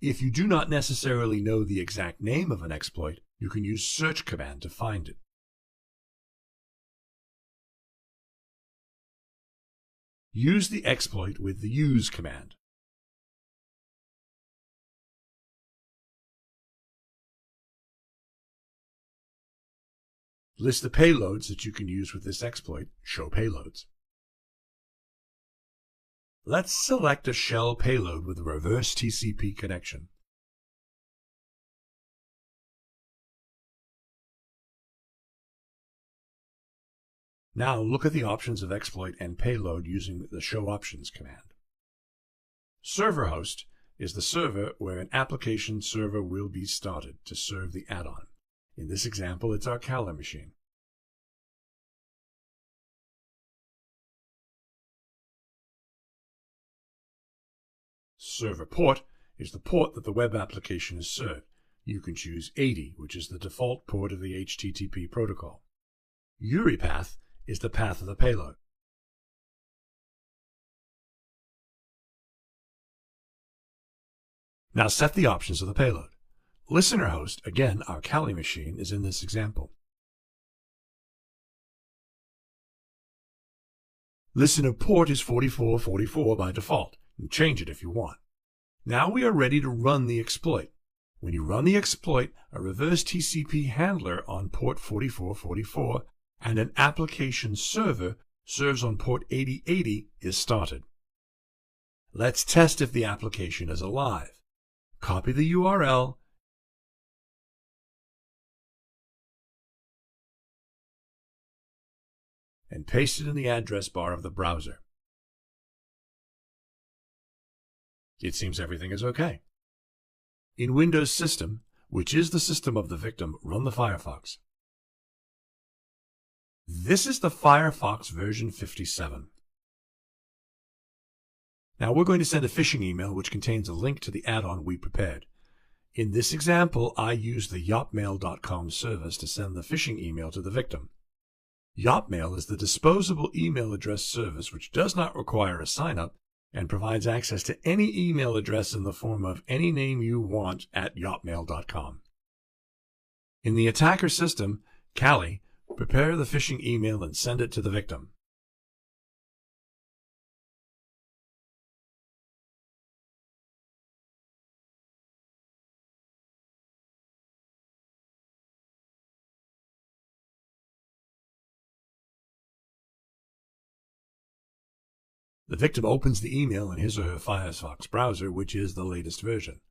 If you do not necessarily know the exact name of an exploit, you can use search command to find it. Use the exploit with the use command. List the payloads that you can use with this exploit. Show payloads. Let's select a shell payload with a reverse TCP connection. Now look at the options of exploit and payload using the show options command. Server host is the server where an application server will be started to serve the add-on. In this example, it's our Kali machine. Server port is the port that the web application is served. You can choose 80, which is the default port of the HTTP protocol. URI path is the path of the payload. Now set the options of the payload. Listener host, again our Kali machine, is in this example. Listener port is 4444 by default. You can change it if you want. Now we are ready to run the exploit. When you run the exploit, a reverse TCP handler on port 4444 and an application server serves on port 8080 is started. Let's test if the application is alive. Copy the URL and paste it in the address bar of the browser. It seems everything is okay. In Windows System, which is the system of the victim, run the Firefox. This is the Firefox version 57. Now we're going to send a phishing email which contains a link to the add-on we prepared. In this example, I used the yopmail.com service to send the phishing email to the victim. Yopmail is the disposable email address service which does not require a sign-up and provides access to any email address in the form of any name you want at yopmail.com. In the attacker system, Kali, prepare the phishing email and send it to the victim. The victim opens the email in his or her Firefox browser, which is the latest version.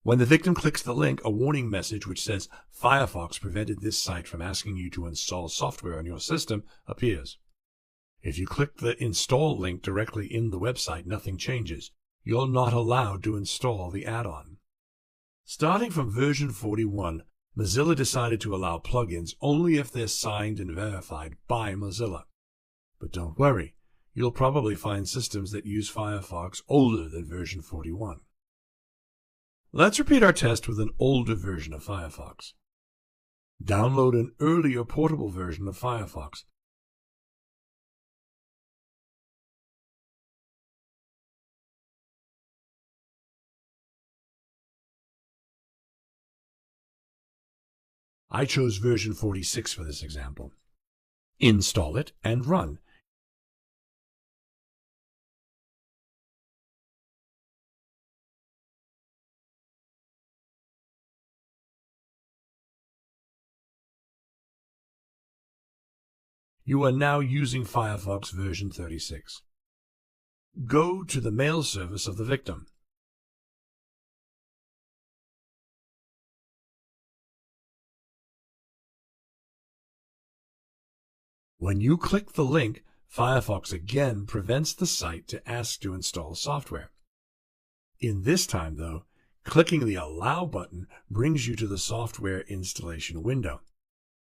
When the victim clicks the link, a warning message which says Firefox prevented this site from asking you to install software on your system appears. If you click the install link directly in the website, nothing changes. You're not allowed to install the add-on. Starting from version 41, Mozilla decided to allow plugins only if they're signed and verified by Mozilla. But don't worry, you'll probably find systems that use Firefox older than version 41. Let's repeat our test with an older version of Firefox. Download an earlier portable version of Firefox. I chose version 46 for this example. Install it and run. You are now using Firefox version 36. Go to the mail service of the victim. When you click the link, Firefox again prevents the site to ask to install software. In this time, though, clicking the Allow button brings you to the software installation window.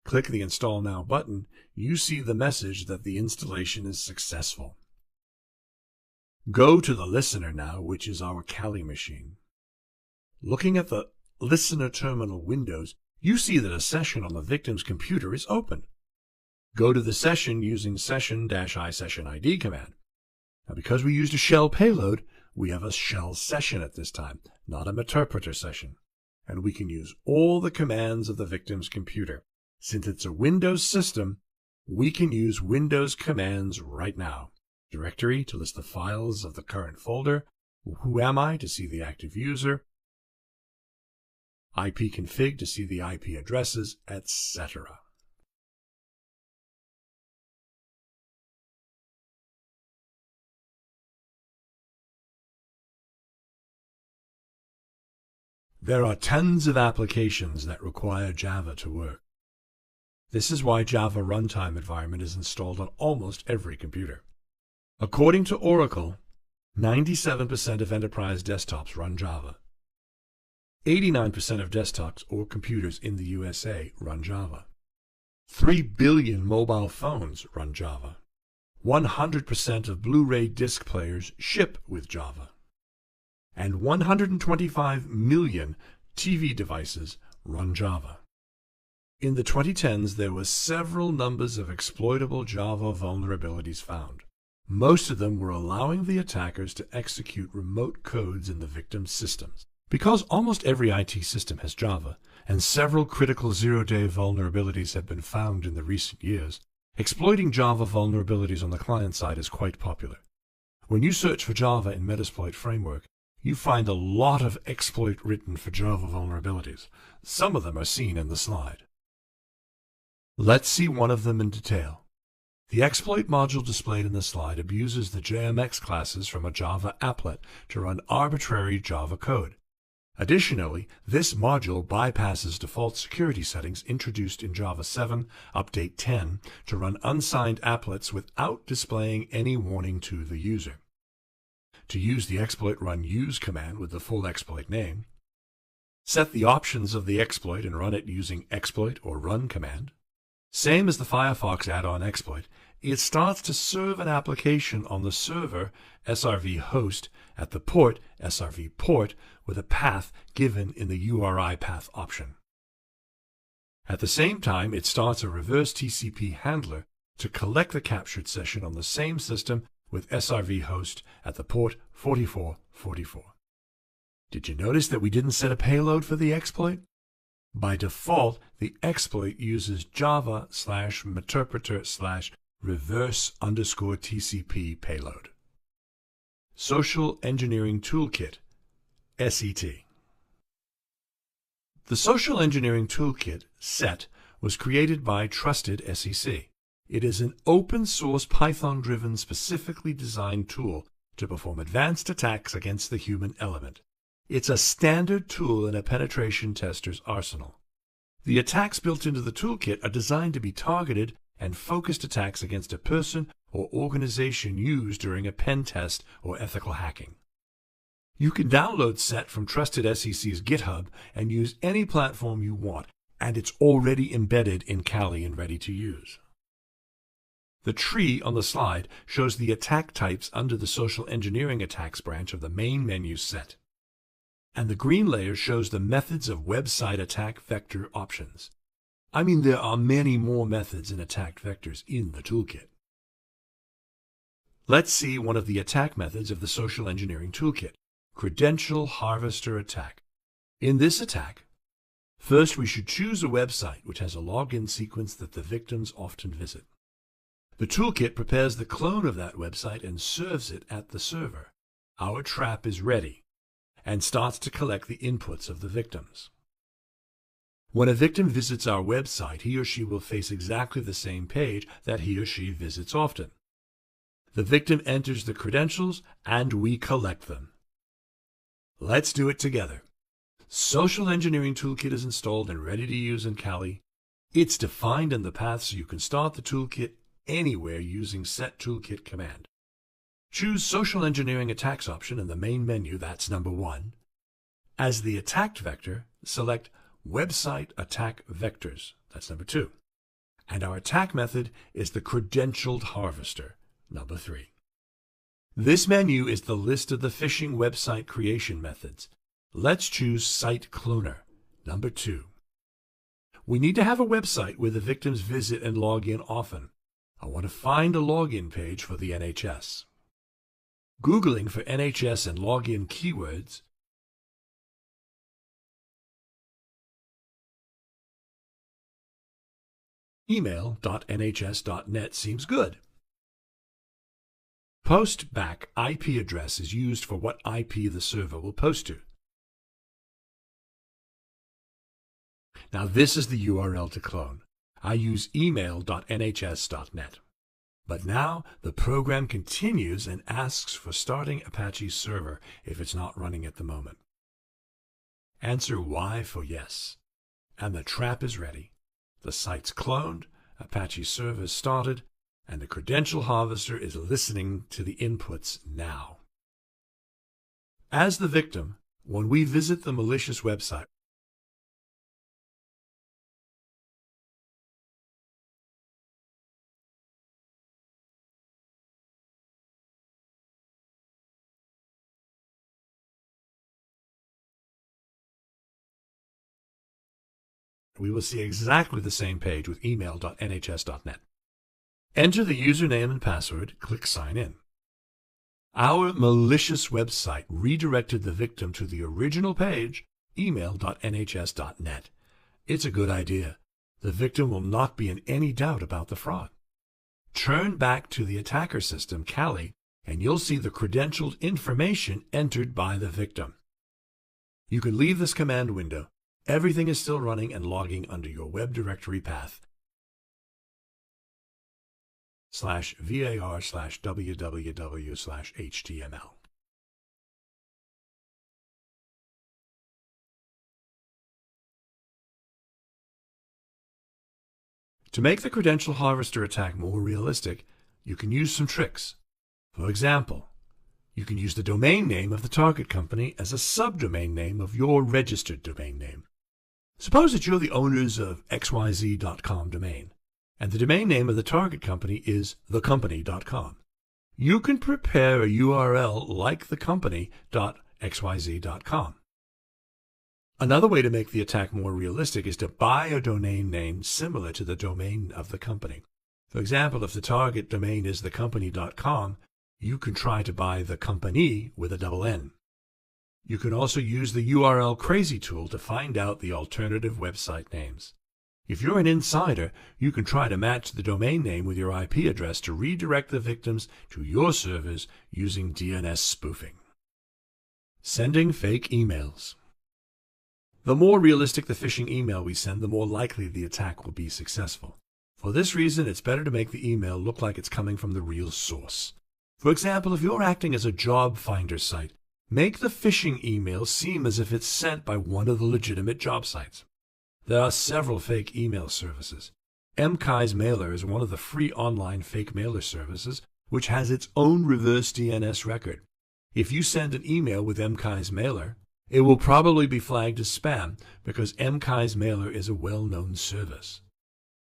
Click the Install Now button, you see the message that the installation is successful. Go to the listener now, which is our Kali machine. Looking at the listener terminal windows, you see that a session on the victim's computer is open. Go to the session using session-i session ID command. Now, because we used a shell payload, we have a shell session at this time, not a meterpreter session. And we can use all the commands of the victim's computer. Since it's a Windows system, we can use Windows commands right now. Directory to list the files of the current folder, who am I to see the active user, ipconfig to see the IP addresses, etc. There are tons of applications that require Java to work. This is why Java Runtime Environment is installed on almost every computer. According to Oracle, 97% of enterprise desktops run Java. 89% of desktops or computers in the USA run Java. 3 billion mobile phones run Java. 100% of Blu-ray disc players ship with Java. And 125 million TV devices run Java. In the 2010s, there were several numbers of exploitable Java vulnerabilities found. Most of them were allowing the attackers to execute remote codes in the victim's systems. Because almost every IT system has Java, and several critical zero-day vulnerabilities have been found in the recent years, exploiting Java vulnerabilities on the client side is quite popular. When you search for Java in Metasploit Framework, you find a lot of exploit written for Java vulnerabilities. Some of them are seen in the slide. Let's see one of them in detail. The exploit module displayed in the slide abuses the JMX classes from a Java applet to run arbitrary Java code. Additionally, this module bypasses default security settings introduced in Java 7 Update 10 to run unsigned applets without displaying any warning to the user. To use the exploit, run use command with the full exploit name. Set the options of the exploit and run it using exploit or run command. Same as the Firefox add-on exploit, it starts to serve an application on the server SRV host at the port SRV port with a path given in the URI path option. At the same time, it starts a reverse TCP handler to collect the captured session on the same system with SRV host at the port 4444. Did you notice that we didn't set a payload for the exploit? By default, the exploit uses Java/meterpreter/reverse_TCP payload. Social Engineering Toolkit, SET. The Social Engineering Toolkit, SET, was created by Trusted SEC. It is an open-source Python-driven, specifically designed tool to perform advanced attacks against the human element. It's a standard tool in a penetration tester's arsenal. The attacks built into the toolkit are designed to be targeted and focused attacks against a person or organization used during a pen test or ethical hacking. You can download SET from Trusted SEC's GitHub and use any platform you want, and it's already embedded in Kali and ready to use. The tree on the slide shows the attack types under the Social Engineering Attacks branch of the main menu SET. And the green layer shows the methods of website attack vector options. I mean, there are many more methods and attack vectors in the toolkit. Let's see one of the attack methods of the Social Engineering Toolkit, Credential Harvester Attack. In this attack, first we should choose a website which has a login sequence that the victims often visit. The toolkit prepares the clone of that website and serves it at the server. Our trap is ready and starts to collect the inputs of the victims. When a victim visits our website, he or she will face exactly the same page that he or she visits often. The victim enters the credentials and we collect them. Let's do it together. Social Engineering Toolkit is installed and ready to use in Kali. It's defined in the path so you can start the toolkit anywhere using Set Toolkit command. Choose Social Engineering Attacks option in the main menu, that's number 1. As the attacked vector, select Website Attack Vectors, that's number 2. And our attack method is the Credentialed Harvester, number 3. This menu is the list of the phishing website creation methods. Let's choose Site Cloner, number 2. We need to have a website where the victims visit and log in often. I want to find a login page for the NHS. Googling for NHS and login keywords, email.nhs.net seems good. Postback IP address is used for what IP the server will post to. Now this is the URL to clone. I use email.nhs.net. But now the program continues and asks for starting Apache's server if it's not running at the moment. Answer Y for yes. And the trap is ready. The site's cloned, Apache's server is started, and the credential harvester is listening to the inputs now. As the victim, when we visit the malicious website, we will see exactly the same page with email.nhs.net. Enter the username and password, click Sign In. Our malicious website redirected the victim to the original page, email.nhs.net. It's a good idea. The victim will not be in any doubt about the fraud. Turn back to the attacker system, Kali, and you'll see the credentialed information entered by the victim. You can leave this command window. Everything is still running and logging under your web directory path /var/www/html. To make the credential harvester attack more realistic, you can use some tricks. For example, you can use the domain name of the target company as a subdomain name of your registered domain name. Suppose that you're the owners of xyz.com domain, and the domain name of the target company is thecompany.com. You can prepare a URL like thecompany.xyz.com. Another way to make the attack more realistic is to buy a domain name similar to the domain of the company. For example, if the target domain is thecompany.com, you can try to buy the company with a double N. You can also use the URL Crazy tool to find out the alternative website names. If you're an insider, you can try to match the domain name with your IP address to redirect the victims to your servers using DNS spoofing. Sending fake emails. The more realistic the phishing email we send, the more likely the attack will be successful. For this reason, it's better to make the email look like it's coming from the real source. For example, if you're acting as a job finder site, make the phishing email seem as if it's sent by one of the legitimate job sites. There are several fake email services. MKai's Mailer is one of the free online fake mailer services, which has its own reverse DNS record. If you send an email with MKai's Mailer, it will probably be flagged as spam because MKai's Mailer is a well-known service.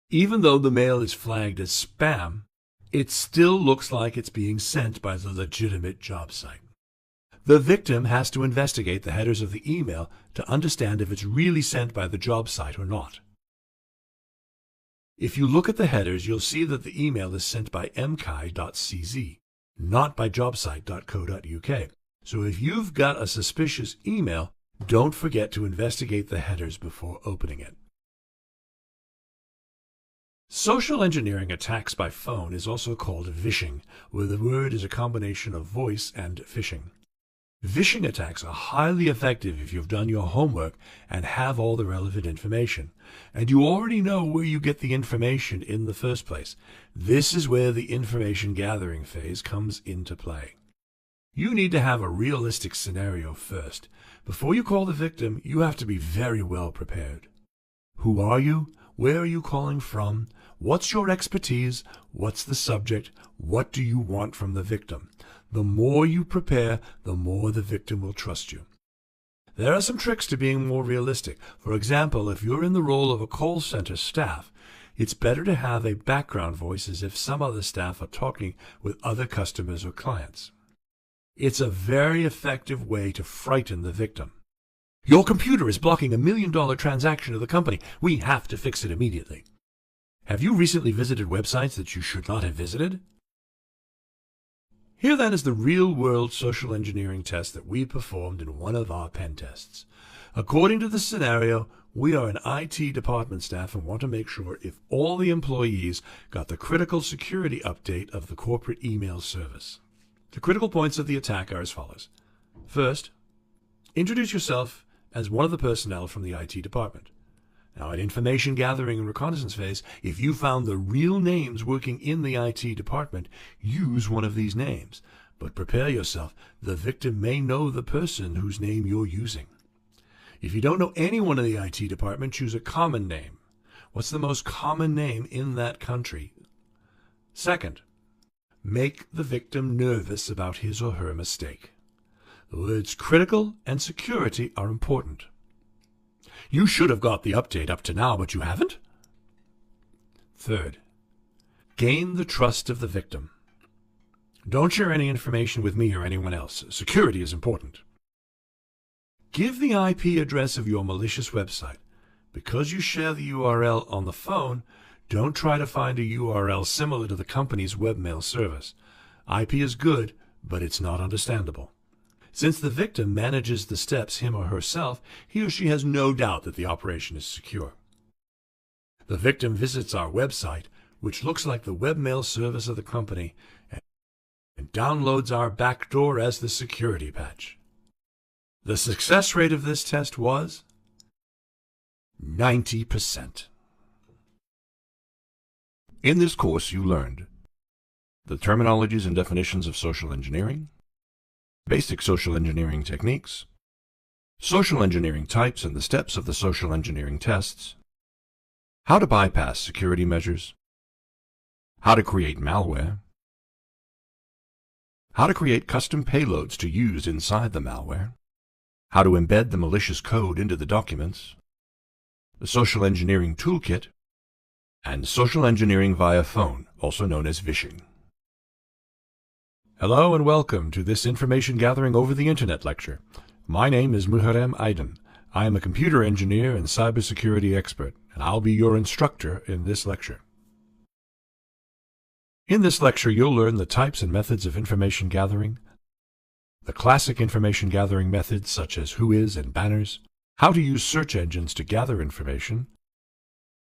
Even though the mail is flagged as spam, it still looks like it's being sent by the legitimate job site. The victim has to investigate the headers of the email to understand if it's really sent by the job site or not. If you look at the headers, you'll see that the email is sent by mkai.cz, not by jobsite.co.uk. So if you've got a suspicious email, don't forget to investigate the headers before opening it. Social engineering attacks by phone is also called phishing, where the word is a combination of voice and phishing. Phishing attacks are highly effective if you've done your homework and have all the relevant information, and you already know where you get the information in the first place. This is where the information gathering phase comes into play. You need to have a realistic scenario first. Before you call the victim, you have to be very well prepared. Who are you? Where are you calling from? What's your expertise? What's the subject? What do you want from the victim? The more you prepare, the more the victim will trust you. There are some tricks to being more realistic. For example, if you're in the role of a call center staff, it's better to have a background voice as if some other staff are talking with other customers or clients. It's a very effective way to frighten the victim. Your computer is blocking $1 million transaction of the company. We have to fix it immediately. Have you recently visited websites that you should not have visited? Here then is the real-world social engineering test that we performed in one of our pen tests. According to the scenario, we are an IT department staff and want to make sure if all the employees got the critical security update of the corporate email service. The critical points of the attack are as follows. First, introduce yourself as one of the personnel from the IT department. Now, at information gathering and reconnaissance phase, if you found the real names working in the IT department, use one of these names. But prepare yourself. The victim may know the person whose name you're using. If you don't know anyone in the IT department, choose a common name. What's the most common name in that country? Second, make the victim nervous about his or her mistake. The words critical and security are important. You should have got the update up to now, but you haven't. Third, gain the trust of the victim. Don't share any information with me or anyone else. Security is important. Give the IP address of your malicious website. Because you share the URL on the phone, don't try to find a URL similar to the company's webmail service. IP is good, but it's not understandable. Since the victim manages the steps him or herself, he or she has no doubt that the operation is secure. The victim visits our website, which looks like the webmail service of the company, and downloads our backdoor as the security patch. The success rate of this test was 90%. In this course, you learned the terminologies and definitions of social engineering, basic social engineering techniques, social engineering types and the steps of the social engineering tests, how to bypass security measures, how to create malware, how to create custom payloads to use inside the malware, how to embed the malicious code into the documents, the social engineering toolkit, and social engineering via phone, also known as phishing. Hello and welcome to this information gathering over the internet lecture. My name is Muharrem Aydin. I am a computer engineer and cybersecurity expert, and I'll be your instructor in this lecture. In this lecture, you'll learn the types and methods of information gathering, the classic information gathering methods such as whois and banners, how to use search engines to gather information,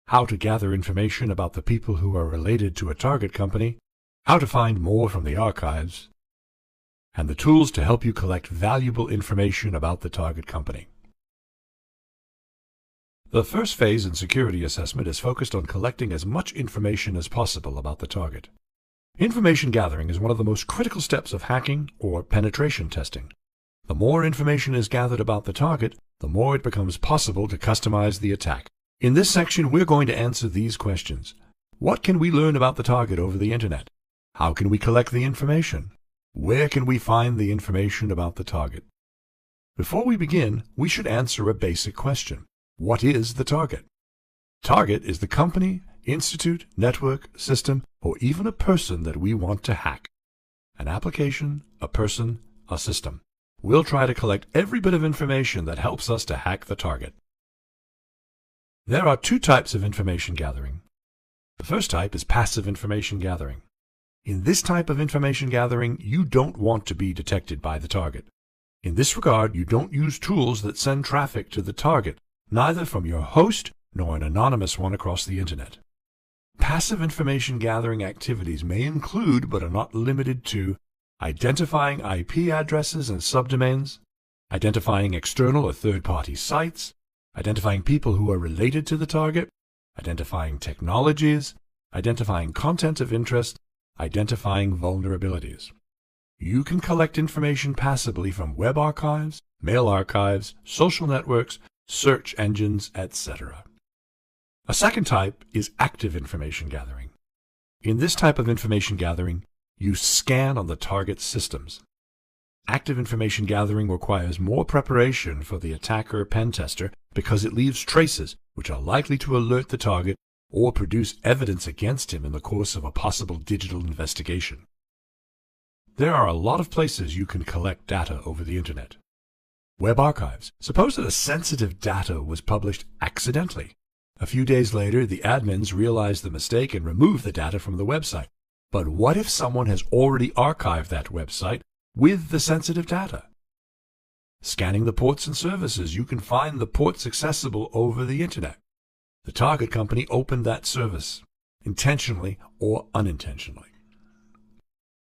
how to gather information about the people who are related to a target company, how to find more from the archives, and the tools to help you collect valuable information about the target company. The first phase in security assessment is focused on collecting as much information as possible about the target. Information gathering is one of the most critical steps of hacking or penetration testing. The more information is gathered about the target, the more it becomes possible to customize the attack. In this section, we're going to answer these questions. What can we learn about the target over the internet? How can we collect the information? Where can we find the information about the target? Before we begin, we should answer a basic question. What is the target? Target is the company, institute, network, system, or even a person that we want to hack. An application, a person, a system. We'll try to collect every bit of information that helps us to hack the target. There are two types of information gathering. The first type is passive information gathering. In this type of information gathering, you don't want to be detected by the target. In this regard, you don't use tools that send traffic to the target, neither from your host nor an anonymous one across the internet. Passive information gathering activities may include, but are not limited to, identifying IP addresses and subdomains, identifying external or third-party sites, identifying people who are related to the target, identifying technologies, identifying content of interest, identifying vulnerabilities. You can collect information passively from web archives, mail archives, social networks, search engines, etc. A second type is active information gathering. In this type of information gathering, you scan on the target systems. Active information gathering requires more preparation for the attacker pen tester because it leaves traces which are likely to alert the target or produce evidence against him in the course of a possible digital investigation. There are a lot of places you can collect data over the internet. Web archives. Suppose that a sensitive data was published accidentally. A few days later, the admins realize the mistake and remove the data from the website. But what if someone has already archived that website with the sensitive data? Scanning the ports and services, you can find the ports accessible over the internet. The target company opened that service, intentionally or unintentionally.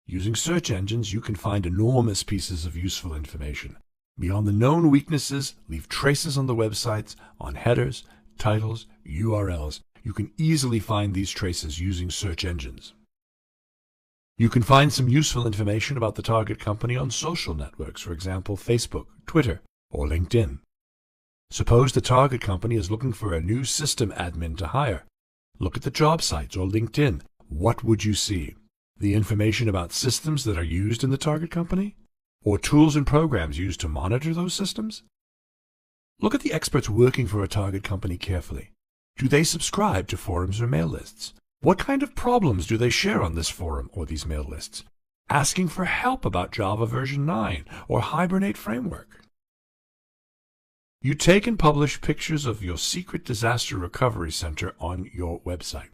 Using search engines, you can find enormous pieces of useful information. Beyond the known weaknesses, leave traces on the websites, on headers, titles, URLs. You can easily find these traces using search engines. You can find some useful information about the target company on social networks, for example, Facebook, Twitter, or LinkedIn. Suppose the target company is looking for a new system admin to hire. Look at the job sites or LinkedIn. What would you see? The information about systems that are used in the target company? Or tools and programs used to monitor those systems? Look at the experts working for a target company carefully. Do they subscribe to forums or mail lists? What kind of problems do they share on this forum or these mail lists? Asking for help about Java version 9 or Hibernate framework. You take and publish pictures of your secret disaster recovery center on your website.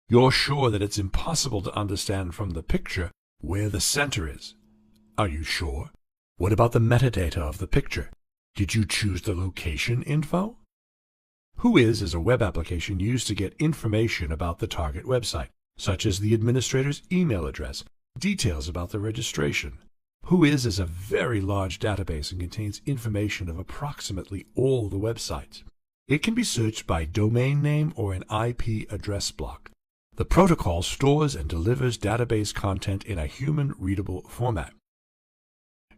You're sure that it's impossible to understand from the picture where the center is. Are you sure? What about the metadata of the picture? Did you choose the location info? Whois is a web application used to get information about the target website, such as the administrator's email address, details about the registration. Whois is a very large database and contains information of approximately all the websites. It can be searched by domain name or an IP address block. The protocol stores and delivers database content in a human-readable format.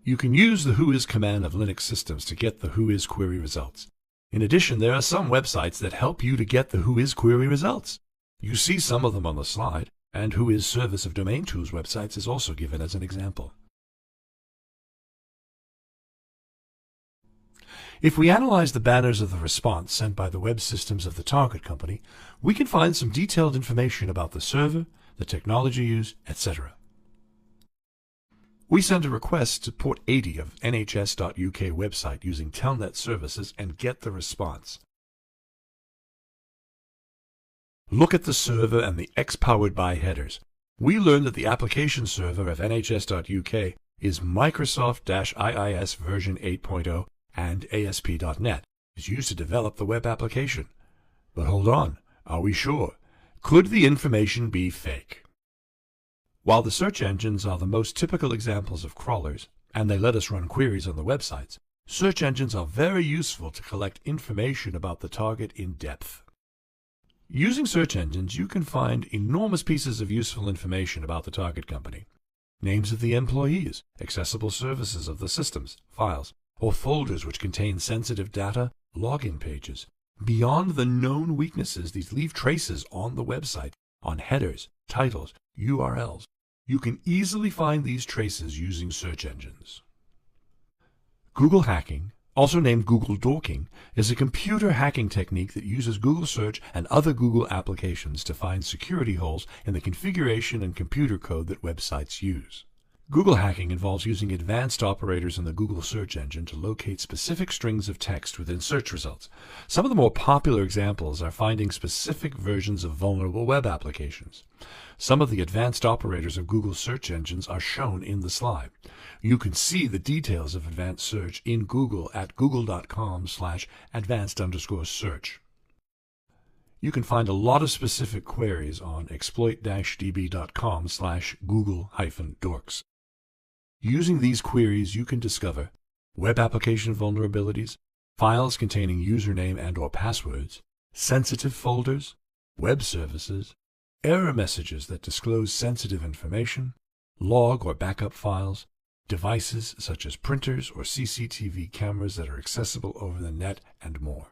You can use the Whois command of Linux systems to get the Whois query results. In addition, there are some websites that help you to get the Whois query results. You see some of them on the slide, and Whois Service of Domain Tools websites is also given as an example. If we analyze the banners of the response sent by the web systems of the target company, we can find some detailed information about the server, the technology used, etc. We send a request to port 80 of nhs.uk website using Telnet services and get the response. Look at the server and the X-powered by headers. We learn that the application server of nhs.uk is Microsoft-IIS version 8.0 and ASP.NET is used to develop the web application. But hold on, are we sure? Could the information be fake? While the search engines are the most typical examples of crawlers, and they let us run queries on the websites, search engines are very useful to collect information about the target in depth. Using search engines, you can find enormous pieces of useful information about the target company. Names of the employees, accessible services of the systems, files, or folders which contain sensitive data, login pages. Beyond the known weaknesses, these leave traces on the website, on headers, titles, URLs. You can easily find these traces using search engines. Google hacking, also named Google dorking, is a computer hacking technique that uses Google Search and other Google applications to find security holes in the configuration and computer code that websites use. Google hacking involves using advanced operators in the Google search engine to locate specific strings of text within search results. Some of the more popular examples are finding specific versions of vulnerable web applications. Some of the advanced operators of Google search engines are shown in the slide. You can see the details of advanced search in Google at google.com/advanced_search. You can find a lot of specific queries on exploit-db.com/google-dorks. Using these queries, you can discover web application vulnerabilities, files containing username and/or passwords, sensitive folders, web services, error messages that disclose sensitive information, log or backup files, devices such as printers or CCTV cameras that are accessible over the net, and more.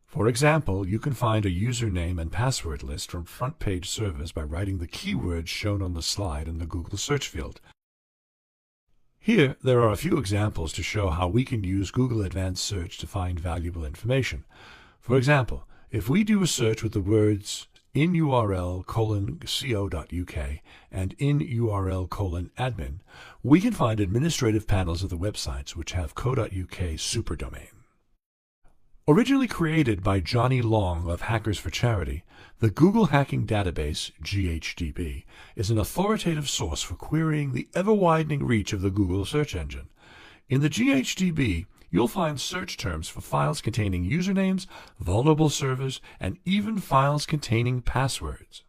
For example, you can find a username and password list from front page servers by writing the keywords shown on the slide in the Google search field. Here, there are a few examples to show how we can use Google Advanced Search to find valuable information. For example, if we do a search with the words inurl:/co.uk and inurl:/admin, we can find administrative panels of the websites which have co.uk superdomain. Originally created by Johnny Long of Hackers for Charity, the Google Hacking Database, GHDB, is an authoritative source for querying the ever-widening reach of the Google search engine. In the GHDB, you'll find search terms for files containing usernames, vulnerable servers, and even files containing passwords.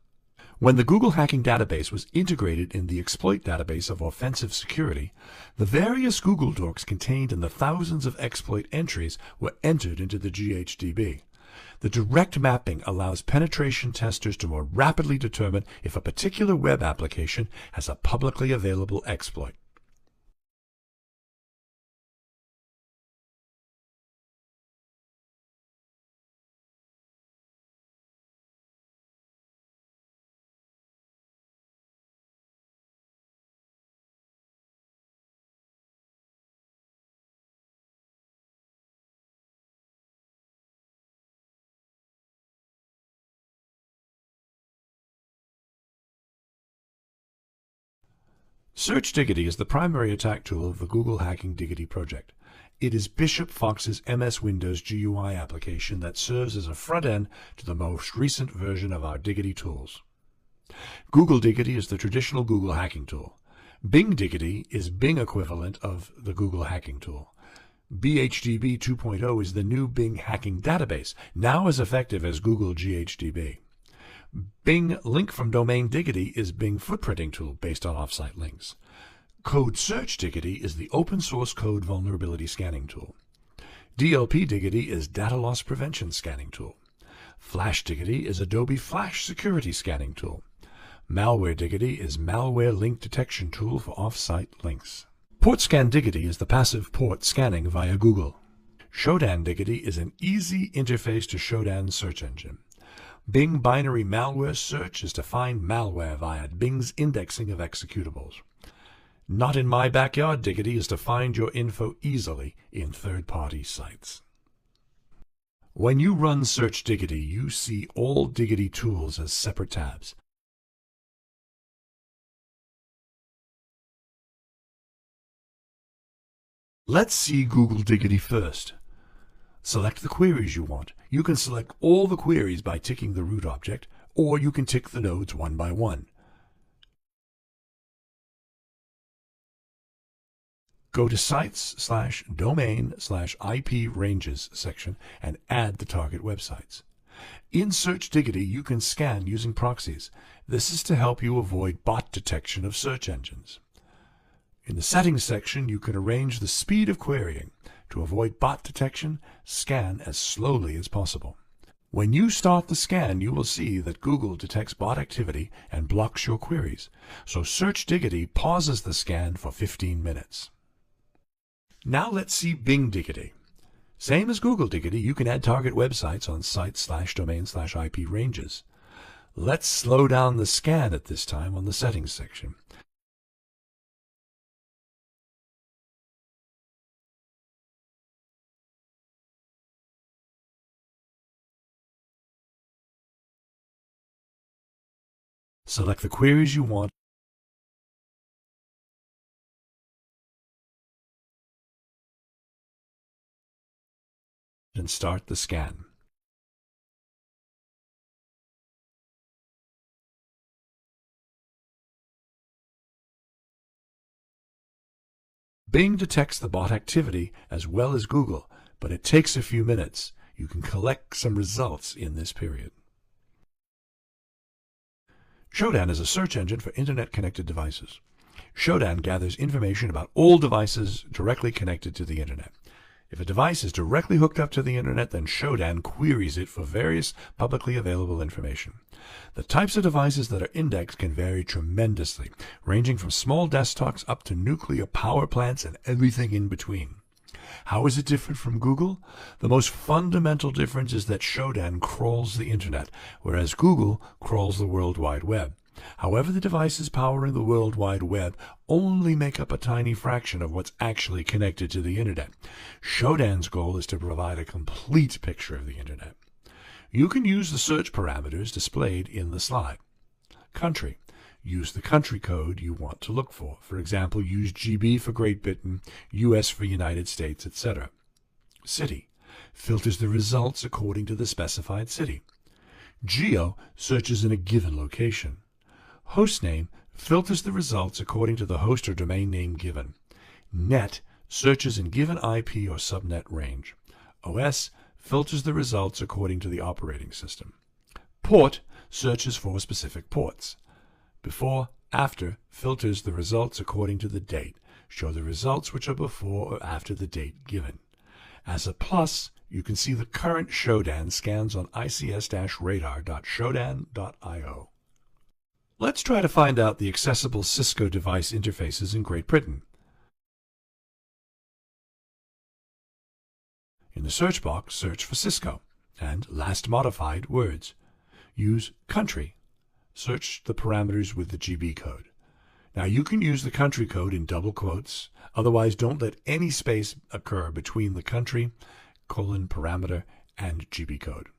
When the Google Hacking Database was integrated in the exploit database of offensive security, the various Google docs contained in the thousands of exploit entries were entered into the GHDB. The direct mapping allows penetration testers to more rapidly determine if a particular web application has a publicly available exploit. Search Diggity is the primary attack tool of the Google Hacking Diggity project. It is Bishop Fox's MS Windows GUI application that serves as a front end to the most recent version of our Diggity tools. Google Diggity is the traditional Google hacking tool. Bing Diggity is Bing equivalent of the Google hacking tool. BHDB 2.0 is the new Bing hacking database, now as effective as Google GHDB. Bing Link from Domain Diggity is Bing footprinting tool based on offsite links. Code Search Diggity is the open source code vulnerability scanning tool. DLP Diggity is data loss prevention scanning tool. Flash Diggity is Adobe Flash security scanning tool. Malware Diggity is malware link detection tool for offsite links. PortScan Diggity is the passive port scanning via Google. Shodan Diggity is an easy interface to Shodan's search engine. Bing Binary Malware Search is to find malware via Bing's indexing of executables. Not in My Backyard Diggity is to find your info easily in third-party sites. When you run Search Diggity, you see all Diggity tools as separate tabs. Let's see Google Diggity first. Select the queries you want. You can select all the queries by ticking the root object, or you can tick the nodes one by one. Go to Sites/Domain/IP Ranges section and add the target websites. In Search Diggity, you can scan using proxies. This is to help you avoid bot detection of search engines. In the Settings section, you can arrange the speed of querying. To avoid bot detection, scan as slowly as possible. When you start the scan, you will see that Google detects bot activity and blocks your queries, so Search Diggity pauses the scan for 15 minutes. Now let's see Bing Diggity. Same as Google Diggity, you can add target websites on Sites/Domain/IP Ranges. Let's slow down the scan at this time on the Settings section. Select the queries you want and start the scan. Bing detects the bot activity as well as Google, but it takes a few minutes. You can collect some results in this period. Shodan is a search engine for Internet-connected devices. Shodan gathers information about all devices directly connected to the Internet. If a device is directly hooked up to the Internet, then Shodan queries it for various publicly available information. The types of devices that are indexed can vary tremendously, ranging from small desktops up to nuclear power plants and everything in between. How is it different from Google? The most fundamental difference is that Shodan crawls the Internet, whereas Google crawls the World Wide Web. However, the devices powering the World Wide Web only make up a tiny fraction of what's actually connected to the Internet. Shodan's goal is to provide a complete picture of the Internet. You can use the search parameters displayed in the slide. Country. use the country code you want to look for. For example, use GB for Great Britain, US for United States, etc. City filters the results according to the specified city. Geo searches in a given location. Hostname filters the results according to the host or domain name given. Net searches in given IP or subnet range. OS filters the results according to the operating system. Port searches for specific ports. Before, after filters the results according to the date. Show the results which are before or after the date given. As a plus, you can see the current Shodan scans on ics-radar.shodan.io. Let's try to find out the accessible Cisco device interfaces in Great Britain. In the search box, search for Cisco and last modified words. Use country. Search the parameters with the GB code. Now you can use the country code in double quotes, otherwise don't let any space occur between the country, parameter, and GB code.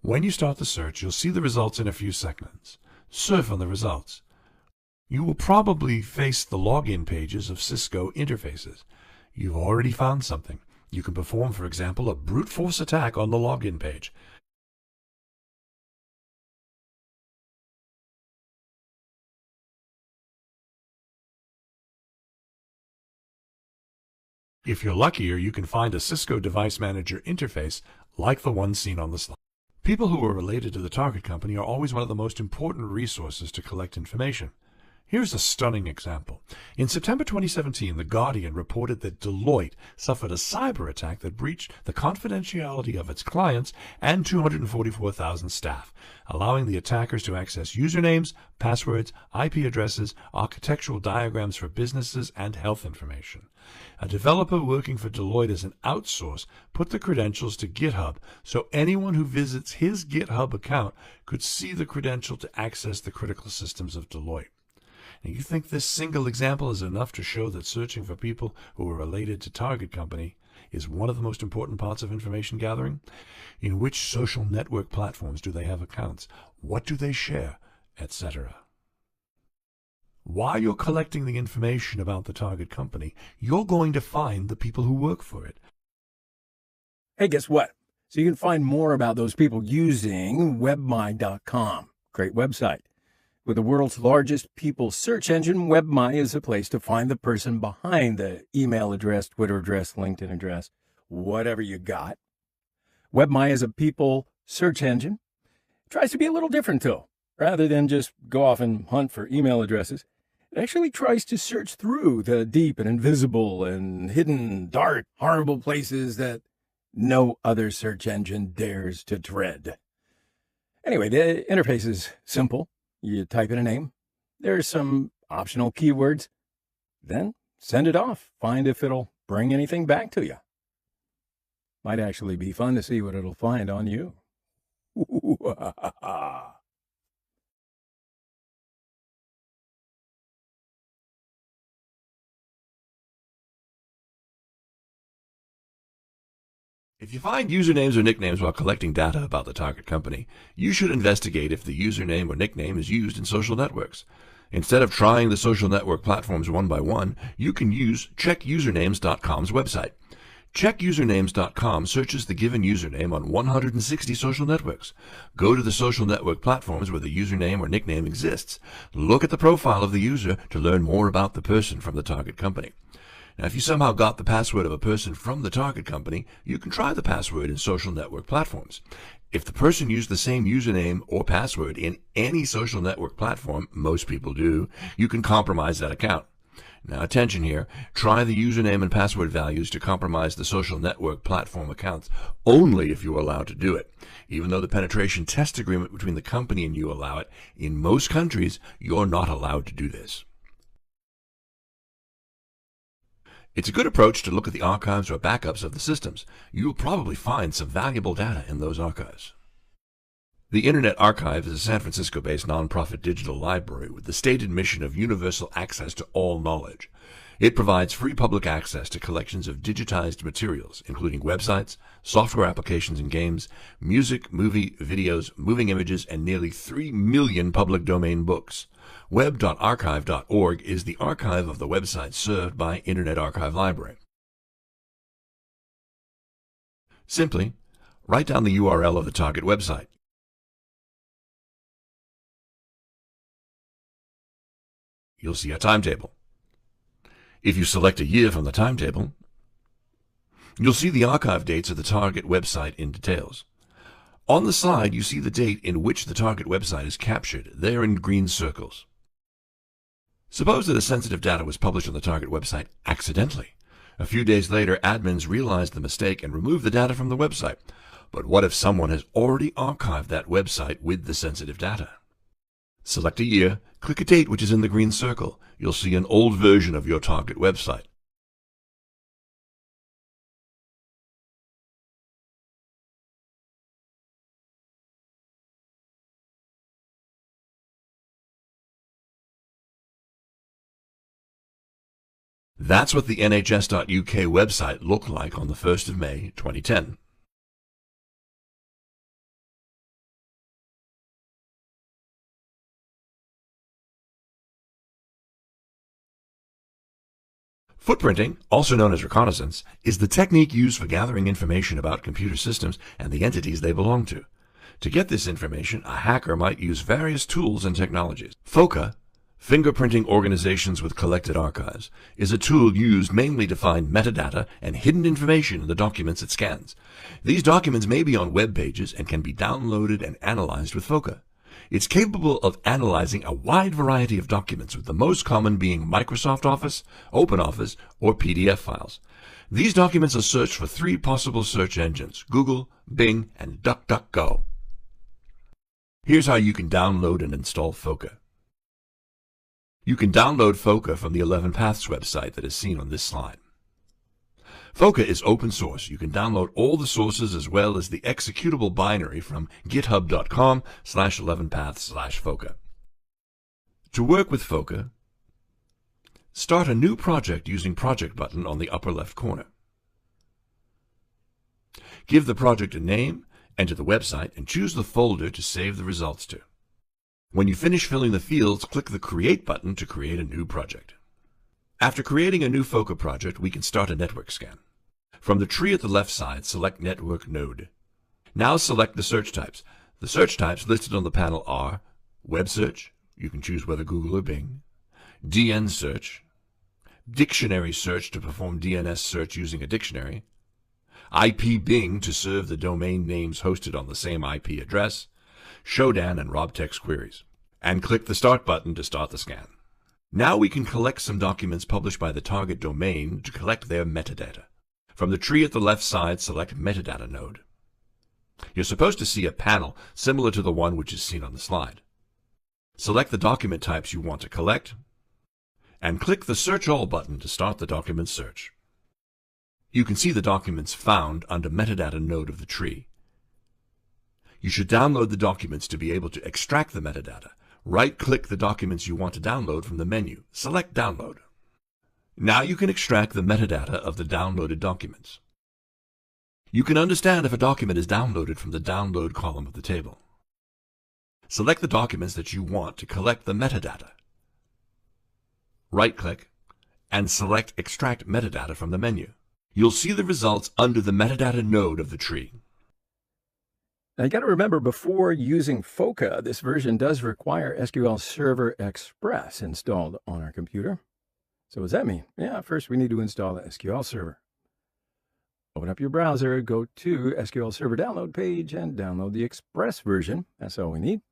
When you start the search, you'll see the results in a few seconds. Surf on the results. You will probably face the login pages of Cisco interfaces. You've already found something. You can perform, for example, a brute force attack on the login page. If you're luckier, you can find a Cisco Device Manager interface like the one seen on the slide. People who are related to the target company are always one of the most important resources to collect information. Here's a stunning example. In September 2017, The Guardian reported that Deloitte suffered a cyber attack that breached the confidentiality of its clients and 244,000 staff, allowing the attackers to access usernames, passwords, IP addresses, architectural diagrams for businesses, and health information. A developer working for Deloitte as an outsource put the credentials to GitHub so anyone who visits his GitHub account could see the credential to access the critical systems of Deloitte. Now, you think this single example is enough to show that searching for people who are related to target company is one of the most important parts of information gathering? In which social network platforms do they have accounts? What do they share? Etc. While you're collecting the information about the target company, you're going to find the people who work for it. Hey, guess what? So you can find more about those people using webmy.com. Great website. With the world's largest people search engine, WebMy is a place to find the person behind the email address, Twitter address, LinkedIn address, whatever you got. WebMy is a people search engine. It tries to be a little different, though. Rather than just go off and hunt for email addresses, it actually tries to search through the deep and invisible and hidden, dark, horrible places that no other search engine dares to tread. Anyway, the interface is simple. You type in a name. There's some optional keywords. Then send it off. Find if it'll bring anything back to you. Might actually be fun to see what it'll find on you. If you find usernames or nicknames while collecting data about the target company, you should investigate if the username or nickname is used in social networks. Instead of trying the social network platforms one by one, you can use CheckUsernames.com's website. CheckUsernames.com searches the given username on 160 social networks. Go to the social network platforms where the username or nickname exists. Look at the profile of the user to learn more about the person from the target company. Now, if you somehow got the password of a person from the target company, you can try the password in social network platforms. If the person used the same username or password in any social network platform, most people do, you can compromise that account. Now, attention here, try the username and password values to compromise the social network platform accounts only if you're allowed to do it. Even though the penetration test agreement between the company and you allow it, in most countries, you're not allowed to do this. It's a good approach to look at the archives or backups of the systems. You'll probably find some valuable data in those archives. The Internet Archive is a San Francisco-based nonprofit digital library with the stated mission of universal access to all knowledge. It provides free public access to collections of digitized materials, including websites, software applications and games, music, movie, videos, moving images, and nearly 3 million public domain books. Web.archive.org is the archive of the website served by Internet Archive Library. Simply, write down the URL of the target website. You'll see a timetable. If you select a year from the timetable, you'll see the archive dates of the target website in details. On the side, you see the date in which the target website is captured, there in green circles. Suppose that a sensitive data was published on the target website accidentally. A few days later, admins realized the mistake and removed the data from the website. But what if someone has already archived that website with the sensitive data? Select a year, click a date which is in the green circle. You'll see an old version of your target website. That's what the NHS.UK website looked like on the 1st of May 2010. Footprinting, also known as reconnaissance, is the technique used for gathering information about computer systems and the entities they belong to. To get this information, a hacker might use various tools and technologies. FOCA, Fingerprinting Organizations with Collected Archives, is a tool used mainly to find metadata and hidden information in the documents it scans. These documents may be on web pages and can be downloaded and analyzed with FOCA. It's capable of analyzing a wide variety of documents, with the most common being Microsoft Office, OpenOffice, or PDF files. These documents are searched for 3 possible search engines: Google, Bing, and DuckDuckGo. Here's how you can download and install FOCA. You can download FOCA from the 11 Paths website that is seen on this slide. FOCA is open source. You can download all the sources as well as the executable binary from github.com/11paths/FOCA. To work with FOCA, start a new project using Project button on the upper left corner. Give the project a name, enter the website, and choose the folder to save the results to. When you finish filling the fields, click the Create button to create a new project. After creating a new FOCA project, we can start a network scan. From the tree at the left side, select Network Node. Now select the search types. The search types listed on the panel are Web Search, you can choose whether Google or Bing, DN Search, Dictionary Search to perform DNS search using a dictionary, IP Bing to serve the domain names hosted on the same IP address, Shodan and RobTex queries, and click the Start button to start the scan. Now we can collect some documents published by the target domain to collect their metadata. From the tree at the left side, select Metadata Node. You're supposed to see a panel similar to the one which is seen on the slide. Select the document types you want to collect, and click the Search All button to start the document search. You can see the documents found under Metadata Node of the tree. You should download the documents to be able to extract the metadata. Right-click the documents you want to download from the menu. Select Download. Now you can extract the metadata of the downloaded documents. You can understand if a document is downloaded from the Download column of the table. Select the documents that you want to collect the metadata. Right-click and select Extract Metadata from the menu. You'll see the results under the Metadata node of the tree. Now, you got to remember, before using FOCA, this version does require SQL Server Express installed on our computer. So what does that mean? Yeah, first we need to install the SQL Server. Open up your browser, go to SQL Server download page, and download the Express version. That's all we need.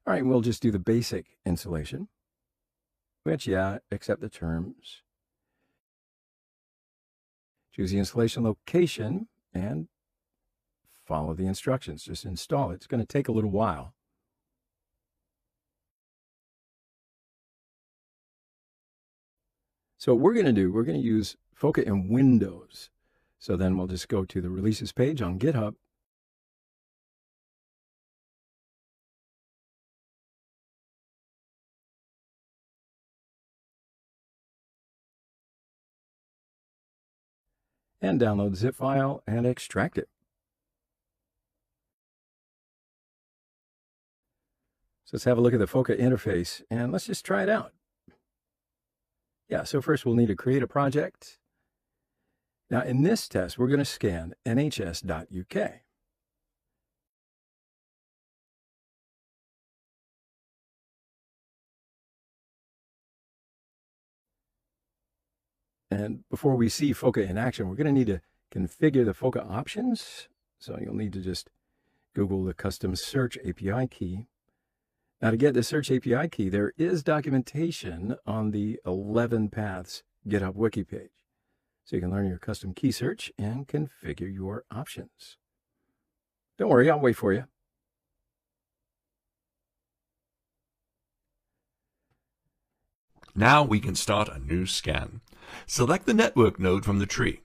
All right, we'll just do the basic installation, which, accept the terms. Choose the installation location and follow the instructions. Just install it. It's going to take a little while. So what we're going to do, we're going to use Foca in Windows. So then we'll just go to the releases page on GitHub. And download the zip file and extract it. So let's have a look at the Foca interface and let's just try it out. Yeah, so first we'll need to create a project. Now in this test, we're going to scan nhs.uk. And before we see Foca in action, we're going to need to configure the Foca options. So you'll need to just Google the custom search API key. Now to get the search API key, there is documentation on the 11 Paths GitHub wiki page. So you can learn your custom key search and configure your options. Don't worry, I'll wait for you. Now we can start a new scan. Select the network node from the tree.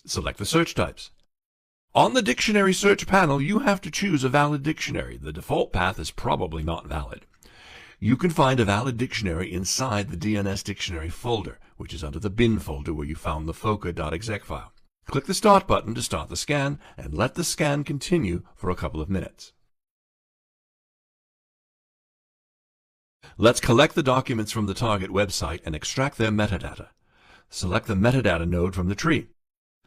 Select the search types. On the dictionary search panel, you have to choose a valid dictionary. The default path is probably not valid. You can find a valid dictionary inside the DNS dictionary folder, which is under the bin folder where you found the foca.exec file. Click the Start button to start the scan, and let the scan continue for a couple of minutes. Let's collect the documents from the target website and extract their metadata. Select the metadata node from the tree.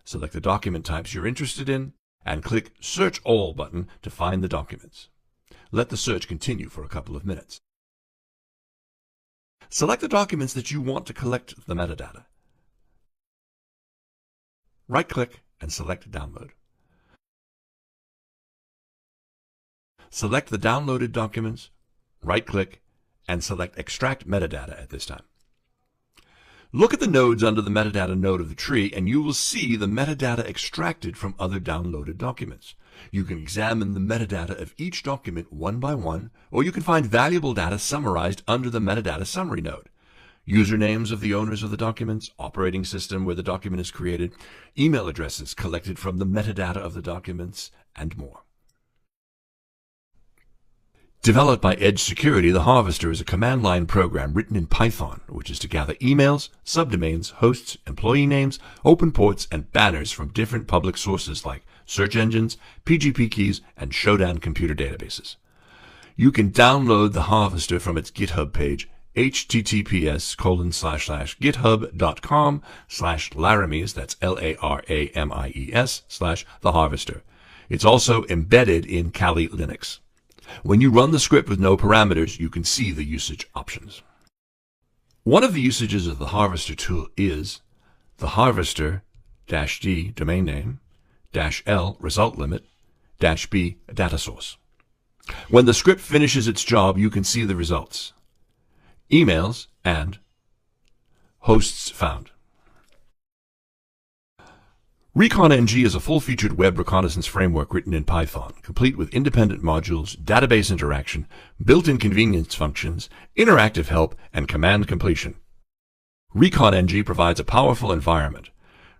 Select the document types you're interested in, and click Search All button to find the documents. Let the search continue for a couple of minutes. Select the documents that you want to collect the metadata. Right-click and select Download. Select the downloaded documents, right-click, and select Extract Metadata at this time. Look at the nodes under the metadata node of the tree, and you will see the metadata extracted from other downloaded documents. You can examine the metadata of each document one by one, or you can find valuable data summarized under the metadata summary node. Usernames of the owners of the documents, operating system where the document is created, email addresses collected from the metadata of the documents, and more. Developed by Edge Security, the Harvester is a command line program written in Python, which is to gather emails, subdomains, hosts, employee names, open ports, and banners from different public sources like search engines, PGP keys, and Shodan computer databases. You can download the Harvester from its GitHub page, https://github.com/Laramies, that's LARAMIES/the Harvester. It's also embedded in Kali Linux. When you run the script with no parameters, you can see the usage options. One of the usages of the Harvester tool is the Harvester-D domain name, -L result limit, -B data source. When the script finishes its job, you can see the results, emails, and hosts found. ReconNG is a full-featured web reconnaissance framework written in Python, complete with independent modules, database interaction, built-in convenience functions, interactive help, and command completion. ReconNG provides a powerful environment.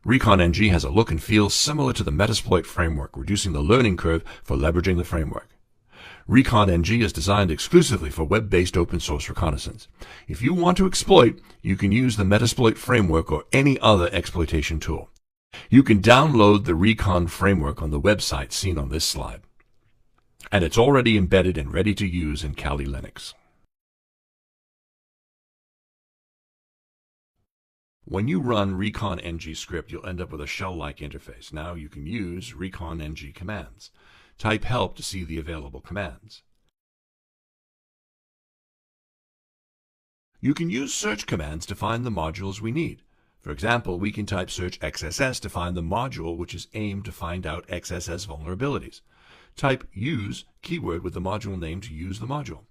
ReconNG has a look and feel similar to the Metasploit framework, reducing the learning curve for leveraging the framework. ReconNG is designed exclusively for web-based open-source reconnaissance. If you want to exploit, you can use the Metasploit framework or any other exploitation tool. You can download the Recon framework on the website seen on this slide, and it's already embedded and ready to use in Kali Linux. When you run ReconNG script, you'll end up with a shell-like interface. Now you can use ReconNG commands. Type help to see the available commands. You can use search commands to find the modules we need. For example, we can type search XSS to find the module which is aimed to find out XSS vulnerabilities. Type use keyword with the module name to use the module.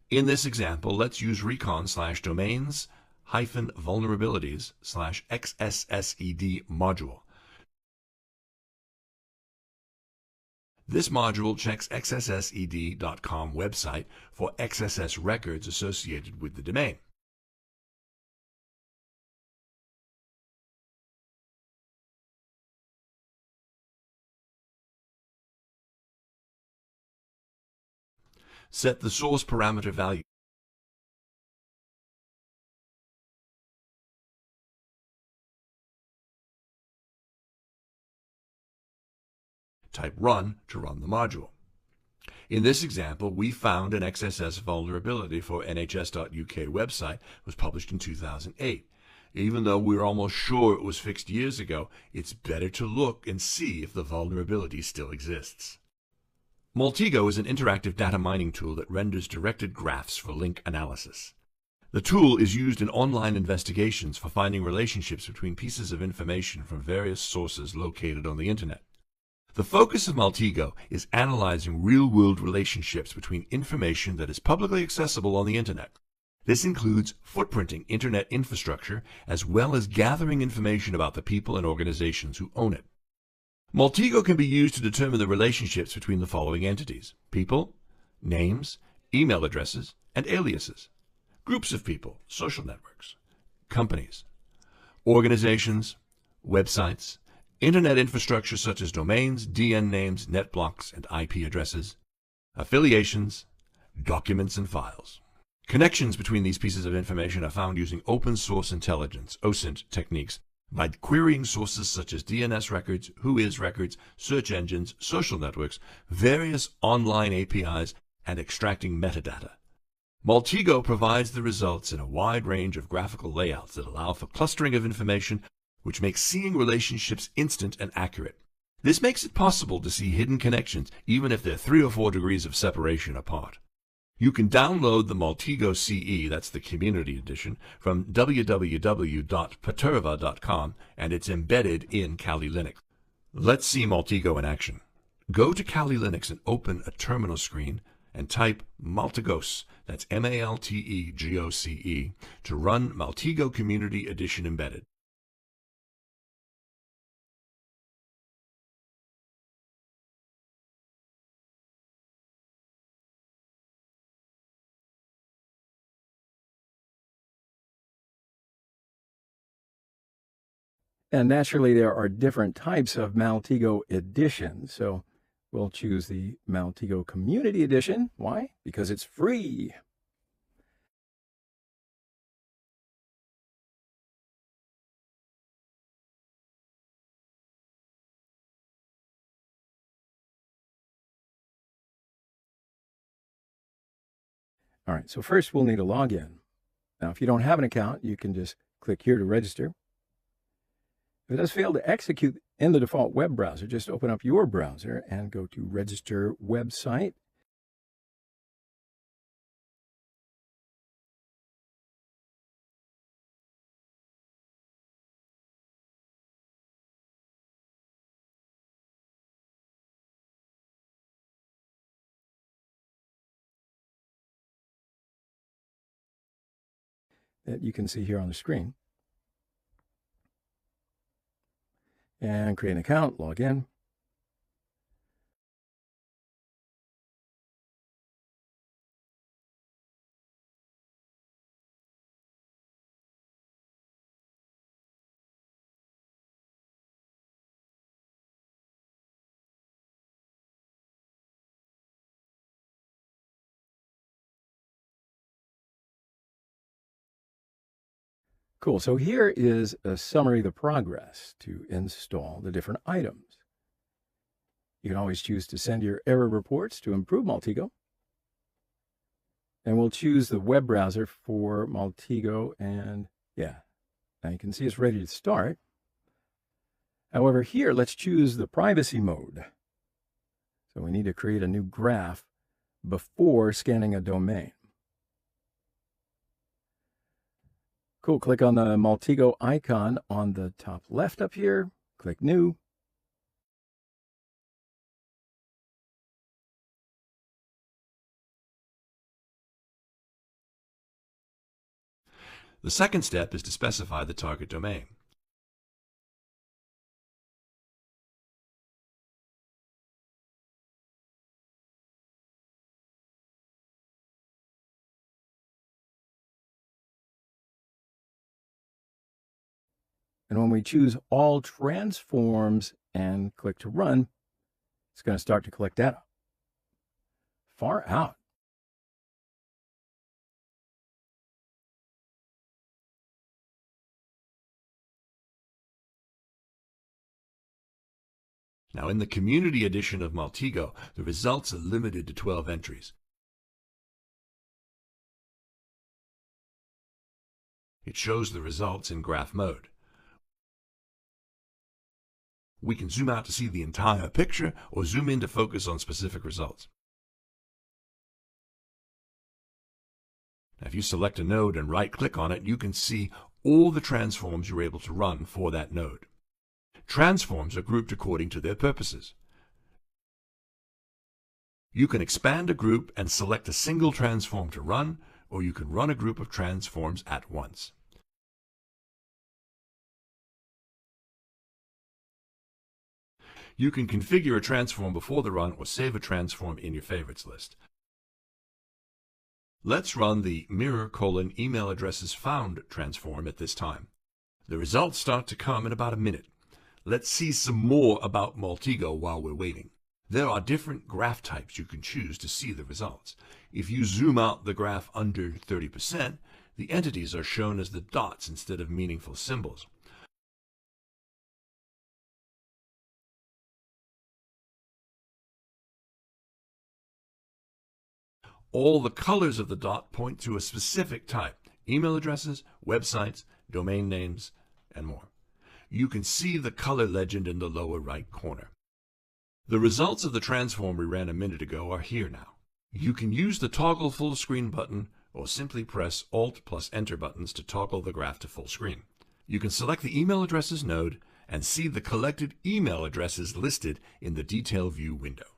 In this example, let's use recon/domains-vulnerabilities/XSSED module. This module checks xssed.com website for XSS records associated with the domain. set the source parameter value. Type run to run the module. In this example, we found an XSS vulnerability for nhs.uk website was published in 2008. Even though we're almost sure it was fixed years ago, it's better to look and see if the vulnerability still exists. Maltego is an interactive data mining tool that renders directed graphs for link analysis. The tool is used in online investigations for finding relationships between pieces of information from various sources located on the internet. The focus of Maltego is analyzing real-world relationships between information that is publicly accessible on the internet. This includes footprinting internet infrastructure as well as gathering information about the people and organizations who own it. Maltego can be used to determine the relationships between the following entities: people, names, email addresses, and aliases; groups of people, social networks; companies; organizations; websites; internet infrastructure such as domains, DN names, net blocks, and IP addresses; affiliations; documents and files. Connections between these pieces of information are found using open source intelligence, OSINT techniques, by querying sources such as DNS records, WHOIS records, search engines, social networks, various online APIs, and extracting metadata. Maltego provides the results in a wide range of graphical layouts that allow for clustering of information, which makes seeing relationships instant and accurate. This makes it possible to see hidden connections even if they're 3 or 4 degrees of separation apart. You can download the Maltego CE, that's the Community Edition, from www.paterva.com, and it's embedded in Kali Linux. Let's see Maltego in action. Go to Kali Linux and open a terminal screen and type Maltegos, that's Maltegoce, to run Maltego Community Edition embedded. And naturally, there are different types of Maltego editions. So we'll choose the Maltego Community Edition. Why? Because it's free. All right, so first we'll need a login. Now, if you don't have an account, you can just click here to register. If it does fail to execute in the default web browser, just open up your browser and go to Register Website. That you can see here on the screen. And create an account, log in. Cool, so here is a summary of the progress to install the different items. You can always choose to send your error reports to improve Maltego. And we'll choose the web browser for Maltego, and yeah, now you can see it's ready to start. However, here, let's choose the privacy mode. So we need to create a new graph before scanning a domain. Cool, click on the Maltego icon on the top left up here, click New. The second step is to specify the target domain. And when we choose all transforms and click to run, it's going to start to collect data. Far out. Now, in the Community Edition of Maltego, the results are limited to 12 entries. It shows the results in graph mode. We can zoom out to see the entire picture or zoom in to focus on specific results. Now, if you select a node and right-click on it, you can see all the transforms you're able to run for that node. Transforms are grouped according to their purposes. You can expand a group and select a single transform to run, or you can run a group of transforms at once. You can configure a transform before the run or save a transform in your favorites list. Let's run the mirror:\email addresses found transform at this time. The results start to come in about a minute. Let's see some more about Maltego while we're waiting. There are different graph types you can choose to see the results. If you zoom out the graph under 30%, the entities are shown as the dots instead of meaningful symbols. All the colors of the dot point to a specific type: email addresses, websites, domain names, and more. You can see the color legend in the lower right corner. The results of the transform we ran a minute ago are here now. You can use the toggle full screen button or simply press Alt plus Enter buttons to toggle the graph to full screen. You can select the email addresses node and see the collected email addresses listed in the Detail View window.